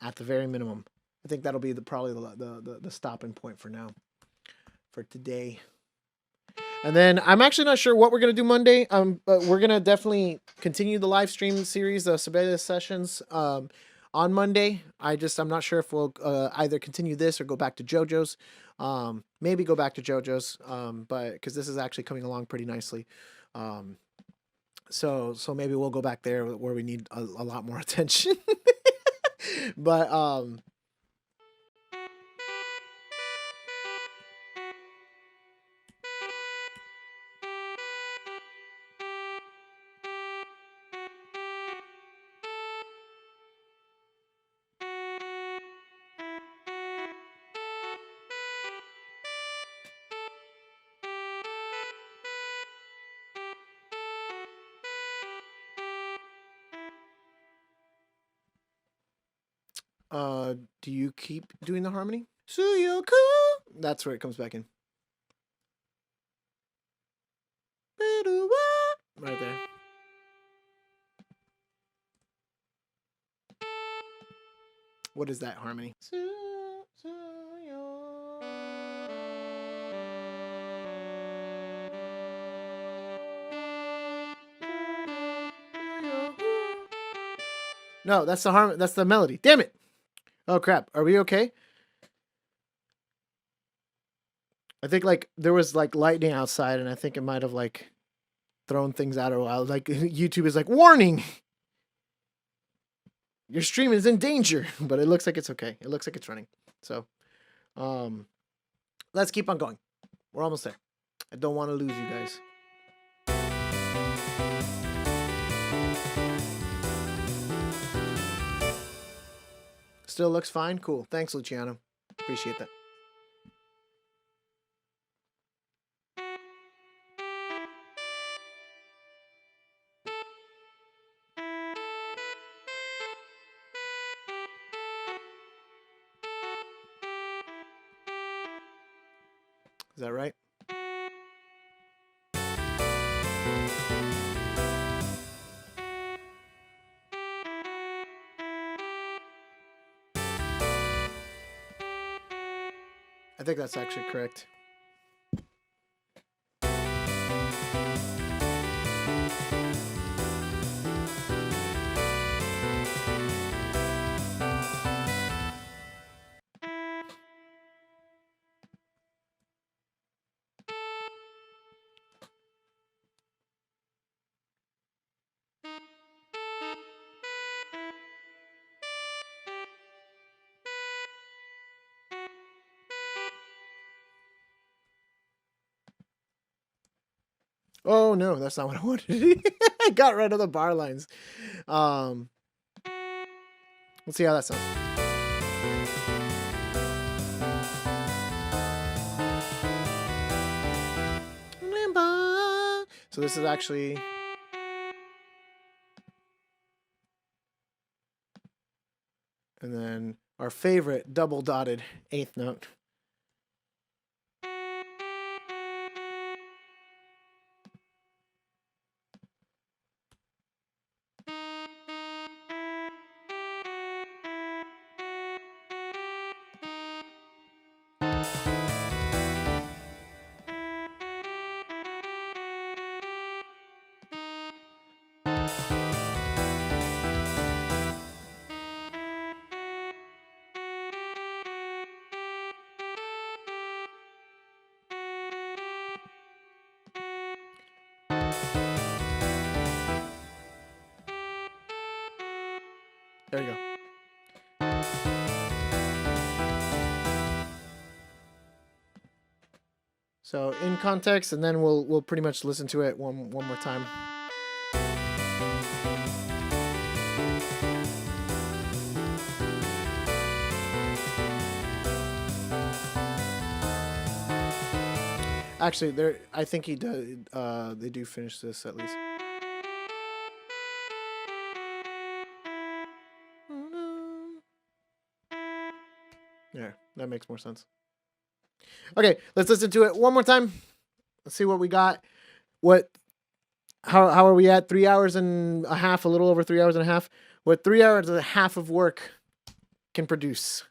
at the very minimum. I think that'll be probably the stopping point for now, for today. And then I'm actually not sure what we're gonna do Monday. But we're gonna definitely continue the live stream series, the Sibelius sessions, on Monday. I'm not sure if we'll either continue this or go back to JoJo's. Maybe go back to JoJo's, but because this is actually coming along pretty nicely. So maybe we'll go back there where we need a lot more attention. But do you keep doing the harmony? Suyoku! That's where it comes back in. Right there. What is that harmony? No, that's the harmony. That's the melody. Damn it! Oh crap! Are we okay? I think like there was like lightning outside, and I think it might have like thrown things out a while. Like YouTube is like, warning! Your stream is in danger, but it looks like it's okay. It looks like it's running. So, let's keep on going. We're almost there. I don't want to lose you guys. Still looks fine? Cool. Thanks, Luciano. Appreciate that. Is that right? I think that's actually correct. Oh no, that's not what I wanted. I got rid of the bar lines. Let's see how that sounds. So this is actually and then our favorite double dotted eighth note. There you go. So in context, and then we'll pretty much listen to it one more time. Actually, I think he does. They do finish this at least. Yeah, that makes more sense. Okay, let's listen to it one more time. Let's see what we got. How are we at? 3 hours and a half, a little over 3 hours and a half. What 3 hours and a half of work can produce.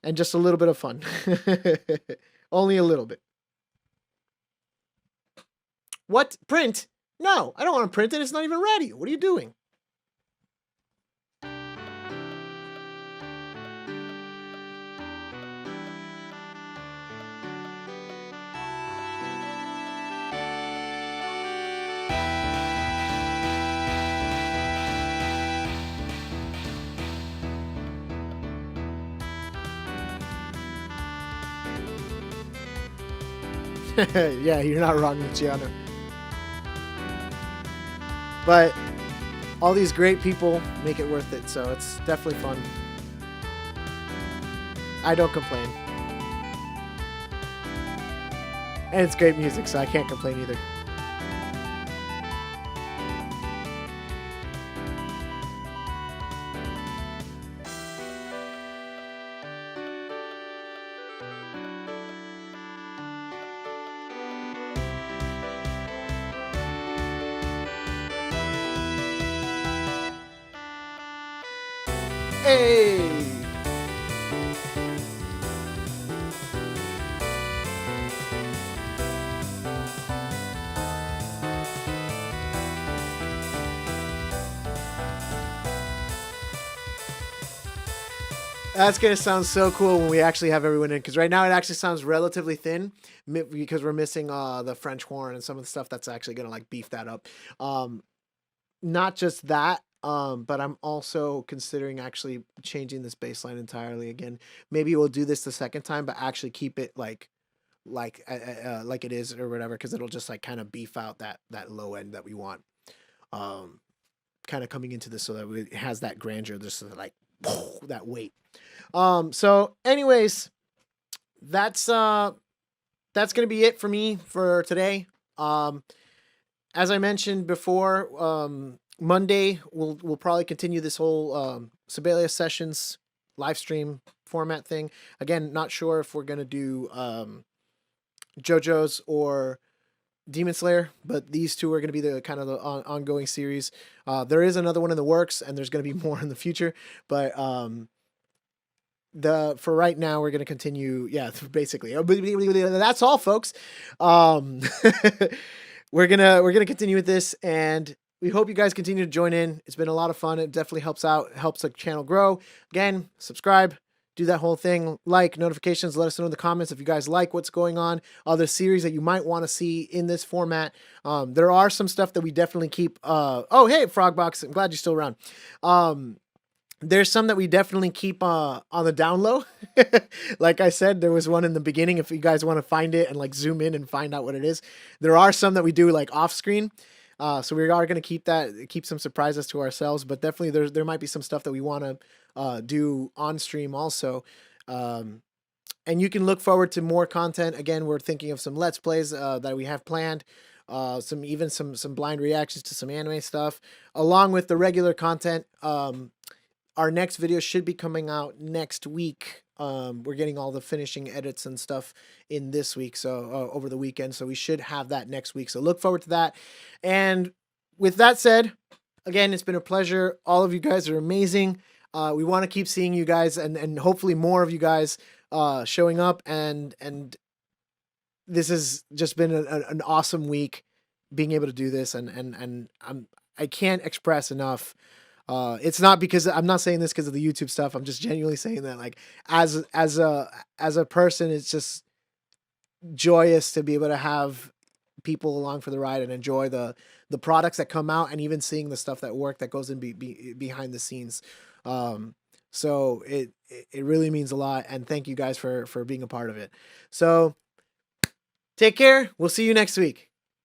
And just a little bit of fun. Only a little bit. What? Print? No, I don't want to print it. It's not even ready. What are you doing? Yeah, you're not wrong, Luciano. But all these great people make it worth it, so it's definitely fun. I don't complain. And it's great music, so I can't complain either. Hey! That's going to sound so cool when we actually have everyone in, because right now it actually sounds relatively thin because we're missing the French horn and some of the stuff that's actually going to like beef that up. Not just that, but I'm also considering actually changing this bass line entirely again. Maybe we'll do this the second time, but actually keep it like it is or whatever, because it'll just like kind of beef out that low end that we want. Kind of coming into this so that it has that grandeur, just like that weight. So anyways, that's gonna be it for me for today. As I mentioned before, Monday we'll probably continue this whole Sibelius sessions live stream format thing. Again, not sure if we're gonna do JoJo's or Demon Slayer, but these two are going to be the kind of the ongoing series. There is another one in the works, and there's going to be more in the future. But for right now, we're going to continue. Yeah, basically, that's all, folks. We're gonna continue with this, and we hope you guys continue to join in. It's been a lot of fun. It definitely helps the channel grow. Again, subscribe. Do that whole thing, like, notifications, let us know in the comments if you guys like what's going on, other series that you might want to see in this format. There are some stuff that we definitely keep. Oh, hey, Frogbox, I'm glad you're still around. There's some that we definitely keep on the down low. Like I said, there was one in the beginning. If you guys want to find it and like zoom in and find out what it is, there are some that we do like off screen. So we are going to keep some surprises to ourselves, but definitely there might be some stuff that we want to do on stream also. And you can look forward to more content. Again, we're thinking of some Let's Plays that we have planned, some blind reactions to some anime stuff, along with the regular content. Our next video should be coming out next week. We're getting all the finishing edits and stuff in this week, so over the weekend, so we should have that next week. So look forward to that. And with that said, again, it's been a pleasure. All of you guys are amazing. We want to keep seeing you guys, and hopefully more of you guys showing up. And this has just been an awesome week, being able to do this, and I can't express enough. It's not because I'm not saying this because of the YouTube stuff. I'm just genuinely saying that, like, as a person, it's just joyous to be able to have people along for the ride and enjoy the products that come out, and even seeing the stuff that goes in behind the scenes. So it really means a lot. And thank you guys for being a part of it. So take care. We'll see you next week.